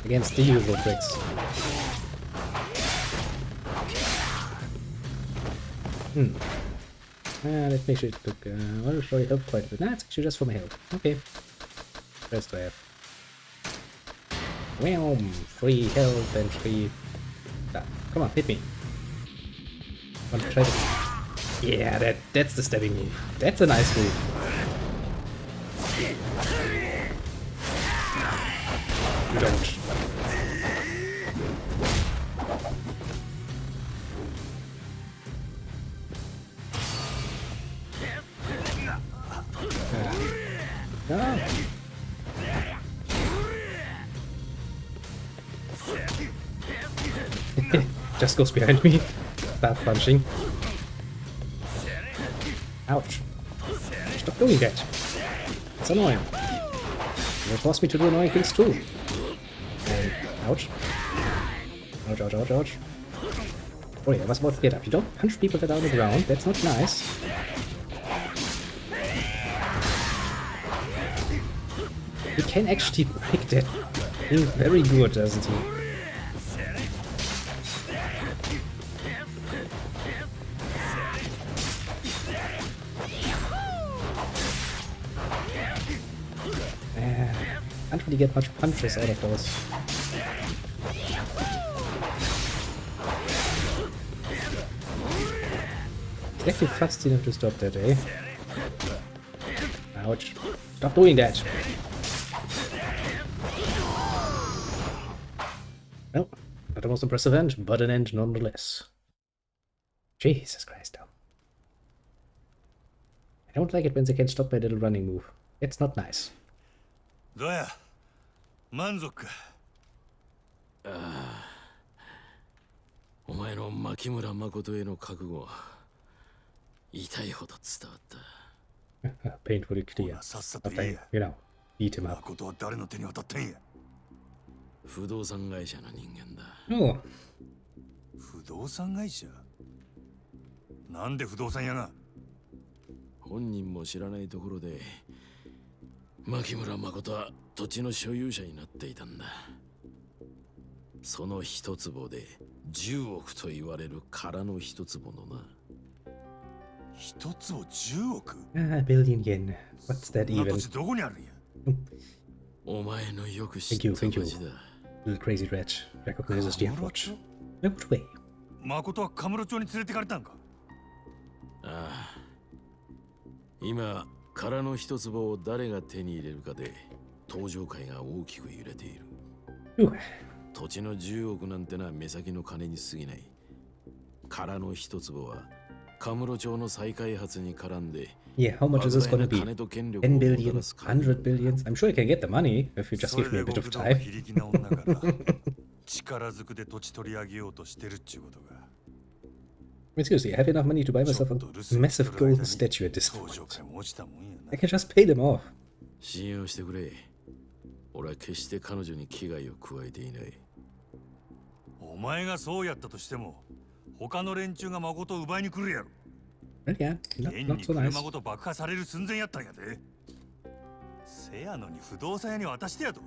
against the usual tricks. Let's make sure it took. I'll show you help quite a bit. Nah, it's actually just for my health. Okay. Rest do I have? Wham! 3 health and 3. Ah, come on, hit me. Want to try to. Yeah, that's the stabbing move. That's a nice move. You don't. Ah. Just goes behind me. Start punching. Ouch. Stop doing that. It's annoying. It'll force me to do annoying things too. And ouch. Ouch, ouch, ouch, ouch. Oh yeah, I was about to get up. You don't punch people that are on the ground. That's not nice. He can actually break that thing very good, doesn't he? Can't really get much punches out of those. It's actually fast enough to stop that, eh? Ouch. Stop doing that! Well, not the most impressive end, but an end nonetheless. Jesus Christ, though. I don't like it when they can stop my little running move. It's not nice. どうや、満足か。ああ、お前の牧村誠への覚悟は痛いほど伝わった。Painfully clear. さっさと But 言え I, や。 you know, beat him up. 誠は誰の手に渡ってんや。不動産会社の人間だ。Oh, 不動産会社。なんで不動産屋が。本人も知らないところで牧村誠は土地の所有者になっていたんだ。その一坪で10億と言われる空の一坪のな。一つを10億。a billion yen. What's that この even? 土地どこにあるんや。お前のよく知っ Thank you, た thank 土地 you. だ。 Little crazy rat recognizes the approach. No good way. 誠はカムロ町に連れてかれたんか。ああ、今空の一坪を誰が手に入れるかで登場界が大きく揺れている。 Ooh. 土地の10億なんてのは目先の金に過ぎない。空の一坪はカムロ町の再開発に絡んで Yeah, how much is this gonna be? 莫大な金と権力を 10 もた billion? らす金。 100 billions? I'm sure I can get the money if you just give me a bit of time. 非力な女から力ずくで土地取り上げようとしてるっちゅうことが。I mean, seriously, I have enough money to buy myself a massive golden statue at this point. I can just pay them off. 信用してくれ。俺は決して彼女に危害を加えていない。お前がそうやったとしても、他の連中が誠を奪いに来るやろ。Yeah, not so nice. 車ごと爆破される寸前やったんやで。せやのに不動産屋に渡してやと。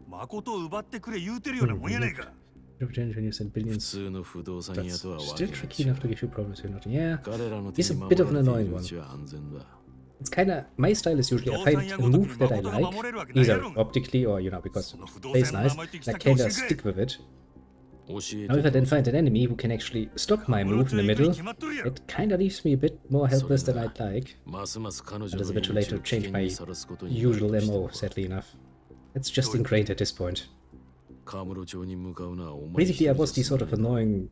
誠を奪ってくれ言うてるようなもんやないか。Pretend when you send 普 billions. 通の不動産屋 That's とはわけ still が tricky 違 enough to う。 give you problems you're not. Yeah, 彼らの手 it's に a 守 bit ら of れ an てい annoying るう one. ちは安全だ。It's kind of my style is usually I find a move that I like, either optically or because it plays nice. I kind of stick with it. 教え Now, if I て then find an enemy who can actually stop my move in the middle, it kind of leaves me a bit more helpless than I'd like. ますます彼 But 女 it's a の bit too late 命を to 危 change 険 my にさらすことになる usual として MO, も sadly enough. It's just ingrained at this point. カムロ町に向かうのはお前 Basically, I was the 一人 sort of です annoying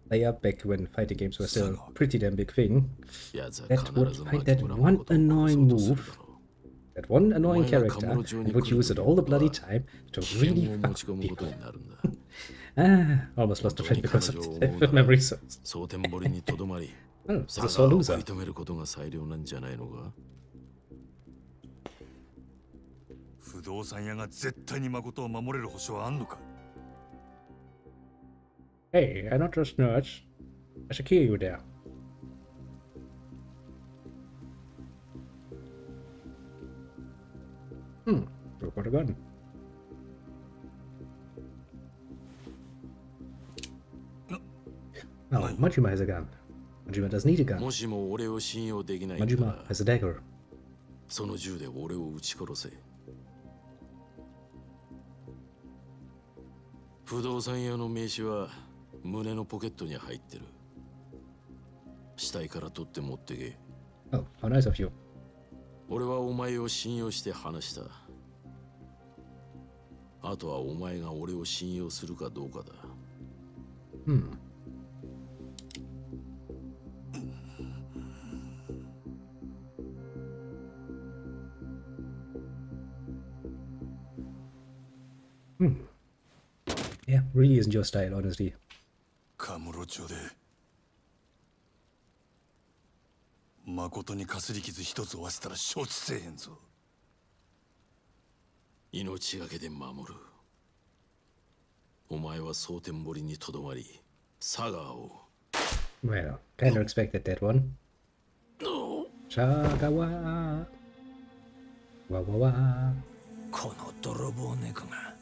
player back when fighting games were still a pretty damn big thing. 奴は That 必 would ず find 牧 that 村 one 誠を殺 annoying そうとする move, だろう。 that one annoying Why not character, Kamurocho and ni would use it all the bloody time to 危 really 険を fuck 持ち込 with むこと people. になるんだ。 Almost lost a 本当 friend に because 彼 of 女を the 思う death な of ら memory source. 蒼天堀にとどまり Oh, 佐 it's 賀 a sore を loser. 追い止めることが最良なんじゃないのか。不動産屋が絶対に誠を守れる保証はあんのか。 Hey, I don't trust nerds. I should kill you there. Look what I got. No, Majima has a gun. Majima does need a gun. もしも俺を信用できないんだら Majima has a dagger. その銃で俺を撃ち殺せ。不動産屋の名刺は胸のポケットに入ってる。死体から取って持ってけ。 Oh, how nice of you. 俺はお前を信用して話した。あとはお前が俺を信用するかどうかだ。Yeah, really isn't your style, honestly. カムロ町で誠にかすり傷一つ負わせたら承知せえへんぞ。命がけで守る。お前は蒼天堀にとどまり、佐賀を。Well, kinda expected that one. Shagawa. Wa wa wa. この泥棒猫が。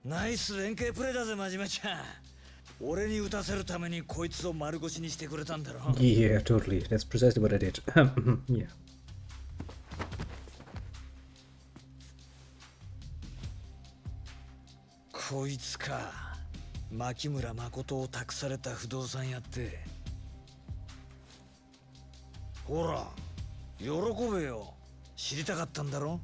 ナイス連携プレーだぜ、真島ちゃん。俺に撃たせるためにこいつを丸腰にしてくれたんだろ。Yeah, totally. That's precisely what I did. Yeah. こいつか。牧村誠を託された不動産屋って。ほら、喜べよ。知りたかったんだろ。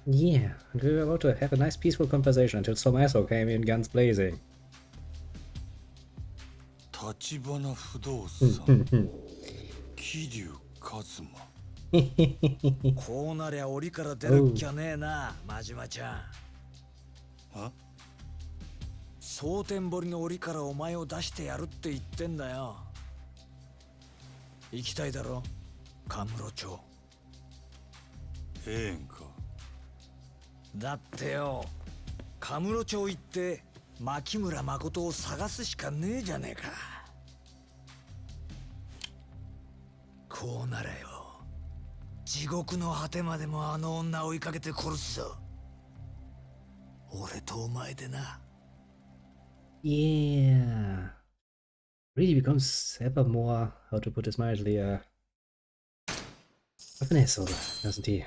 Yeah, we were about to have a nice peaceful conversation until some asshole came in guns blazing. 立花不動産桐生一馬。こうなりゃ檻から出るっきゃねえな、真島ちゃん。は？蒼天堀の檻からお前を出してやるって言ってんだよ。行きたいだろ、カムロ町。ええんか。だってよ、カムロ町行って牧村誠を探すしかねえじゃねえか。こうならよ、地獄の果てまでもあの女追いかけて殺すぞ。俺とお前でな。Yeah. Really becomes ever more, how to put this mildly, of an asshole, doesn't he?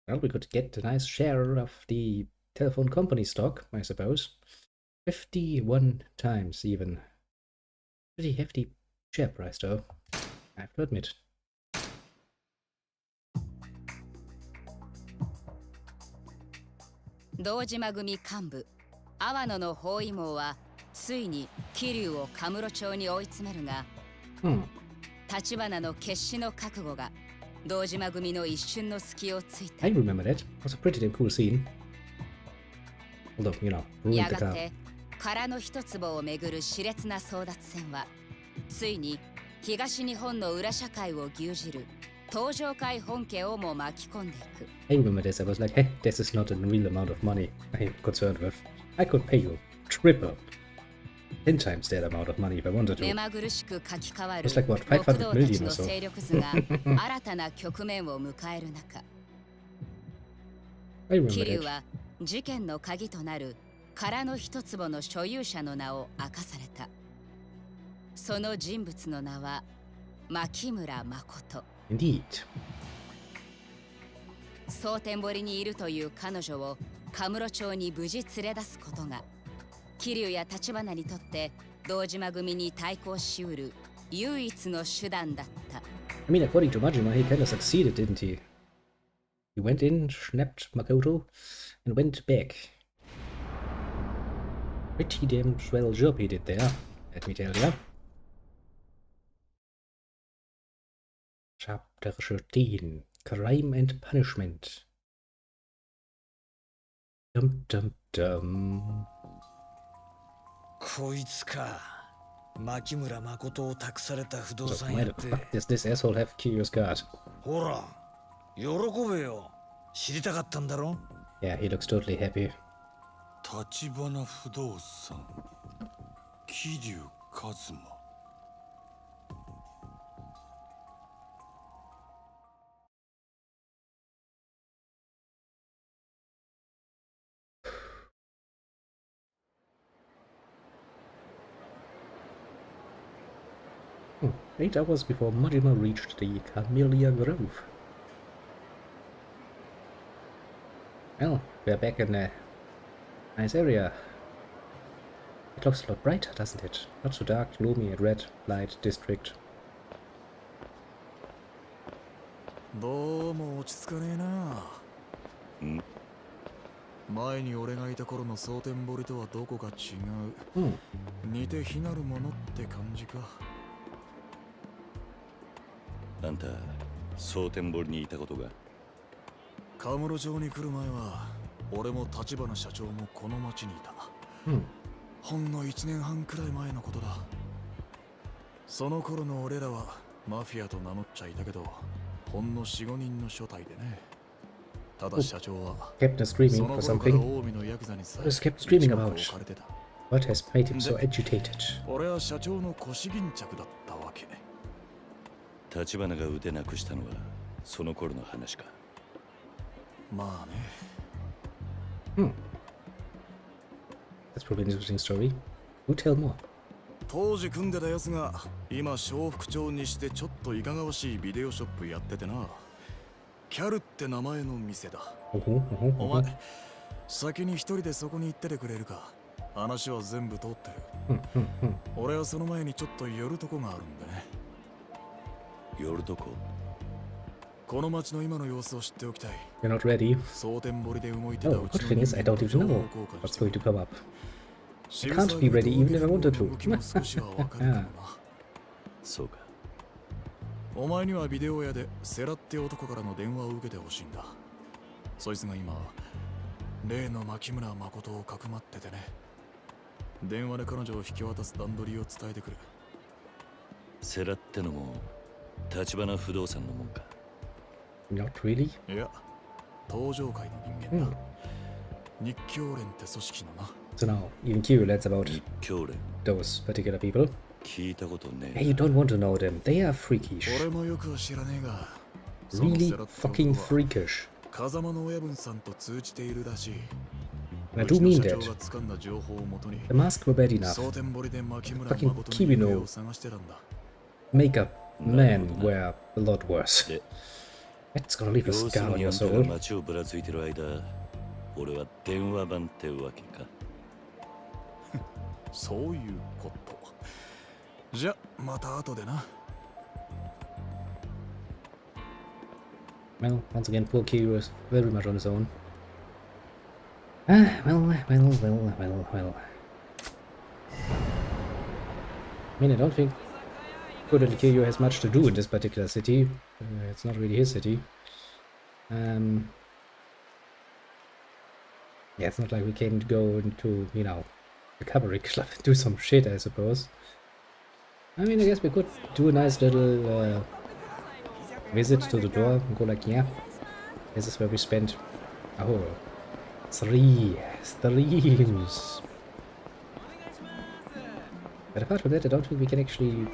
Well, we could get a nice share of the telephone company stock, I suppose. 51 times even. Pretty hefty share price though, I have to admit. 堂島組幹部阿波野の包囲網はついに桐生をカムロ町に追い詰めるが、立花の決死の覚悟が堂島組の一瞬の隙をついた。 I remember that. It was a pretty damn cool scene. Although, you know, ruined や the が car. て殻の一坪をめぐる熾烈な争奪戦はついに東日本の裏社会を牛耳る東上会本家をも巻き込んでいく。 I remember this. I was like, hey, this is not a real amount of money I'm concerned with. I could pay you triple, 10 times that amount of money if I wanted 目 to. まぐるしく書き換わる It's like, what, 極 500道たち million の or so? 勢力図が新たな局面を迎える中、 I remember 桐生 that. は事件の鍵となる殻の一坪の所有者の名を明かされた。その人物の名は牧村誠。 Indeed. 蒼天堀にいるという彼女をカムロ町に無事連れ出すことが桐生や橘にとって堂島組に対抗しうる唯一の手段だった。 I mean, according to Majima, he kind of succeeded, didn't he? He went in, snapped Makoto, and went back. Pretty damn swell job he did there, let me tell ya. Chapter 13, Crime and Punishment. Dum dum dum. こいつか。牧村誠を託された不動 So 産 why 屋 the って。 fuck does this asshole have Kiryu's card? ほら、喜べよ。知りたかったんだろ。 Yeah, he looks totally happy. 橘不動産桐生一馬。 8 hours before Majima reached the Camellia Grove. Well, we're back in a nice area. It looks a lot brighter, doesn't it? Not so dark, gloomy, and red light district. どうも落ち着かねえな。前に俺がいた頃の蒼天堀とはどこか違う。似て非なるものって感じか。あんた蒼天堀にいたことが。カムロ町に来る前は俺も橘社長もこの町にいた。ほんの1年半くらい前のことだ。その頃の俺らはマフィアと名乗っちゃいたけど、ほんの 4,5 人の所帯でね。ただ社長は Captain is screaming そ for の頃から something. 近江のヤクザにさ What is Captain screaming 一目 about? 置かれてた。 What has made him so agitated? 俺は社長の腰巾着だったわけ。橘が腕なくしたのはその頃の話か。まあね。That's probably an interesting story. Do tell more. 当時組んでたやつが今小福町にしてちょっといかがわしいビデオショップやっててな。キャルって名前の店だ。お前先に一人でそこに行っててくれるか。話は全部通ってる。俺はその前にちょっと寄るとこがあるんでね。寄るとこ。この町の今の様子を知っておきたい。 You're not ready. 蒼天堀で動いてた Oh, う good ち thing の is I don't even know what's going to come up. I can't be ready even if I wanted to. そうか。お前にはビデオ屋でセラって男からの電話を受けてほしいんだ。そいつが今例の牧村誠をかくまっててね。電話で彼女を引き渡す段取りを伝えてくる。セラってのも橘不動産のもんか。 Not really? いや、東上界の人間だ。日教連って組織のな。 So now, even Kiryu learns about 日教連。 those particular people. 聞いたことね Hey, you don't want to know them. They are freakish. 俺もよくは知らねえが、 Really fucking freakish. 風間の親分さんと通じているらしい。 I do mean うちの社 that. 長が掴んだ情報をもとに The mask were bad enough. 蒼天堀で牧村 Fucking 誠の Kiwi 行方 no を探してたんだ。 makeup men were a lot worse. で That's gonna leave a 要す scar る on に your あんたが soul. 街をぶらついてる間、俺は電話番ってわけか。そういうこと。じゃ、また後でな。 Well, once again, poor Kiryu is very much on his own. Well. I mean, I don't think good Kiryu has much to do in this particular city. It's not really his city. Yeah, it's not like we can go into, you know, the cavalry club and do some shit, I suppose. I mean, I guess we could do a nice little visit to the door and go like, yeah, this is where we spent oh, 3 streams. But apart from that, I don't think we can actually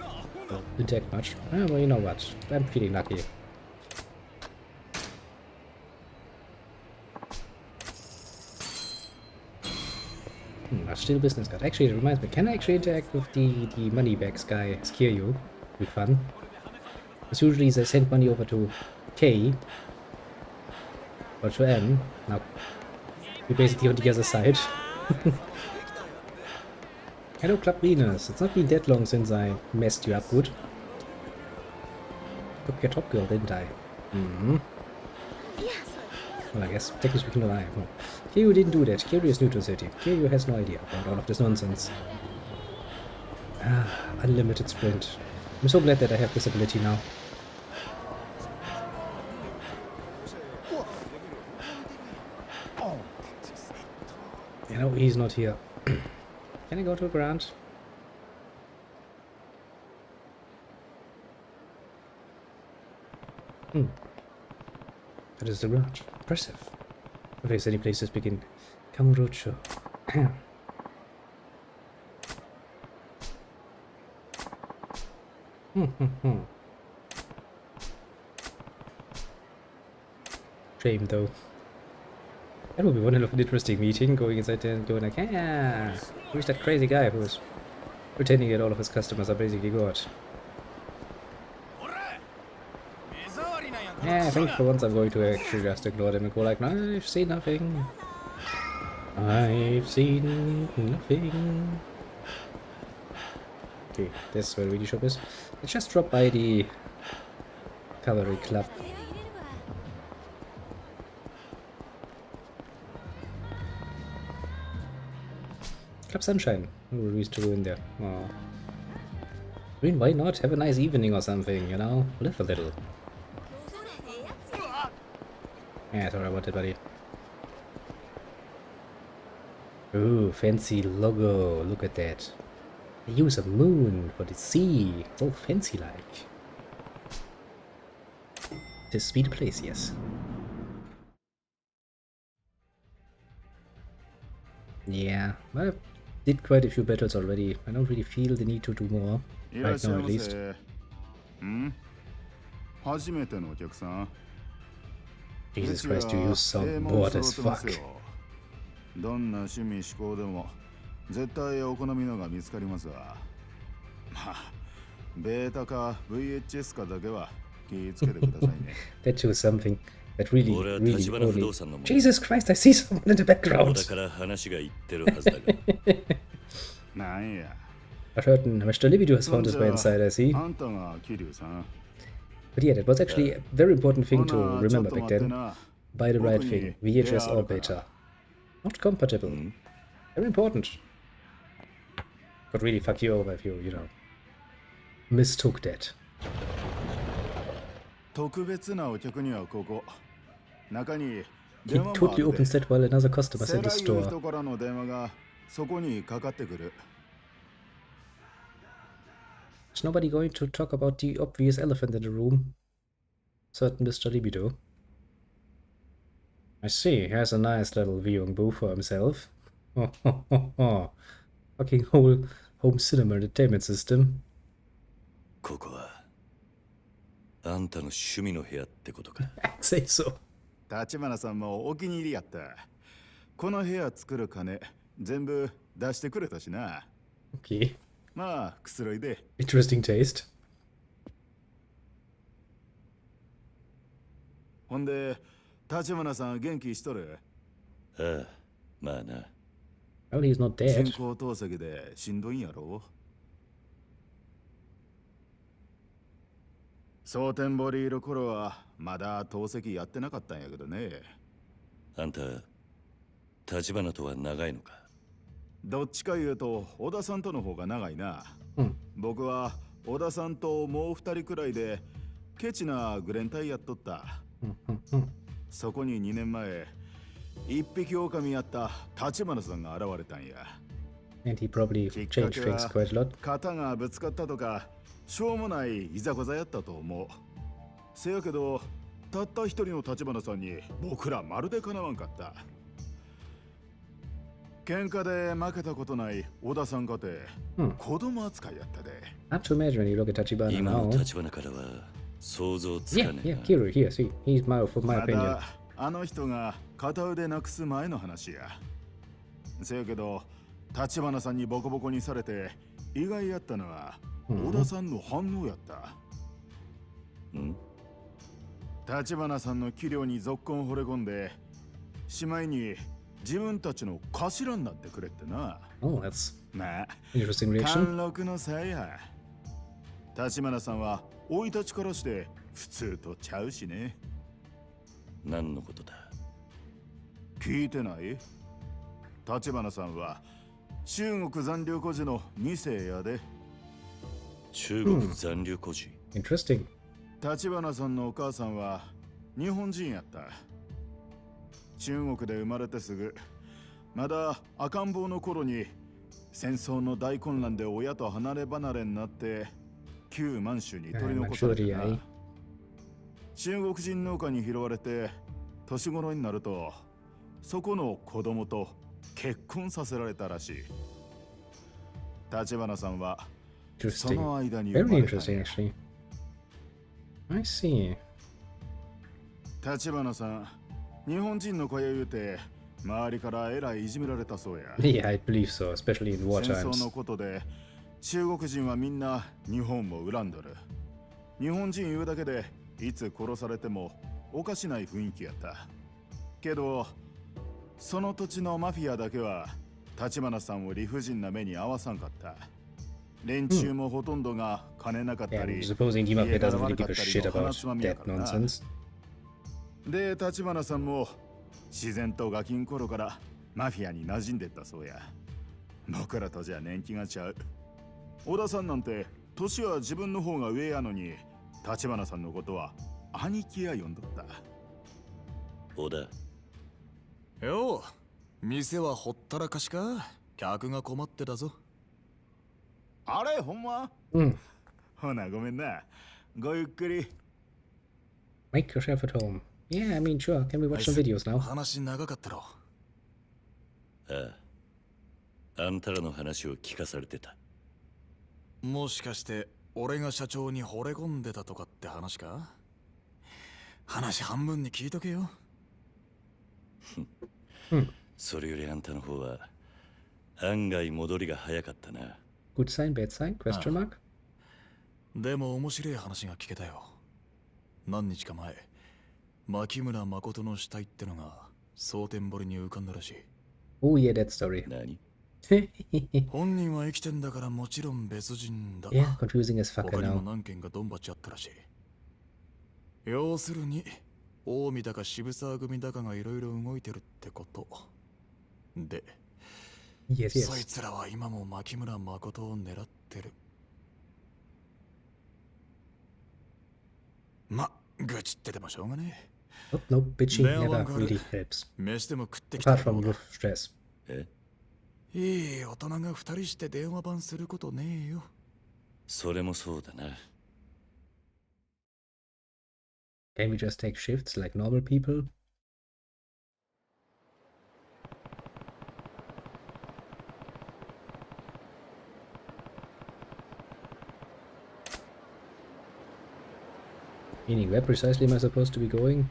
interact much. Well, you know what? I'm feeling lucky. Still business card. Actually, it reminds me, can I actually interact with the money bags guy, Scare You? Be fun. Because usually they send money over to K or to M. Now, we're basically on the other side. Hello, Club Venus. It's not been that long since I messed you up good. Took your top girl, didn't I? Well, I guess technically speaking, no, I have no. Kiryu didn't do that. Kiryu is new to the city. Kiryu has no idea about all of this nonsense. Unlimited sprint. I'm so glad that I have this ability now. You know, he's not here. Can I go to a Grant? That is the Grant. Impressive. If there's any places begin Kamurocho. Shame though. That would be one hell of an interesting meeting, going inside there and going like, who's that crazy guy who was pretending that all of his customers are basically God? Yeah, I think for once I'm going to actually just ignore them and go like, no, I've seen nothing. I've seen nothing. Okay, that's where the radio shop is. Let's just drop by the cavalry club. Club Sunshine. No reason to go in there. Oh. I mean, why not? Have a nice evening or something, you know? Live a little. Yeah, that's what I wanted, buddy. Ooh, fancy logo. Look at that. They use a moon for the sea. It's all fancy-like. This be the place, yes. Yeah, well, I did quite a few battles already. I don't really feel the need to do more. Right now, at least. Jesus Christ, you sound bored as fuck. どんな趣味思考でも絶対お好みのが見つかりますわ。まあ、ベータか VHS かだけは気をつけてくださいね。That shows something that really only... Jesus Christ, I see someone in the background. I heard Mr. Libido has found his way inside, I see. But yeah, that was actually a very important thing to remember back then. Buy the right thing, VHS or beta. Not compatible. Very important. Could really fuck you over if you, you know, mistook that. He totally opens that while another customer's in the store. Is nobody going to talk about the obvious elephant in the room? Certain Mr. Libido. I see, he has a nice little viewing booth for himself. Fucking whole home cinema entertainment system. I'd say so. 立花さんもお気に入りやった。この部屋作る金全部出してくれたしな。Okay. まあ、くつろいで。Interesting taste. ほんで、立花さん元気しとる？ああ、まあな。Well, he's not dead. 人工透析でしんどいんやろ？蒼天堀いる頃はまだ透析やってなかったんやけどね。あんた、立花とは長いのか？どっちか言うと小田さんとの方が長いな。僕は小田さんともう2人くらいでケチなグレンタイやっとった。そこに2年前、一匹狼やった立花さんが現れたんや。And he probably changed things quite a lot. 肩がぶつかったとか、しょうもないいざこざやったと思う。せやけど、たった一人の立花さんに僕らまるでかなわんかった。喧嘩で負けたことない小田さんかて、子供扱いやったで。Not to imagine when you look at Tachibana 今の now. 立花からは想像つかねえな。Yeah, Kiryu, here, see, he's my, for my ま opinion. だあの人が片腕なくす前の話や。せやけど、立花さんにボコボコにされて意外やったのは小田さんの反応やった。立花さんの器量にぞっこん惚れ込んで、しまいに自分たちの頭になってくれってな。Oh, that's まあ、 interesting reaction. 貫禄のさや。立花さんは生い立ちからして普通とちゃうしね。何のことだ？聞いてない？立花さんは中国残留孤児の2世やで。中国残留孤児。Interesting. 立花さんのお母さんは日本人やった。中国で生まれてすぐ、まだ赤ん坊の頃に戦争の大混乱で親と離れ離れになって旧満州に取り残されてな。中国人農家に拾われて年頃になると、そこの子供と結婚させられたらしい。立花さんはその間に生ま Very れたん interesting, や。 actually. I see. 立花さん、日本人の子や言うて周りからえらいいじめられたそうや。Yeah, I believe so, especially in war 戦争 times. のことで中国人はみんな日本も恨んどる。日本人言うだけでいつ殺されてもおかしない雰囲気やった。けどその土地のマフィアだけは立花さんを理不尽な目に遭わさんかった。連中もほとんどが金なかった Yeah, り、 supposing the mafia 家が doesn't 悪 really か give った a り shit の about 鼻つまみや that からな。 nonsense. で、立花さんも自然とガキン頃からマフィアに馴染んでったそうや。僕らとじゃ年季がちゃう。小田さんなんて年は自分の方が上やのに、立花さんのことは兄貴や呼んどった。小田。よう、店はほったらかしか。客が困ってたぞ。あれ、ほんま？ほな、ごめんな。ごゆっくり。Make yourself at home. Yeah, I mean, sure. Can we watch some videos now? 話長かったろ。ああ。あんたらの話を聞かされてた。もしかして俺が社長に惚れ込んでたとかって話か？話半分に聞いとけよ。それよりあんたの方は案外戻りが早かったな。Good sign, bad sign? Question mark? でも面白い話が聞けたよ。何日か前、牧村誠の死体ってのが蒼天堀に浮かんだらしい。Oh yeah, that story. 何？本人は生きてんだからもちろん別人だ。 Yeah, confusing as fuck 他にも now. 何件かドンバチあったらしい。要するに、近江だか渋沢組だかがいろいろ動いてるってこと。で、Yes, そい yes. つらは今も牧村誠を狙ってる。ま、愚痴っててもしょうがねえ。 Nope, nope, bitching There never one got really it. helps. 飯でも食ってきた Apart from with stress. え？いい大人が二人して電話番することねえよ。それもそうだな。Can we just take shifts like normal people? Meaning, where precisely am I supposed to be going?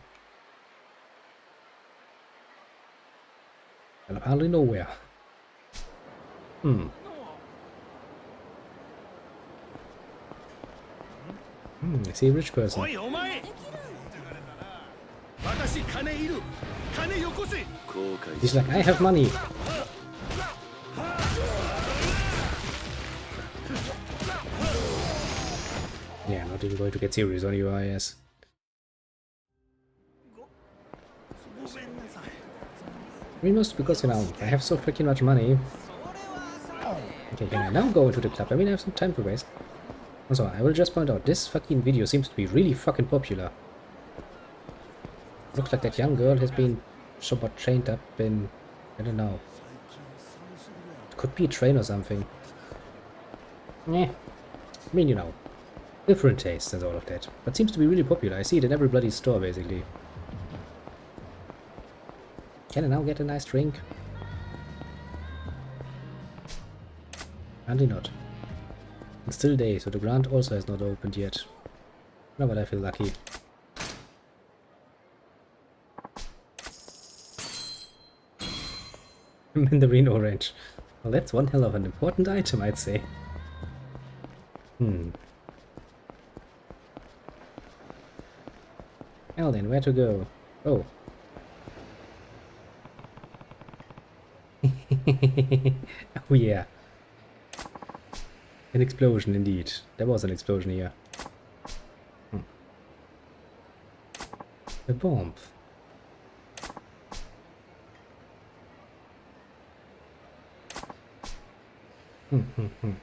Well, apparently nowhere. I see a rich person. He's like, I have money. Yeah, I'm not even going to get serious on you, I guess. I mean, mostly because, you know, I have so freaking much money. Okay, can I now go into the club? I mean, I have some time to waste. Also, I will just point out, this fucking video seems to be really fucking popular. Looks like that young girl has been somewhat trained up in, I don't know. It could be a train or something. I mean, you know, different tastes and all of that. But seems to be really popular. I see it in every bloody store, basically. Can I now get a nice drink? Apparently not. It's still day, so the grant also has not opened yet. No, but I feel lucky. Mandarin orange. Well, that's one hell of an important item, I'd say. Well then, where to go? Oh. Oh yeah. An explosion indeed. There was an explosion here. A bomb. Can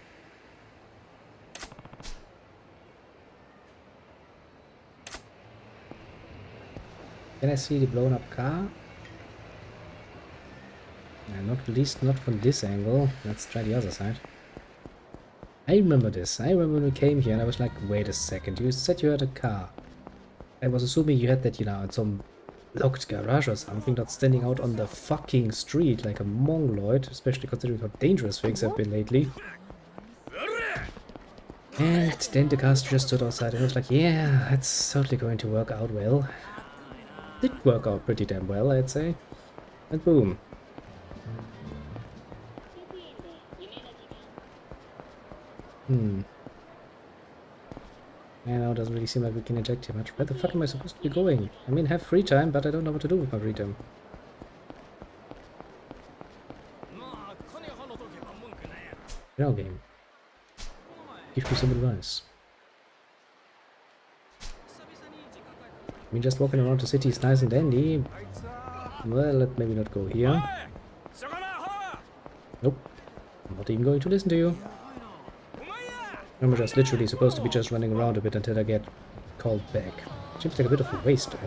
I see the blown up car? Not at least not from this angle. Let's try the other side. I remember this. I remember when we came here and I was like, wait a second, you said you had a car. I was assuming you had that, you know, in some locked garage or something, not standing out on the fucking street like a mongoloid, especially considering how dangerous things have been lately. And then the car just stood outside and I was like, yeah, it's totally going to work out well. Did work out pretty damn well, I'd say. And boom. Yeah, no, it doesn't really seem like we can eject here much. Where the fuck am I supposed to be going? I mean, have free time, but I don't know what to do with my free time. Now game. Give me some advice. I mean, just walking around the city is nice and dandy. Well, let's maybe not go here. Nope. I'm not even going to listen to you. I'm just literally supposed to be just running around a bit until I get called back. Seems like a bit of a waste though.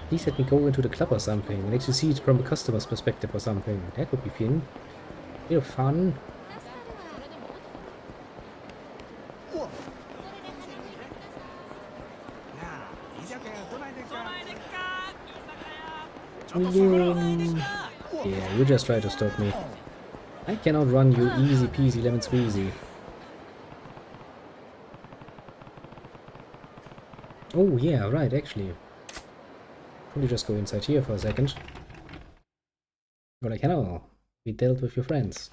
Please let me go into the club or something and actually see it from a customer's perspective or something. That would be fun. Bit of fun. Yeah, you just try to stop me. I cannot run you easy peasy lemon squeezy. Oh yeah, right, actually. Probably just go inside here for a second. Go like, hello, we dealt with your friends.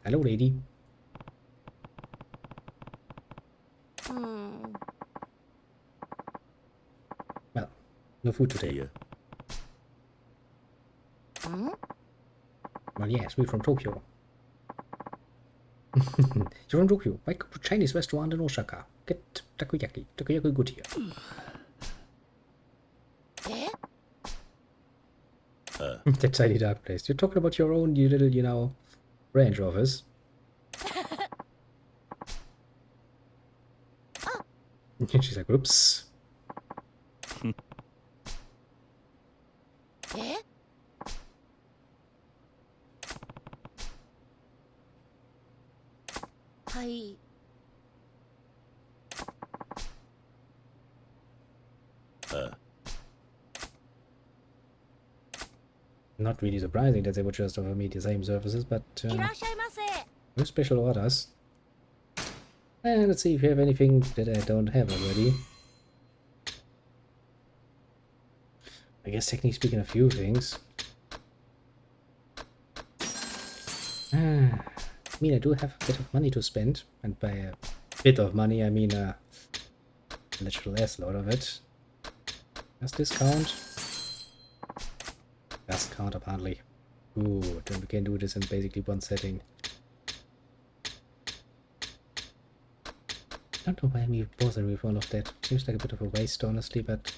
Hello, lady. Well, no food today. Well, yes, we're from Tokyo. You're from Tokyo. Why go to Chinese restaurant in Osaka? Get takoyaki. Takoyaki good here. That tiny dark place. You're talking about your own, you little, you know, branch office. She's like, oops. Not really surprising that they would just offer me the same services, but no special orders. And let's see if you have anything that I don't have already. I guess technically speaking, a few things. I mean, I do have a bit of money to spend, and by a bit of money, I mean a literal ass-load of it. Does this count? Does count, apparently. Ooh, then we can do this in basically one setting. I don't know why I'm bothering with all of that. Seems like a bit of a waste, honestly, but...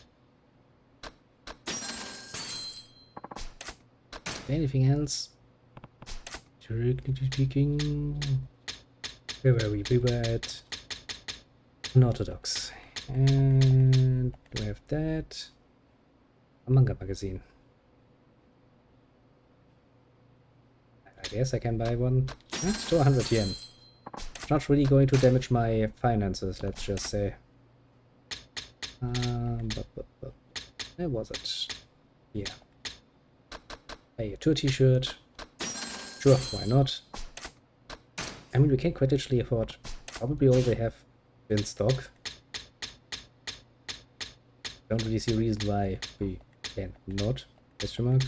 Anything else? Technically speaking, where were we? We were at unorthodox. And do we have that? A manga magazine. I guess I can buy one. That's 200 yen. It's not really going to damage my finances, let's just say. Where was it? Yeah. Hey, a tour t-shirt. Sure, why not? I mean, we can quite literally afford probably all they have in stock. Don't really see a reason why we can not. Question mark.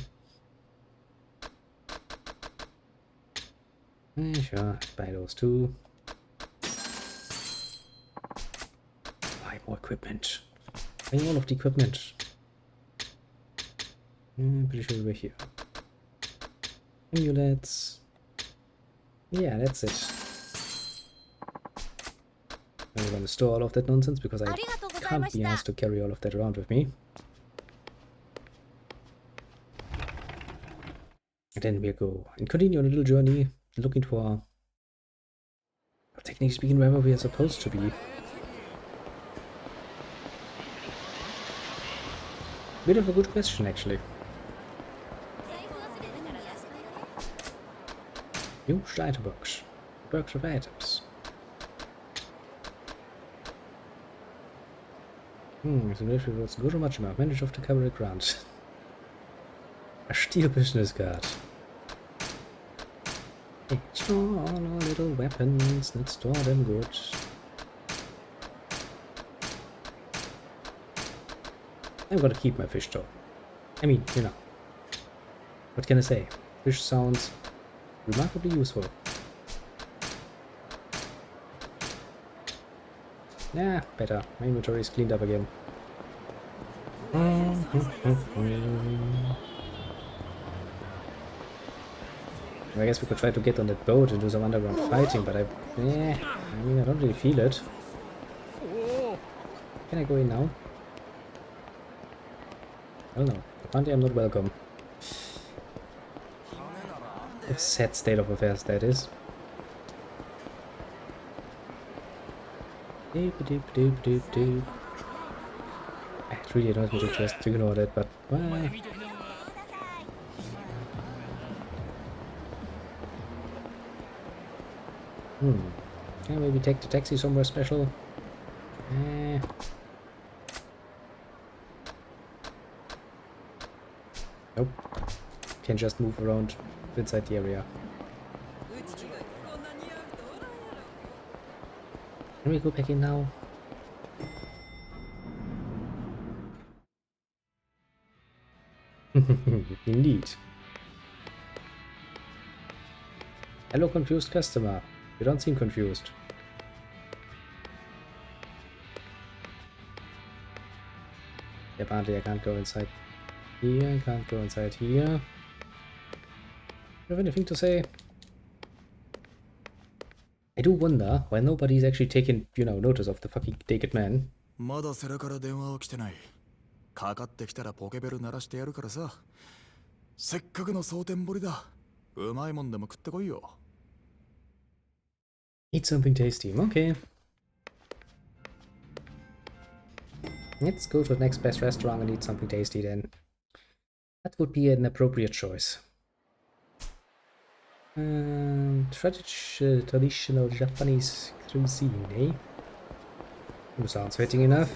Sure, buy those too. Buy more equipment. Buy all of the equipment. I'm pretty sure we're here. Amulets. Yeah, that's it. I'm gonna store all of that nonsense because I can't be asked to carry all of that around with me. And then we go and continue on a little journey looking for, technically speaking, wherever we are supposed to be. Bit of a good question, actually. Used item box. Box of items. So if it was good or much more, manage of the cavalry ground. A steel business card. Store all our little weapons, let's store them good. I'm gonna keep my fish though. I mean, you know. What can I say? Fish sounds remarkably useful. Nah, better. My inventory is cleaned up again. I guess we could try to get on that boat and do some underground fighting, but I mean, I don't really feel it. Can I go in now? Oh no, apparently I'm not welcome. What a sad state of affairs that is. It really annoys me to just ignore that, but why? Can I maybe take the taxi somewhere special? Nope. Can just move around inside the area. Can we go back in now? Indeed. Hello, confused customer. You don't seem confused. Apparently I can't go inside here, I can't go inside here. Do you have anything to say? I do wonder why nobody's actually taken, you know, notice of the fucking naked man. まだセラから電話は来てない。かかってきたらポケベル鳴らしてやるからさ。せっかくの蒼天堀だ。うまいもんでも食ってこいよ。Eat something tasty. Okay. Let's go to the next best restaurant and eat something tasty then. That would be an appropriate choice. Traditional Japanese cuisine, eh? Sounds fitting enough.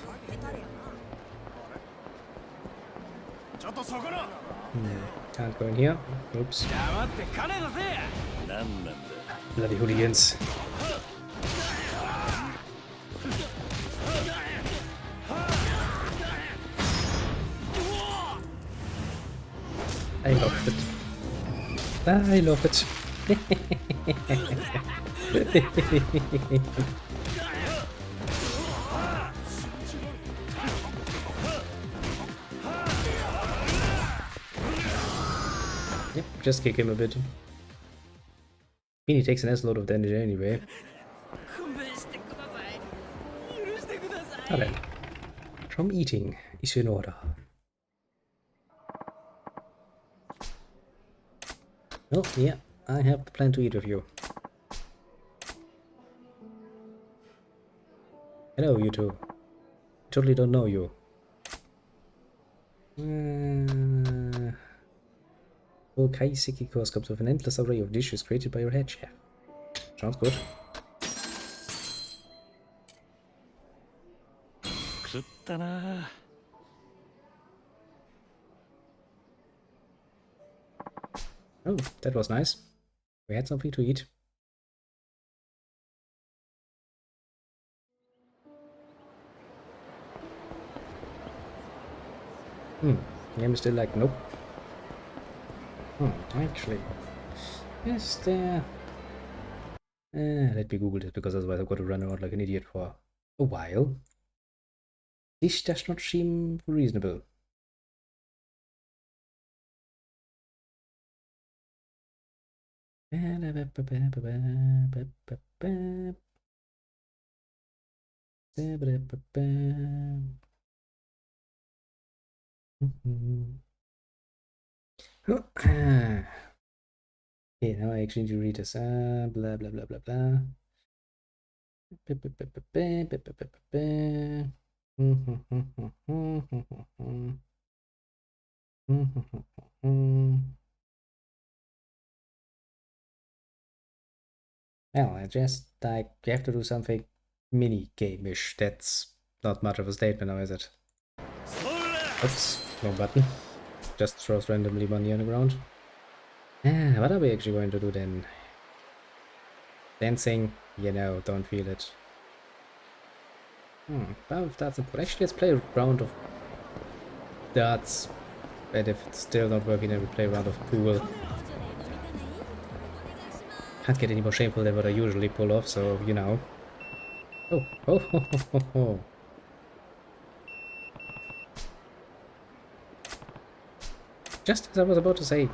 Can't go in here. Oops. Bloody hooligans. I love it. I love it. Yep, just kick him a bit. He takes an S-load of damage anyway. Now then, from eating is in order. Oh, yeah, I have the plan to eat with you. Hello, you two. Totally don't know you. Full kaiseki course comes with an endless array of dishes created by your head chef. Sounds good. Oh, that was nice. We had something to eat. Game is still like, nope. Actually. Is there... let me Google it, because otherwise I've got to run around like an idiot for a while. This does not seem reasonable. Okay, now I actually need to read this. Blah blah blah blah blah. Well, I just like you have to do something mini game-ish. That's not much of a statement now, is it? Oops, wrong button. Just throws randomly money on the ground. What are we actually going to do then? Dancing? You know, don't feel it. Well, if that's important. Actually, let's play a round of darts. And if it's still not working, then we play a round of pool. Can't get any more shameful than what I usually pull off, so, you know. Oh. Just as I was about to say,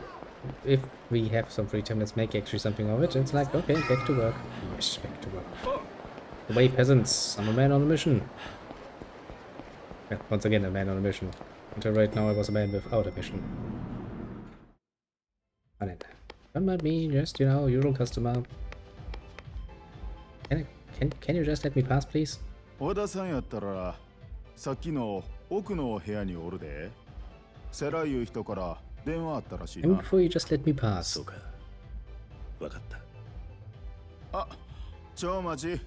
if we have some free time, let's make actually something of it. It's like, okay, back to work. Yes, back to work. Away, peasants. I'm a man on a mission. Yeah, once again, a man on a mission. Until right now, I was a man without a mission. Don't mind me, just, you know, usual customer. Can you just let me pass, please? 小田さんやったらさっきの奥の部屋におるで。セラいう人から電話あったらしいな。And before you just let me pass. そうか。わかった。あ、超待ち。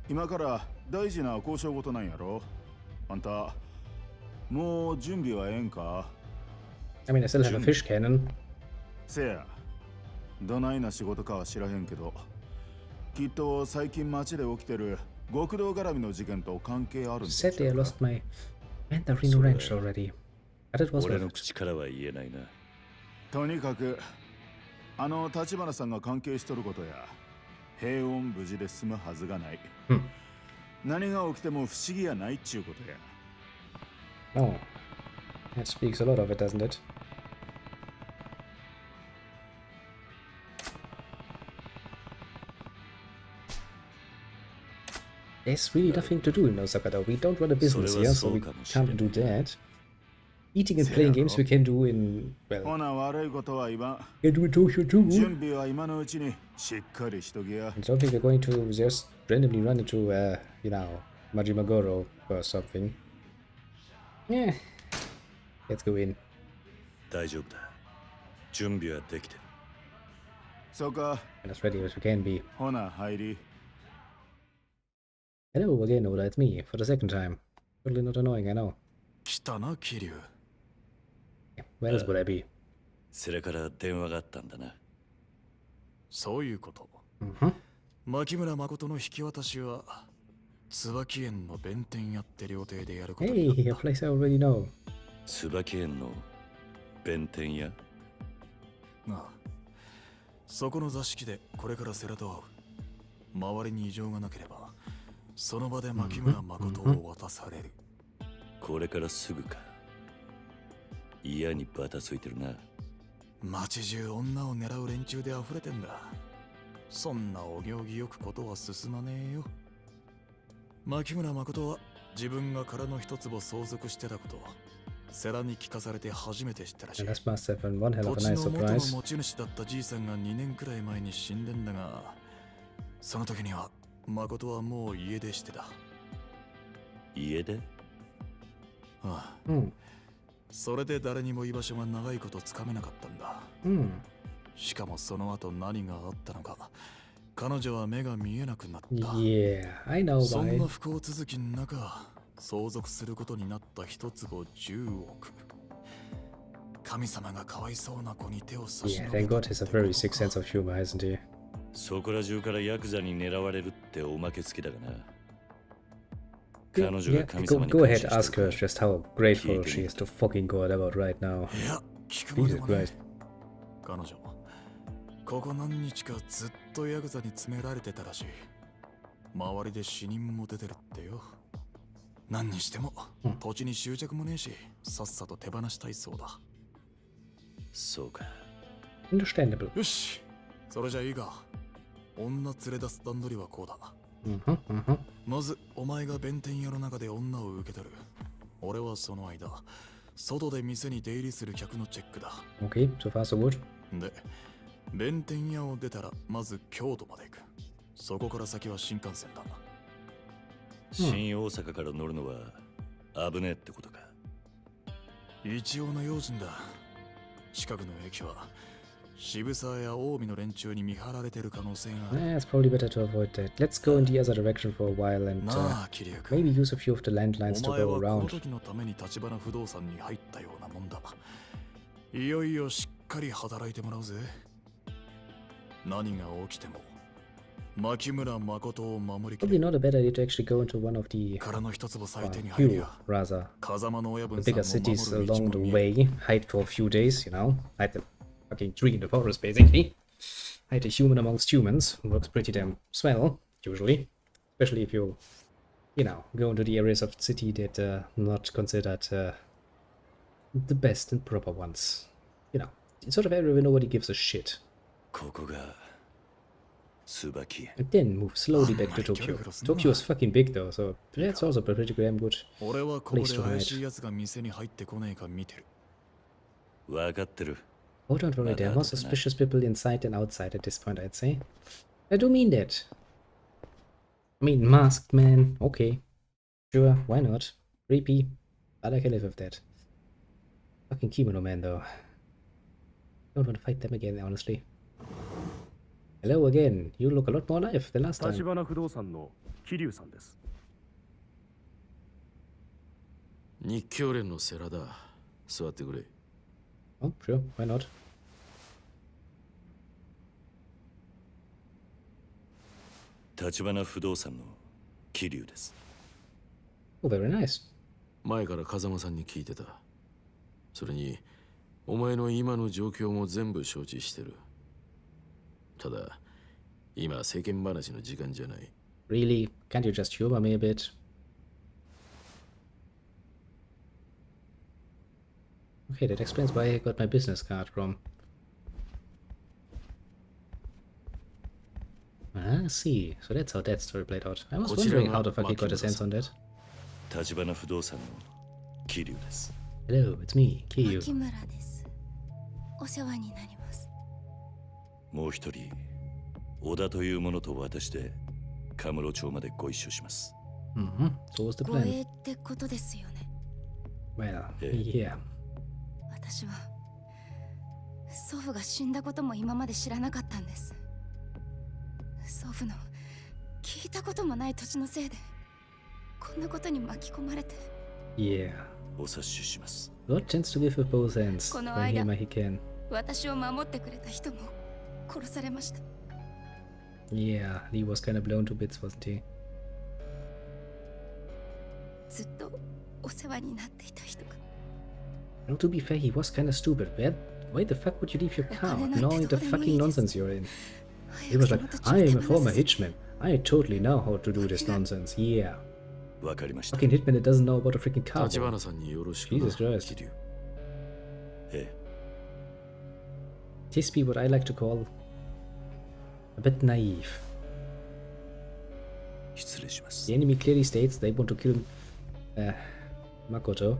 今から大事な交渉事なんやろ。あんたもう準備はええんか？ I mean, I still have a fish cannon. せや。どないな仕事かは知らへんけど、きっと最近街で起きてる極道絡みの事件と関係あるんでしょうか。 Sadly, I lost my Mandarin wrench already. But it was 俺の口からは言えないな。とにかくあの立花さんが関係しとることや平穏無事で済むはずがない。何が起きても不思議やないっちゅうことや。Oh, that speaks a lot of it, doesn't it? There's really nothing to do in Osaka though. We don't run a business here, so we can't do that. Eating and playing games we can do in, well, can do in Tokyo too. I don't think we're going to just randomly run into, you know, Majimagoro or something. Yeah, let's go in. 大丈夫だ。準備はできてる。そうか。 And as ready as we can be. ほな入り。 Hello again, Oda, it's me, for the second time. Totally not annoying, I know. 来たな、桐生。 Where else would I be? それから電話があったんだな。そういうこと。牧村誠の引き渡しは椿園の弁天屋って料亭でやることになった。 Hey, a place I already know. 椿園の弁天屋？ああ、そこの座敷でこれから世良と会う。周りに異常がなければその場で牧村誠を渡される。これからすぐか。嫌にバタついてるな。街中女を狙う連中で溢れてんだ。そんなお行儀よくことは進まねえよ。牧村誠は自分が殻の一坪相続してたこと世良に聞かされて初めて知ったらしい。 And this must have been one hell of 土 a 地 nice の元の surprise. 持ち主だったじいさんが2年くらい前に死んでんだが、その時には誠はもう家出してた。家出？ああ、Hmm. それで誰にも居場所が長いことつかめなかったんだ。 Hmm. しかもその後何があったのか、彼女は目が見えなくなった。 Yeah, I know そんな why. 不幸続きの中、相続することになった一坪10億。神様がかわいそうな子に手を差し Yeah, 伸べ thank た God って he's a こと very か。 sick sense of humor, isn't he? そこら中からヤクザに狙われるっておまけつきだがな。 Yeah, 彼女が yeah, 神 go, 様に go 感 ahead, 謝して ask る her か just how grateful 聞いてみ she る。 is to fucking God about right now. いや、聞くまで Jesus もない。 Christ. 彼女、ここ何日かずっとヤクザに詰められてたらしい。周りで死人も出てるってよ。何にしても、土地に執着もねえし、さっさと手放したいそうだ。そうか。 Understandable. よし、それじゃいいが、女連れ出す段取りはこうだ。 Mm-hmm. まず、お前が弁天屋の中で女を受け取る。俺はその間、外で店に出入りする客のチェックだ。 Okay, so far so good. で、弁天屋を出たら、まず京都まで行く。そこから先は新幹線だ。新大阪から乗るのは危ねえってことか。一応の用心だ。近くの駅は渋沢や近江の連中に見張られてる可能性がある。 Yeah, it's probably better to avoid that. Let's go in the other direction for a while and なあ、桐生君。 maybe use a few of the landlines お to 前 go はこの around. 時のために立花不動産に入ったようなもんだ。いよいよしっかり働いてもらうぜ。何が起きても牧村誠を守りき Probably れ。 not a bad idea to actually go into one of the からの一坪最低に入り few, や。 rather, 風間の親 the 分さん bigger を守 cities る道 along も the 見える。 way. Hide for a few days, you know? Hide the fucking tree in the forest, basically. Hide a human amongst humans. Works pretty damn swell, usually. Especially if you, you know, go into the areas of the city that are not considered the best and proper ones. You know, it's sort of area where nobody gives a shit. ここが椿。 And then move slowly back to Tokyo. Tokyo is fucking big though, so that's also a pretty damn good 俺はここ place で to 怪 hide. しい奴が店に入ってこねえか見てる。わかってる。 Oh, don't worry, there are more suspicious people inside than outside at this point, I'd say. I do mean that. I mean, masked man, okay. Sure, why not? Creepy, but I can live with that. Fucking kimono man, though. Don't want to fight them again, honestly. Hello again. You look a lot more alive than last 立 time. 花不動産の桐生さんです。日教連の世良だ。座ってくれ。Oh, sure, why not? 立花不動産の桐生です。 Oh, very nice. 前から風間さんに聞いてた。それに、お前の今の状況も全部承知してる。ただ、今世間話の時間じゃない。Really? Can't you just humor me a bit? Okay, that explains why I got my business card from. I see. So that's how that story played out. I was wondering how the fuck he got his hands on that. 立花不動産の桐生です。 Hello, it's me, Kiyu. 牧村です。お世話になります。もう一人、小田という者と私でカムロ町までご一緒します。Mm-hmm. So was the 護 plan. 衛ってことですよね。 Well, Yeah. yeah. 私は祖父が死んだことも今まで知らなかったんです。祖父の聞いたこともない土地のせいでこんなことに巻き込まれて。 Yeah. お察しします。 God tends to give with both hands この when 間 he can. 私を守ってくれた人も殺されました。 Yeah, he was kind of blown to bits, wasn't he? ずっとお世話になっていた人が。 Well, to be fair, he was kind of stupid. Why the fuck would you leave your car, knowing the fucking nonsense you're in? He was like, I am a former hitman. I totally know how to do this nonsense. Yeah. わかりました。 Fucking hitman that doesn't know about a freaking car. 立花さんによろしくな。 Jesus Christ. 桐生。え This be what I like to call a bit naive. え、失礼します The。enemy clearly states they want to kill Makoto.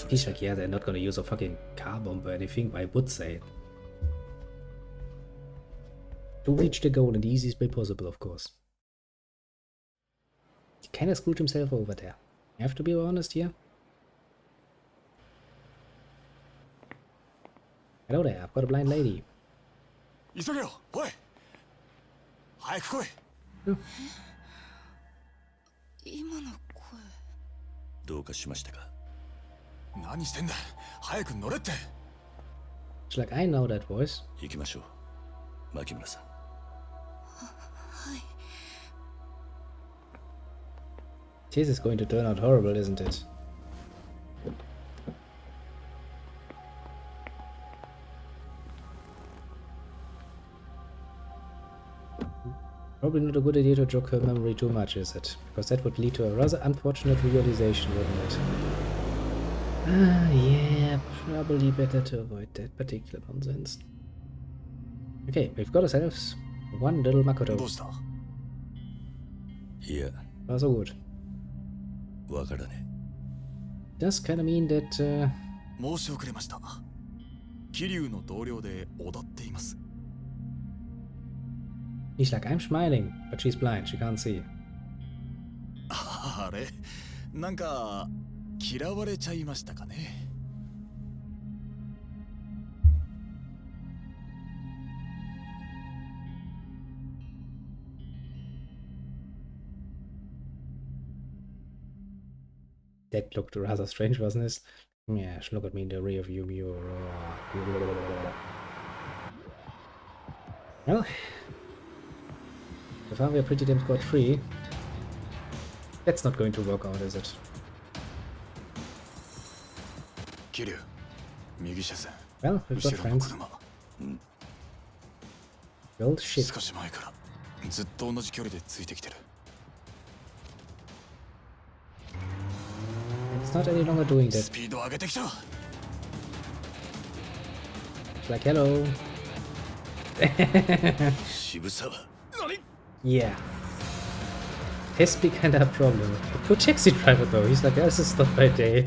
He's like, yeah, they're not gonna use a fucking car bomb or anything, but I would say. To reach the goal in the easiest way possible, of course. He kinda screwed himself over there. I have to be honest here. Hello there, I've got a blind lady. 急げよ、おい。早く来い。今の声。どうかしましたか？何してんだ。早く乗れって。It's like I know that voice. 行きましょう、牧村さん。はい。 This is going to turn out horrible, isn't it? Probably not a good idea to jog her memory too much, is it? Because that would lead to a rather unfortunate realization, wouldn't it? Ah, yeah, probably better to avoid that particular nonsense. Okay, we've got ourselves one little Makoto. どうした？いや、 Oh, so good. わからね。 Does kind of mean that, 申し遅れました。桐生の同僚で踊っています。 he's like, I'm smiling, but she's blind, she can't see. あれ、なんか嫌われちゃいましたかね。That looked rather strange, wasn't it? Yeah, look at me in the rear view mirror. Well, so far we are pretty damn squad free. That's not going to work out, is it? 桐生、右車線。 Well, we've got 後ろの friends. 車。 Well, shit. 少し前からずっと同じ距離でついてきてる。 It's not any longer doing that. スピード上げてきた。 It's like, hello. 渋沢。 Yeah. Has been kind of a problem. The poor taxi driver though, he's like, this is not my day.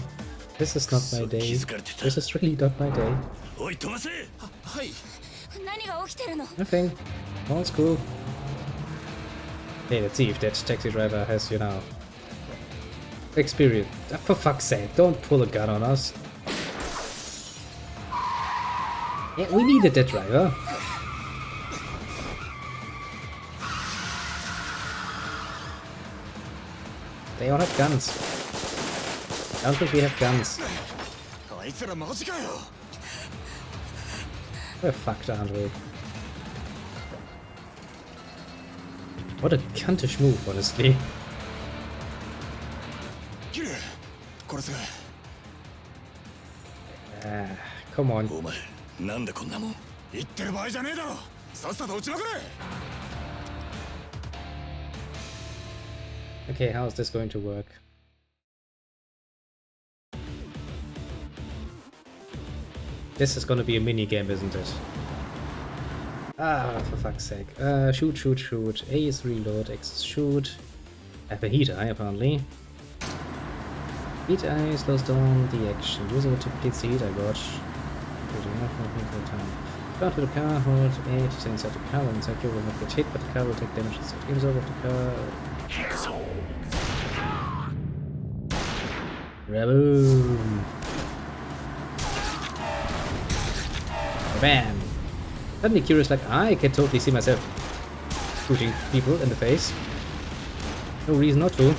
This is not my day. This is really not my day. おい、飛ばせ。はい。何が起きてるの？ Nothing. All's cool. Hey, let's see if that taxi driver has, you know, experience. For fuck's sake, don't pull a gun on us. Yeah, we needed that driver. They all have guns. I don't think we have guns. あいつらマジかよ。 We're fucked, aren't we? What a cuntish move, honestly. 桐生、これすぐ。Come on. お前、なんでこんなもん。言ってる場合じゃねえだろ。さっさと撃ちまくれ。 Okay, how is this going to work? This is gonna be a mini game, isn't it? Ah, for fuck's sake. Shoot, shoot, shoot. A is reload, X is shoot. I have a heat eye, apparently. Heat eye slows down the action. Using it to complete the heat eye gauge. Start with the car, hold A to stay inside the car. When inside you will not get hit, but the car will take damage instead. Absorb of the car. Raboom! Bam! Suddenly curious, like, I can totally see myself shooting people in the face. No reason not to.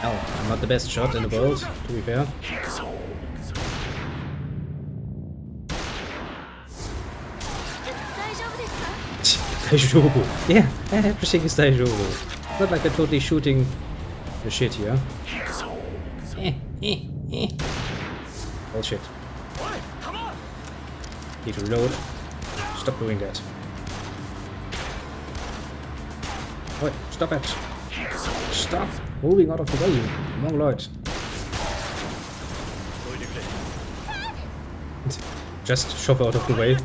Oh, I'm not the best shot in the world, to be fair. Daijoubu. Yeah, everything is Daijoubu. It's not like I'm totally shooting the shit here. Bullshit. Need to reload. Stop doing that. Wait, stop it. Stop moving out of the way, Among Lloyd. Just shove out of the way.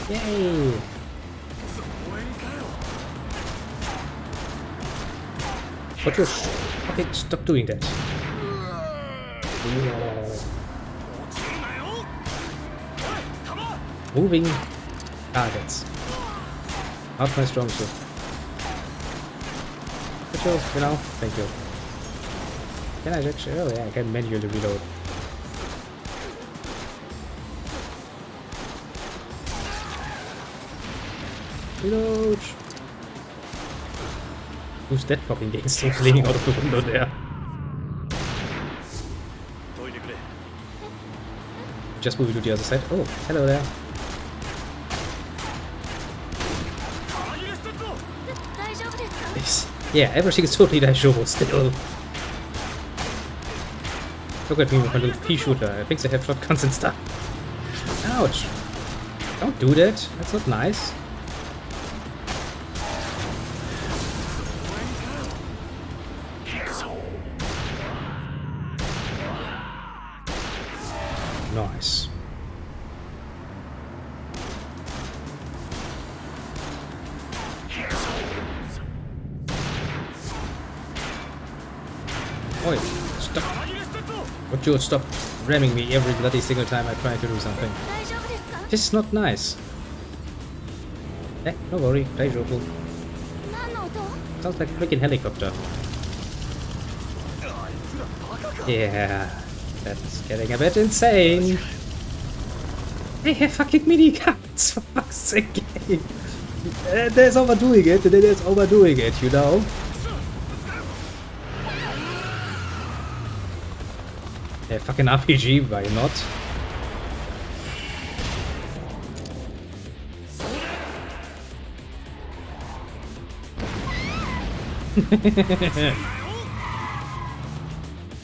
Yay! What you? Okay, stop doing that. Moving targets. Not my strong suit. You know, thank you. Can I actually? Oh yeah, I can manually reload. Reload. Who's that fucking gangster leaning out of the window there? Just moving to the other side. Oh, hello there. Yeah, everything is totally daijoubu still. Look at me with my little pea shooter. I think they have shotguns and stuff. Ouch. Don't do that. That's not nice. Nice. Oi, stop. Would you stop ramming me every bloody single time I try to do something? This is not nice. Eh, don't worry, daijoubu. Sounds like a freaking helicopter. Yeah, that's getting a bit insane. They have fucking miniguns, for fuck's sake. There's overdoing it, there's overdoing it, you know? Yeah, fucking RPG, why not?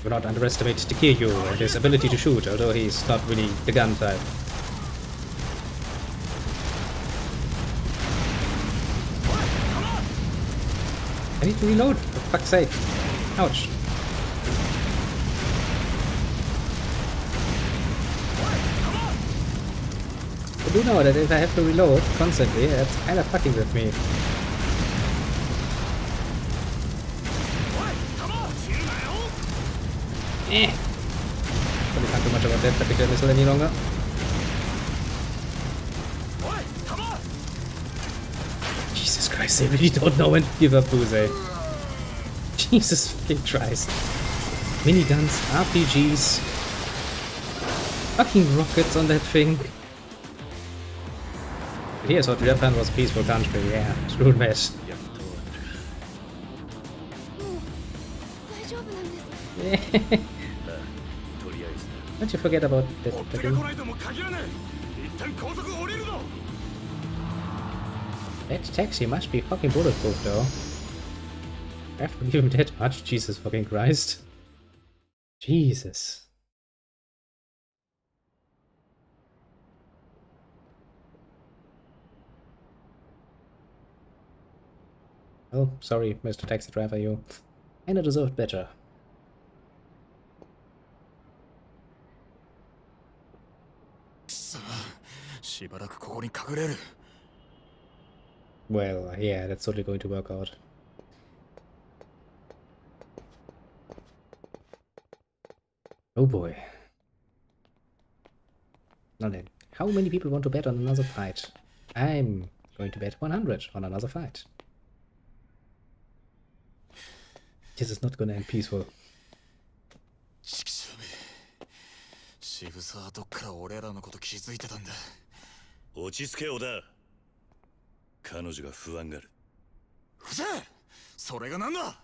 Do not underestimate the Kiryu and his ability to shoot, although he's not really the gun type. I need to reload, for fuck's sake. Ouch. I do know that if I have to reload constantly, that's kind of fucking with me. Probably can't do much about that particular missile any longer. Jesus Christ, they really don't know when to give up, do they? Jesus fucking Christ. Miniguns, RPGs, fucking rockets on that thing. Here's what Japan was a peaceful country, yeah, screw mess. Don't you forget about that thing. That taxi must be fucking bulletproof though. I have to give him that much, Jesus fucking Christ. Jesus. Oh, sorry, Mr. Taxi Driver, you kinda deserved better. Well, yeah, that's totally going to work out. Oh boy. Now then, how many people want to bet on another fight? I'm going to bet 100 on another fight. This is not gonna end peaceful. 渋沢はどっから俺らのこと気づいてたんだ。落ち着けよだ。彼女が不安がる。うぜえ。それがなんだ。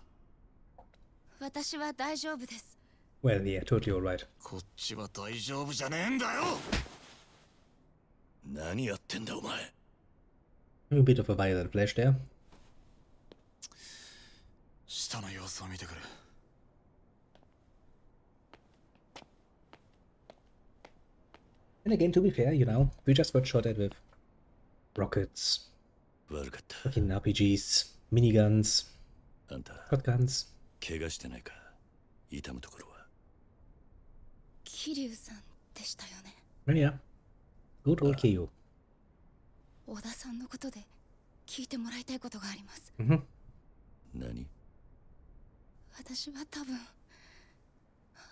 私は大丈夫です。Well, yeah, totally alright. こっちは大丈夫じゃねえんだよ。何やってんだお前。A bit of a violent flash there. 下の様子を見てくる。And again, to be fair, you know, we just got shot at with rockets, fucking RPGs, miniguns, shotguns. 怪我してないか。痛むところは。桐生さんでしたよね。Yeah. Good old Kiryu. 小田さんのことで聞いてもらいたいことがあります。何？私は多分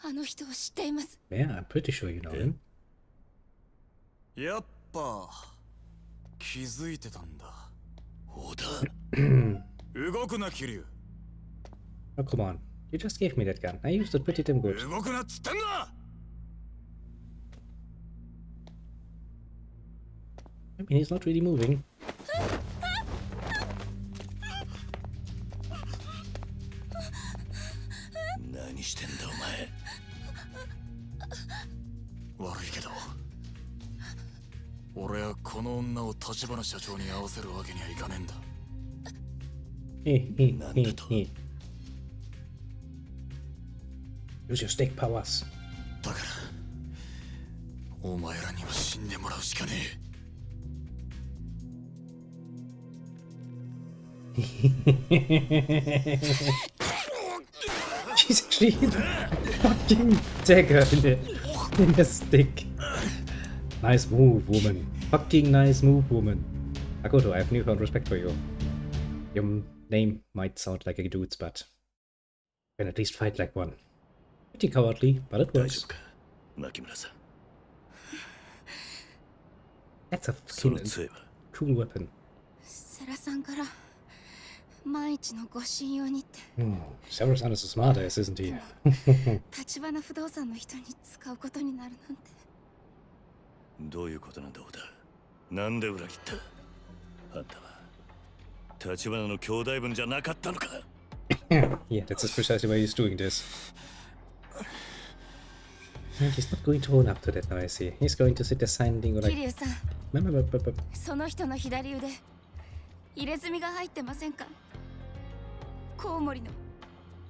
あの人を知っています。Yeah, I'm pretty sure you know him. やっぱ気づいてたんだ。小田。動くな、桐生。Oh, come on. You just gave me that gun. I used it pretty damn good. 動くなっつってんだ。I mean, he's not really moving. 何してんだお前。悪いけど俺はこの女を立花社長に合わせるわけにはいかねえんだ。Use your stick powers. だからお前らには死んでもらうしかねえ。She's actually fucking dagger in the stick. Nice move, woman. Fucking nice move, woman. Akoto, I have newfound respect for you. Your name might sound like a dude's, but you can at least fight like one. Pretty cowardly, but it works. That's a fucking cool weapon. セラさんから万一のご信用にって。Sarah-san is a smart ass, isn't he? 立花不動産の人に使うことになるなんて。どういうことなんだ、小田。なんで裏切った？あんたは立花の兄弟分じゃなかったのか？ Yeah, that's precisely why he's doing this. And he's not going to own up to that now, I see. He's going to sit there signing like... 桐生さん、その人の左腕、入れ墨が入ってませんか？コウモリの。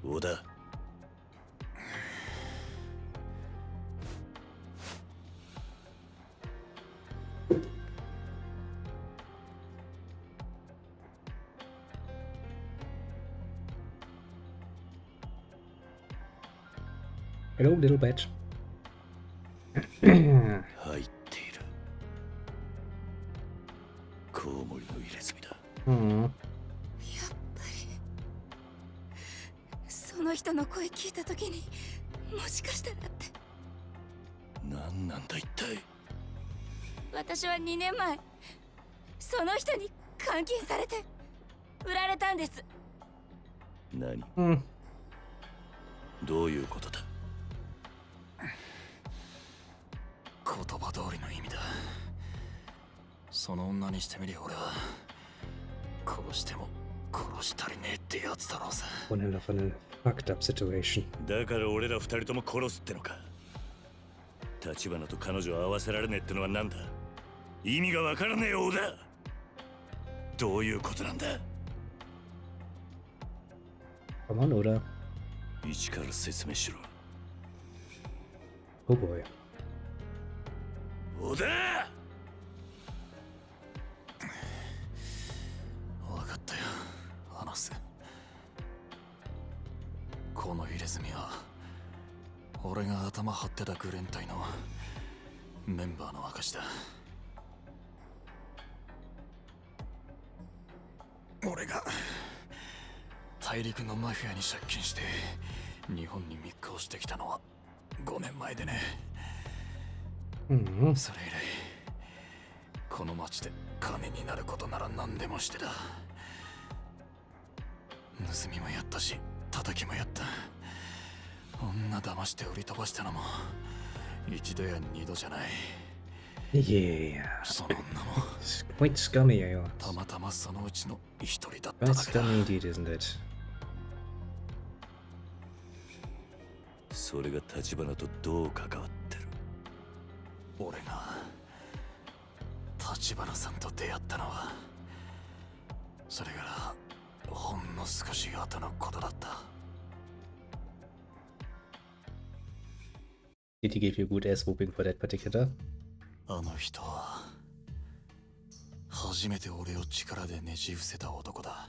小田。Hello, little bat. 入っている。コウモリの入れ墨だ。やっぱりその人の声聞いたときに、もしかしたらって。何なんだ一体。私は2年前その人に監禁されて売られたんです。何？どういうことだ？言葉通りの意味だ。その女にしてみりゃ俺は殺しても殺し足りねえってやつだろうさ。One hell of a fucked up situation. だから俺ら二人とも殺すってのか。立花と彼女を合わせられねえってのは何だ？意味がわからねえようだ。どういうことなんだ？ Come on, Oda. 一から説明しろ。Oh boy. 小田！分かったよ、話す。この入れ墨は俺が頭張ってたグレン隊のメンバーの証だ。俺が大陸のマフィアに借金して日本に密航してきたのは5年前でね。それ以来この町で金になることなら何でもしてた。盗みもやったし叩きもやった。女騙して売り飛ばしたのも一度や二度じゃない。Yeah. その女も Quite scummy, I たまたまそのうちの一人だった Quite だけだ。 scummy indeed, isn't it? それが立花とどう関わってる？俺が立花さんと出会ったのはそれからほんの少し後のことだった。 Did he give you a good ass whooping for that particular? あの人は初めて俺を力でねじ伏せた男だ。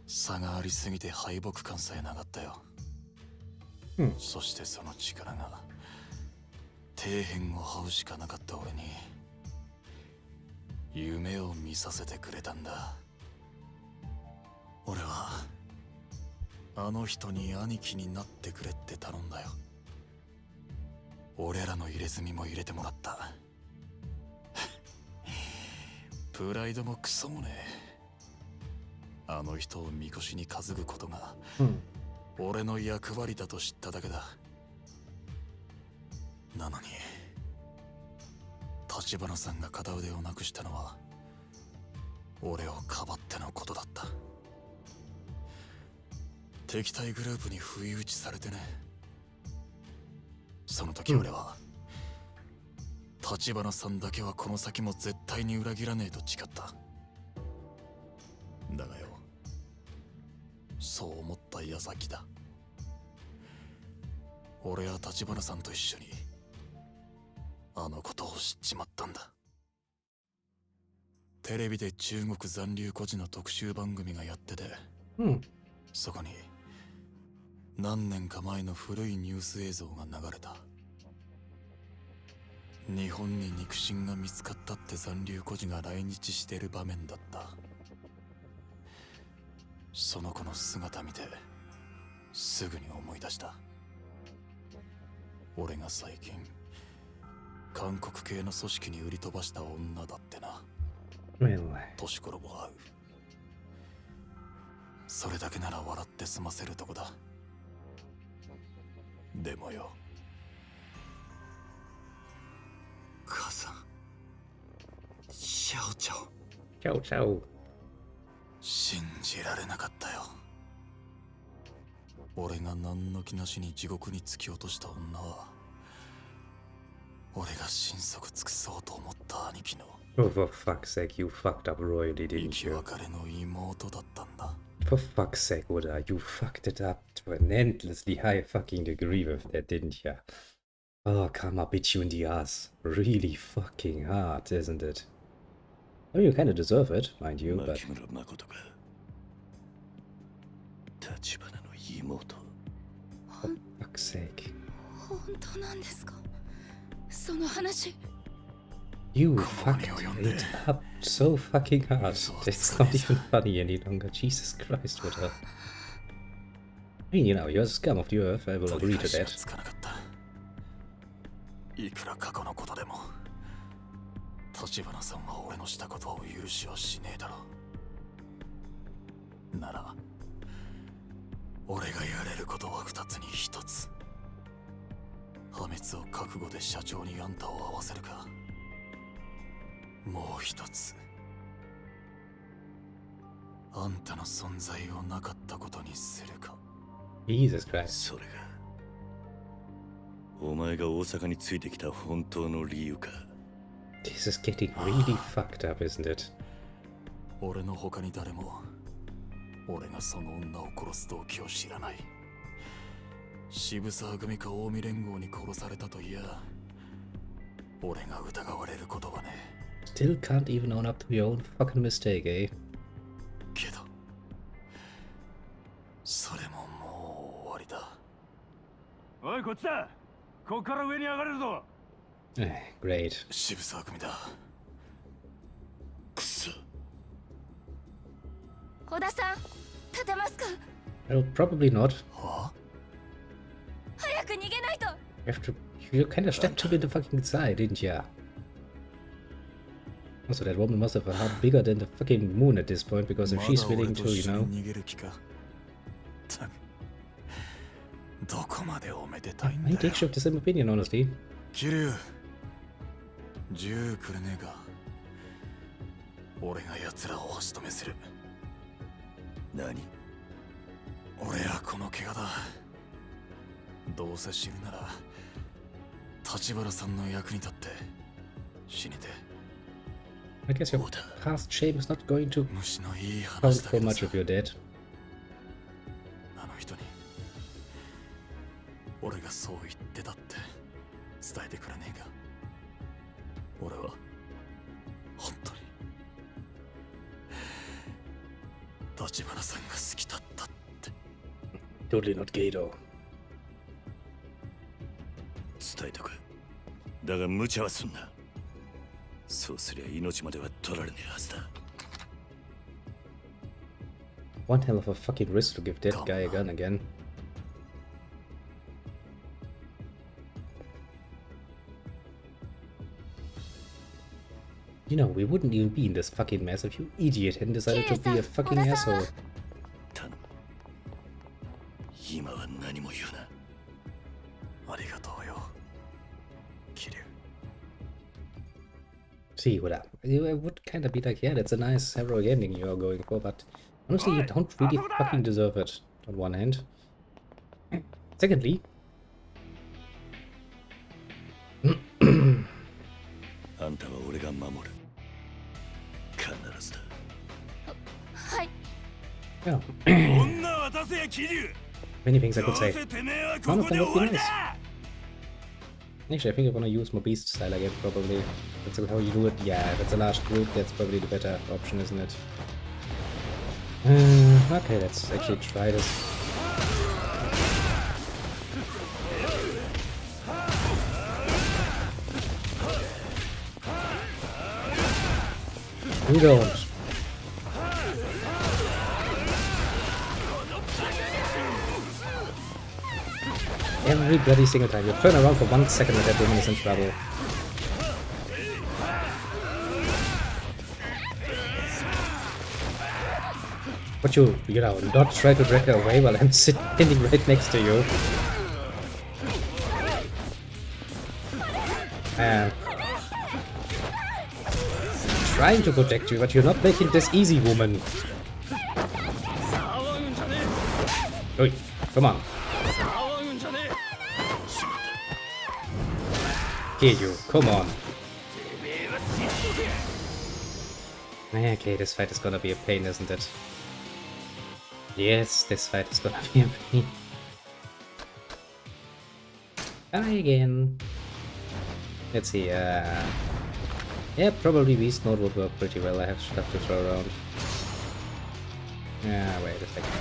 差がありすぎて敗北感さえなかったよ。そしてその力が底辺を這うしかなかった俺に夢を見させてくれたんだ。俺はあの人に兄貴になってくれって頼んだよ。俺らの入れ墨も入れてもらった。プライドもクソもねえ。あの人をみこしに担ぐことが、俺の役割だと知っただけだ。なのに橘さんが片腕をなくしたのは俺をかばってのことだった。敵対グループに不意打ちされてね。その時俺は、橘さんだけはこの先も絶対に裏切らねえと誓った。だがよ、そう思った矢先だ。俺は橘さんと一緒にあのことを知っちまったんだ。テレビで中国残留孤児の特集番組がやってて、そこに何年か前の古いニュース映像が流れた。日本に肉親が見つかったって残留孤児が来日している場面だった。その子の姿見てすぐに思い出した。俺が最近韓国系の組織に売り飛ばした女だってな。年頃も合う。それだけなら笑って済ませるとこだ。でもよ、母さん、シャオチャオ。チャオチャオ。信じられなかったよ。俺が何の気なしに地獄に突き落とした女は、俺が心底尽くそうと思った兄貴の Oh, for fuck's sake, you fucked up royally, 生 didn't き you? 別れの妹だったんだ。For fuck's sake, Oda, you fucked it up to an endlessly high fucking degree with that, didn't ya? Oh, karma bit you in the ass. Really fucking hard, isn't it? I mean, you kinda deserve it, mind you, but... For fuck's sake. 本当なんですか？その話。You fucked it up so fucking hard. It's not even funny any longer. Jesus Christ, what a... I mean, you know, you're a scum of the earth, I will agree to that. いくら過去のことでも、橘さんは俺のしたことを許しはしねえだろう。なら、俺がやれることは二つに一つ。破滅を覚悟で社長にあんたを会わせるか、もう一つ、あんたの存在をなかったことにするか。Jesus Christ。それがお前が大阪についてきた本当の理由か。This is getting really fucked up, isn't it? 俺の他に誰も俺がその女を殺す動機を知らない。渋沢組か近江連合に殺されたといや、俺が疑われることはね。Still can't even own up to your own fucking mistake, eh? けど、それももう終わりだ。おい、こっちだ。こっから上に上がれるぞ。Great. 渋沢組だ。くそ。小田さん、立てますか？ Well, probably not. はあ？早く逃げないと。You kind of stepped him in the fucking side, didn't ya? Also, that woman must have a heart bigger than the fucking moon at this point, because if she's willing to, you know... I take you of the same opinion, honestly. キリュウ、銃くれねえか。俺が奴らを足止めする。何？俺はこの怪我だ。どうせ死ぬなら、橘さんの役に立って死にて。I guess your past shame is not going to count for much of your dead. あの人に俺がそう言ってたって伝えてくれねえか。俺は本当に橘さんが好きだったって。Totally not gay though. 伝えとく。だが無茶はすんな。そうすりゃ命までは取られねえはずだ。One hell of a fucking risk to give that guy a gun again. You know, we wouldn't even be in this fucking mess if you idiot hadn't decided to be a fucking asshole. See, it would kind of be like, yeah, that's a nice heroic ending you're going for, but honestly, you don't really fucking deserve it, on one hand. Secondly... Yeah. Many things I could say. One of them would be nice. Actually, I think I want to use my beast style again, probably. That's how you do it. Yeah, that's a large group. That's probably the better option, isn't it? Okay, let's actually try this. We don't. Every bloody single time. You turn around for 1 second and that woman is in trouble. But you know, not try to drag her away while I'm standing right next to you. Trying to protect you, but you're not making this easy, woman. Oi, come on. Here you, come on. Okay, this fight is gonna be a pain, isn't it? Yes, this fight is gonna be a pain. Try again. Let's see, yeah, probably Beast Mode would work pretty well. I have stuff to throw around. Wait a second.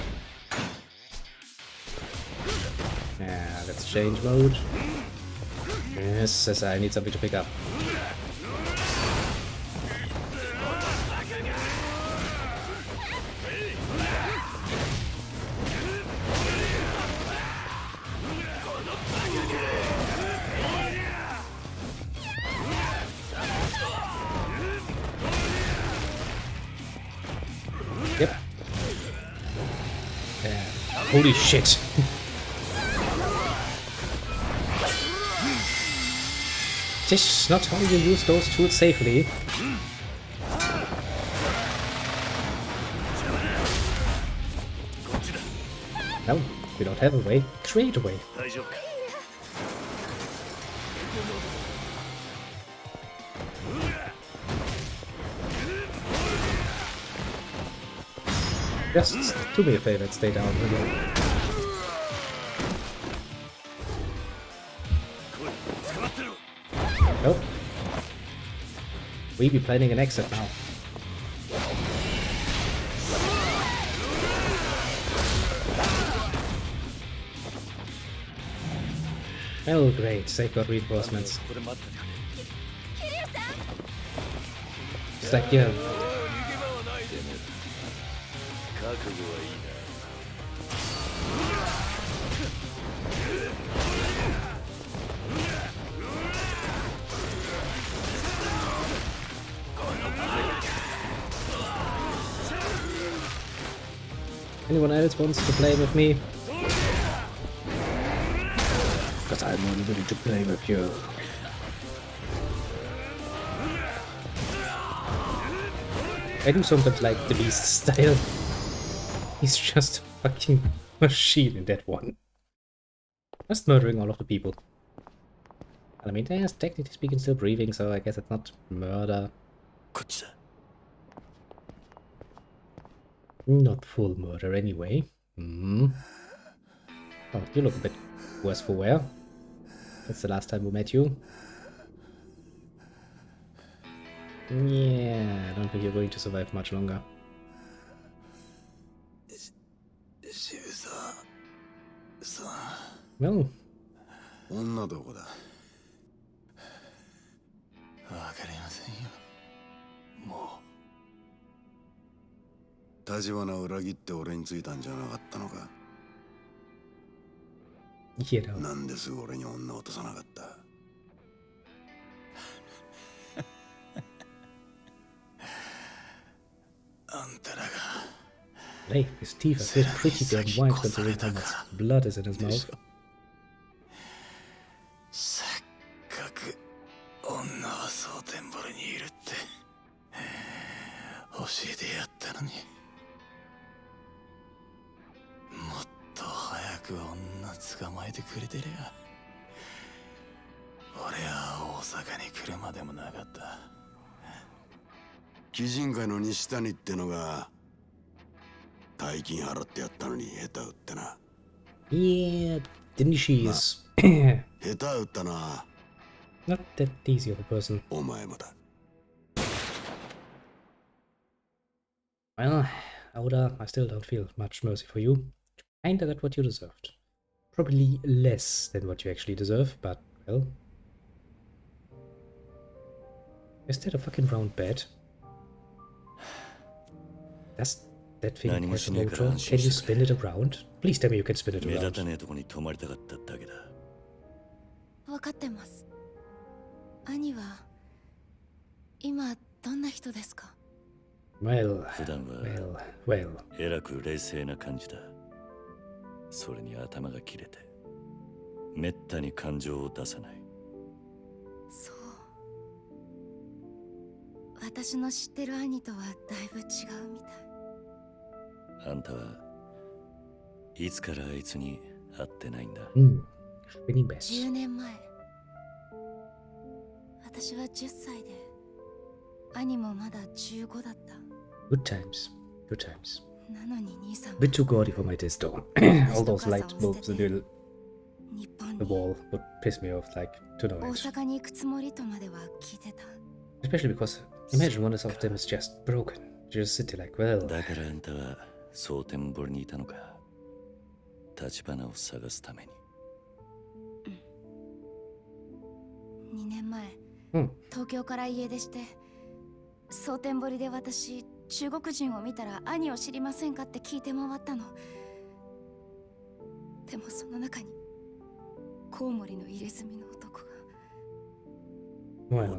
Let's change mode. Yes, I need something to pick up. Yep. Holy shit. This is not how you use those tools safely. No, we don't have a way. Create a way. Just do me a favor and stay down. Nope. We be planning an exit now. Oh great, safeguard reinforcements. It's like, yeah. Anyone else wants to play with me? Because I'm only willing to play with you. I do sometimes like the Beast style. He's just a fucking machine in that one. Just murdering all of the people. I mean, yes, technically speaking, still breathing, so I guess it's not murder. Not full murder anyway. Oh, you look a bit worse for wear. That's the last time we met you. Yeah, I don't think you're going to survive much longer. Well. 立花を裏切って俺についたんじゃなかったのか。なんですぐ俺に女を落とさなかった。あんたらが Hey, his teeth are still pretty damn white considering how much blood is in his mouth. せっかく女は蒼天堀にいるって教えてやったのに、もっと早く女捕まえてくれてりゃ俺は大阪に来るまでもなかった。鬼人会の西谷ってのが大金払ってやったのに下手打ってな。Yeah, the Nishi is 下手打ったな。not that easy of a person. お前もだ。Well, Oda, I still don't feel much mercy for you. Kinda got what you deserved. Probably less than what you actually deserve, but, well. Is that a fucking round bed? Does that thing have a motor? Can you spin it around? Please tell me you can spin it around. 分かってます。兄は今どんな人ですか？ Well, 普段は well. えらく冷静な感じだ。それに頭が切れて、めったに感情を出さない。そう。私の知ってる兄とはだいぶ違うみたい。あんたはいつからあいつに会ってないんだ。10年前。私は10歳で、兄もまだ15だった。Good times. Good times. なのに兄さんは Bit too gaudy for my taste though. All those light bulbs in the wall would piss me off like to no 大 end. 阪に行くつもりとまでは聞いてた。 Especially because imagine one of them is just broken. You just sit there like, well. だからあんたは蒼天堀にいたのか。立花を探すために。2年前、東京から家出して蒼天堀で私中国人を見たら兄を知りませんかって聞いて回ったの。でもその中にコウモリの入れ墨の男が。 Well,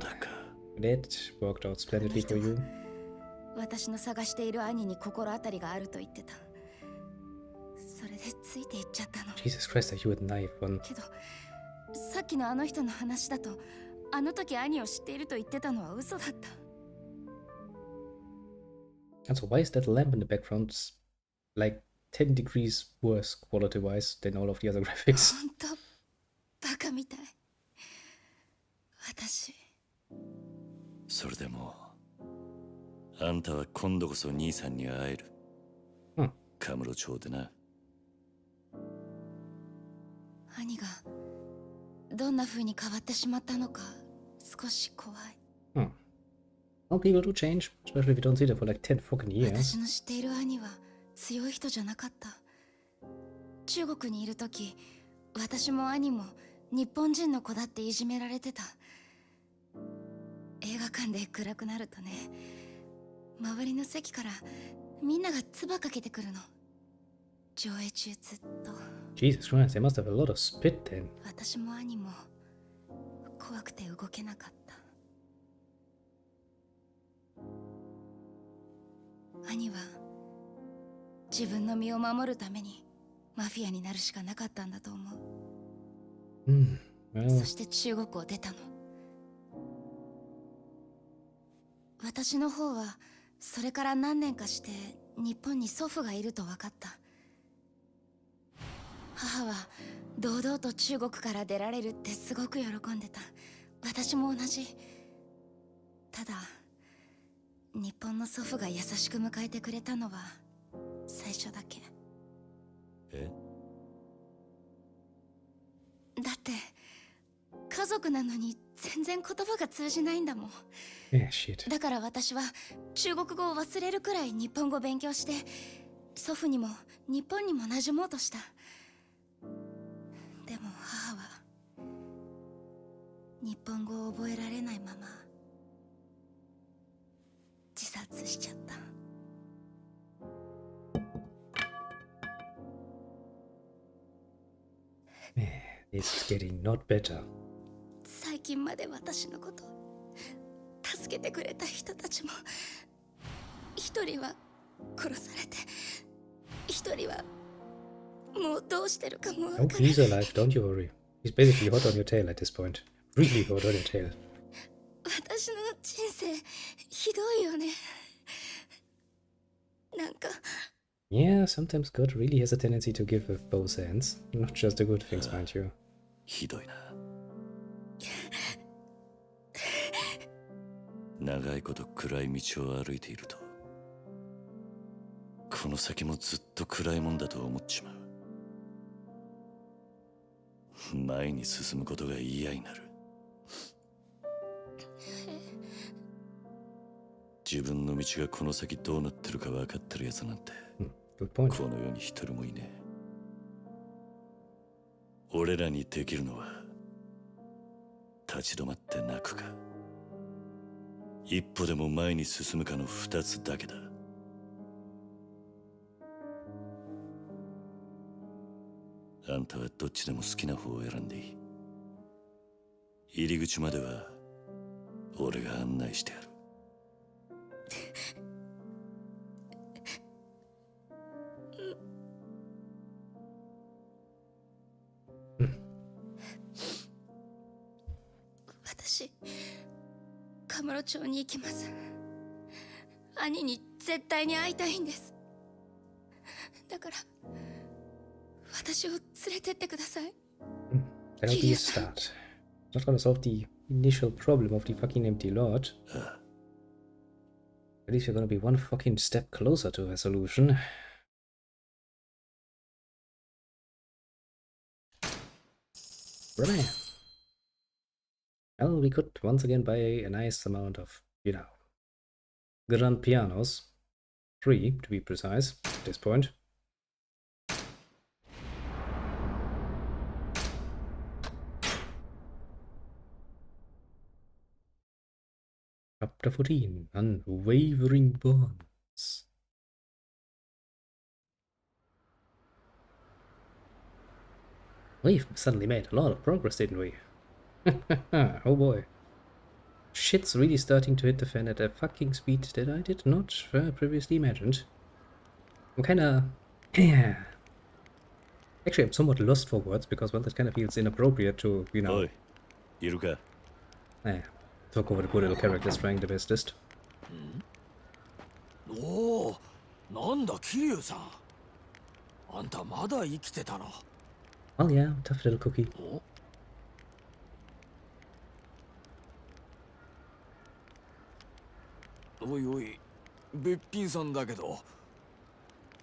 that worked out splendidly for you. 私の探している兄に心当たりがあると言ってた。それでついていっちゃったの。 Jesus Christ, are you with a knife on? けどさっきのあの人の話だと、あの時兄を知っていると言ってたのは嘘だった。 And so why is that lamp in the background like 10 degrees worse quality-wise than all of the other graphics? 本当バカみたい。私。それでもあんたは今度こそ兄さんに会える。カムロ町でな。兄がどんな風に変わってしまったのか少し怖い。Well, people do change, especially if you don't see them for like 10 fucking years. 私の知っている兄は強い人じゃなかった。中国にいる時、私も兄も日本人の子だっていじめられてた。映画館で暗くなるとね、周りの席からみんなが唾かけてくるの。上映中ずっと。 Jesus Christ, they must have a lot of spit then. 私も兄も怖くて動けなかった。兄は自分の身を守るためにマフィアになるしかなかったんだと思う。そして中国を出たの。私の方はそれから何年かして日本に祖父がいると分かった。母は堂々と中国から出られるってすごく喜んでた。私も同じ。ただ日本の祖父が優しく迎えてくれたのは最初だけ。だって家族なのに全然言葉が通じないんだもん。だから私は中国語を忘れるくらい日本語を勉強して祖父にも日本にも馴染もうとした。でも母は日本語を覚えられないまま自殺しちゃった。It's getting not better. 最近まで私のこと助けてくれた人たちも一人は殺されて一人はもうどうしてるかもわからない。 Oh, he's alive, don't you worry. He's basically hot on your tail at this point. Really hot on your tail. 私の人生ひどいよね。なんか Yeah, sometimes God really has a tendency to give with both hands. Not just the good things, mind you. ひどいな。長いこと暗い道を歩いていると、この先もずっと暗いもんだと思っちまう。前に進むことが嫌になる。自分の道がこの先どうなってるか分かってるやつなんて、この世に一人もいねえ。俺らにできるのは立ち止まって泣くか、一歩でも前に進むかの二つだけだ。あんたはどっちでも好きな方を選んでいい。入り口までは俺が案内してやる。私カムロ町に行きます。兄に絶対に会いたいんです。だから私を連れてってください。 That'll be a start. Not gonna solve the initial problem of the fucking empty lot. At least we're gonna be one fucking step closer to a solution. Right. Well, we could once again buy a nice amount of, you know, grand pianos. 3 to be precise at this point. Chapter 14, Unwavering Bonds. We've suddenly made a lot of progress, didn't we? Oh boy. Shit's really starting to hit the fan at a fucking speed that I did not previously imagined. I'm kinda... Yeah. Actually, I'm somewhat lost for words because, well, that kind of feels inappropriate to, you know... Iruka. Talk over the poor little characters trying their bestest. Oh, なんだ、桐生さん。あんたまだ生きてたの。Oh yeah, tough little cookie. おいおい、べっぴんさんだけど、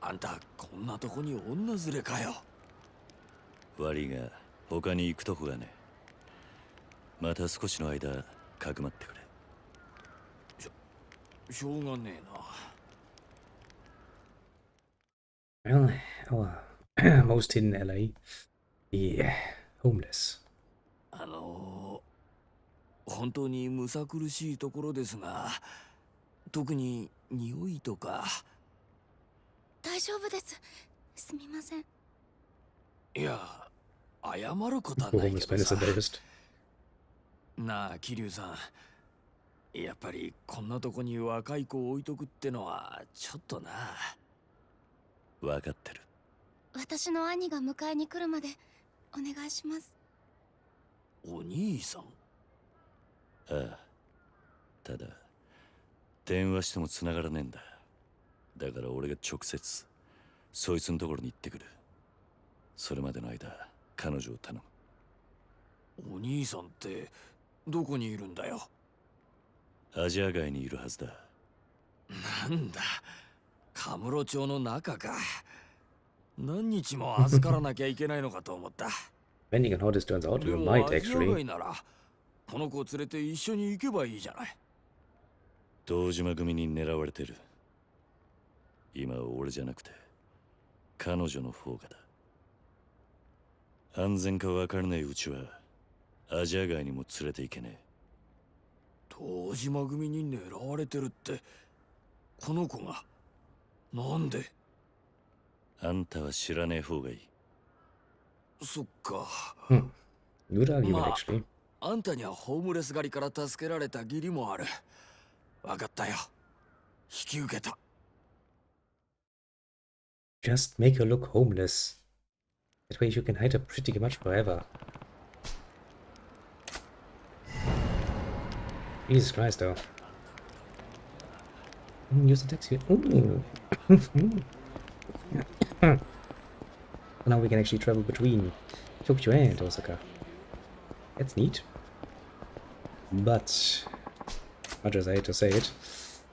あんたこんなとこに女連れかよ。悪いが他に行くとこがね。また少しの間かくまってくれ。しょうがねえな。Well, most hidden LA. Yeah, homeless. 本当にむさ苦しいところですが、特に匂いとか。大丈夫です。すみません。いや、謝ることはないけどさ。なあ、桐生さん。やっぱりこんなとこに若い子を置いとくってのはちょっとな。分かってる。私の兄が迎えに来るまでお願いします。お兄さん？ああ。ただ電話しても繋がらねえんだ。だから俺が直接そいつのところに行ってくる。それまでの間彼女を頼む。お兄さんってどこにいるんだよ。アジア外にいるはずだ。なんだ、カムロ町の中か。何日も預からなきゃいけないのかと思った。Depending on how this turns out, you might actually. アジア外ならこの子を連れて一緒に行けばいいじゃない。堂島組に狙われてる。今は俺じゃなくて彼女の方がだ。安全か分からないうちはアジア外にも連れて行けねえ。堂島組に狙われてるってこの子が。なんで？あんたは知らねえ方がいい。そっか。Good argument, actually. あんたにはホームレス狩りから助けられた義理もある。わかったよ。引き受けた。Just make her look homeless. That way you can hide her pretty much forever. Jesus Christ, though. Use the taxi. Ooh. Now we can actually travel between Tokyo and Osaka. That's neat. But, much as I hate to say it,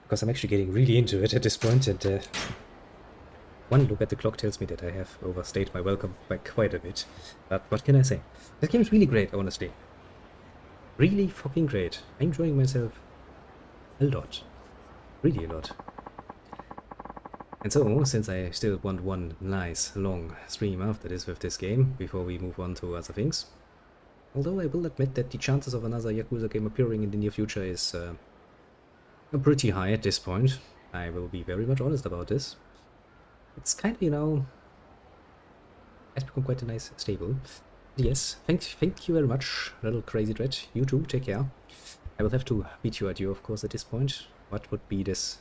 because I'm actually getting really into it at this point, and one look at the clock tells me that I have overstayed my welcome by quite a bit. But what can I say? This game is really great, honestly. Really fucking great. I'm enjoying myself a lot. Really a lot. And so, since I still want one nice long stream after this with this game, before we move on to other things, although I will admit that the chances of another Yakuza game appearing in the near future is pretty high at this point. I will be very much honest about this. It's kind of, you know, has become quite a nice stable. Yes, thank you very much, little crazy dread. You too, take care. I will have to beat you at you, of course, at this point. What would be this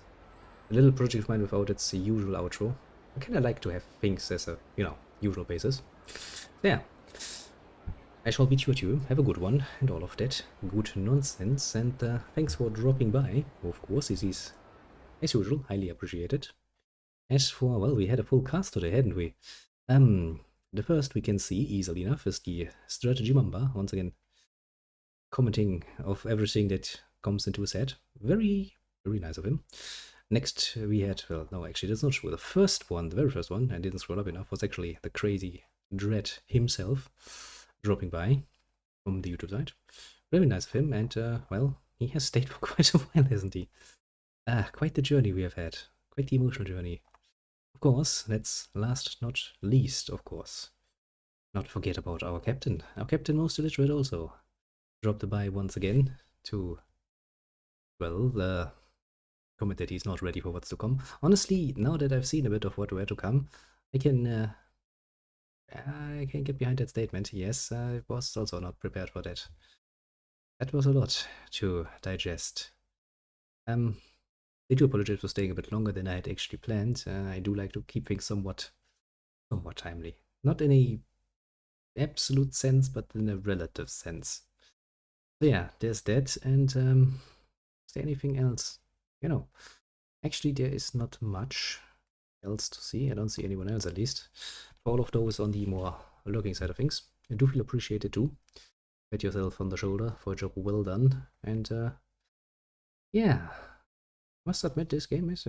little project of mine without its usual outro? I kind of like to have things as a, you know, usual basis. Yeah. I shall beat you at you. Have a good one, and all of that good nonsense. And thanks for dropping by. Of course, this is, as usual, highly appreciated. As for, well, we had a full cast today, hadn't we? The first we can see, easily enough, is the Strategy Mamba, once again commenting of everything that comes into his head. Very, very nice of him. Next we had, well, no, actually that's not true. The first one, the very first one, I didn't scroll up enough, was actually the crazy Dread himself dropping by from the YouTube side. Very nice of him, and, well, he has stayed for quite a while, hasn't he? Quite the journey we have had. Quite the emotional journey. Of course, that's last not least, of course. Not forget about our captain. Our captain most illiterate also dropped by once again to, well, comment that he's not ready for what's to come. Honestly, now that I've seen a bit of what were to come, I can get behind that statement. Yes, I was also not prepared for that. That was a lot to digest. I do apologize for staying a bit longer than I had actually planned. I do like to keep things somewhat timely. Not in a absolute sense, but in a relative sense. So yeah, there's that. And is there anything else? You know, actually there is not much else to see. I don't see anyone else, at least. For all of those on the more lurking side of things, I do feel appreciated too. Pat yourself on the shoulder for a job well done. And yeah, must admit this game is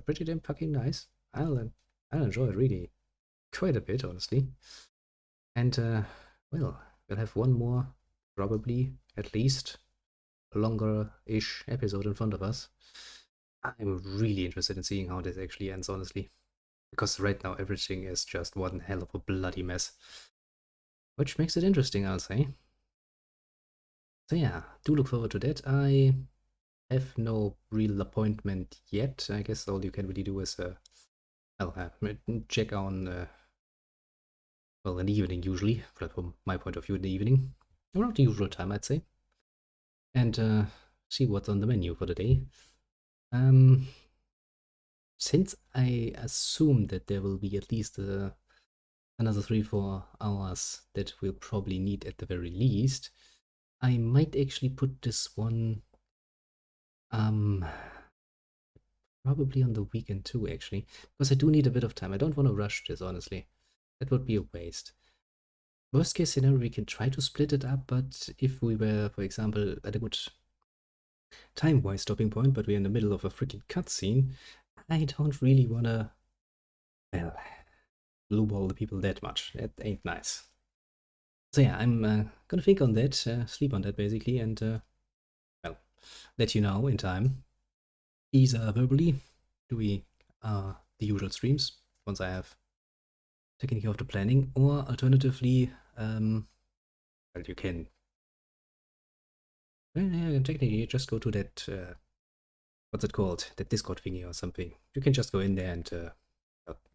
pretty damn fucking nice. I'll enjoy it really quite a bit, honestly. And well, we'll have one more, probably at least, longer-ish episode in front of us. I'm really interested in seeing how this actually ends, honestly. Because right now everything is just one hell of a bloody mess. Which makes it interesting, I'll say. So yeah, do look forward to that. I have no real appointment yet. I guess all you can really do is check on well, in the evening usually, from my point of view in the evening. Around the usual time, I'd say. And see what's on the menu for the day. Since I assume that there will be at least another 3-4 hours that we'll probably need at the very least, I might actually put this one probably on the weekend too, actually, because I do need a bit of time. I don't want to rush this, honestly. That would be a waste. Worst case scenario, we can try to split it up, but if we were, for example, at a good time-wise stopping point, but we're in the middle of a freaking cutscene, I don't really want to, well, blueball the people that much. That ain't nice. So yeah, I'm gonna think on that, sleep on that basically, and well, let you know in time. Either verbally, doing the usual streams once I have taken care of the planning, or alternatively, well, you can technically just go to that, what's it called, that Discord thingy or something. You can just go in there and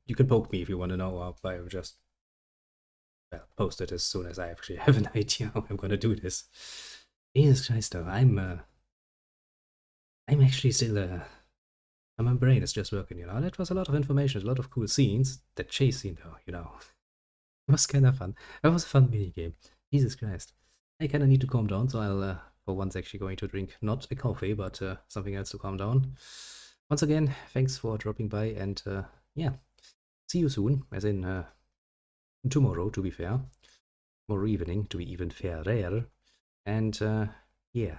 you can poke me if you want to know, or by just well, post it as soon as I actually have an idea how I'm gonna do this. Jesus Christ, though, I'm actually still, my brain is just working, you know. That was a lot of information, a lot of cool scenes. That chase scene, though, you know, it was kind of fun. It was a fun mini game. Jesus Christ. I kind of need to calm down, so I'll, for once, actually going to drink not a coffee, but something else to calm down. Once again, thanks for dropping by, and yeah, see you soon, as in tomorrow, to be fair. Tomorrow evening, to be even fairer. And yeah.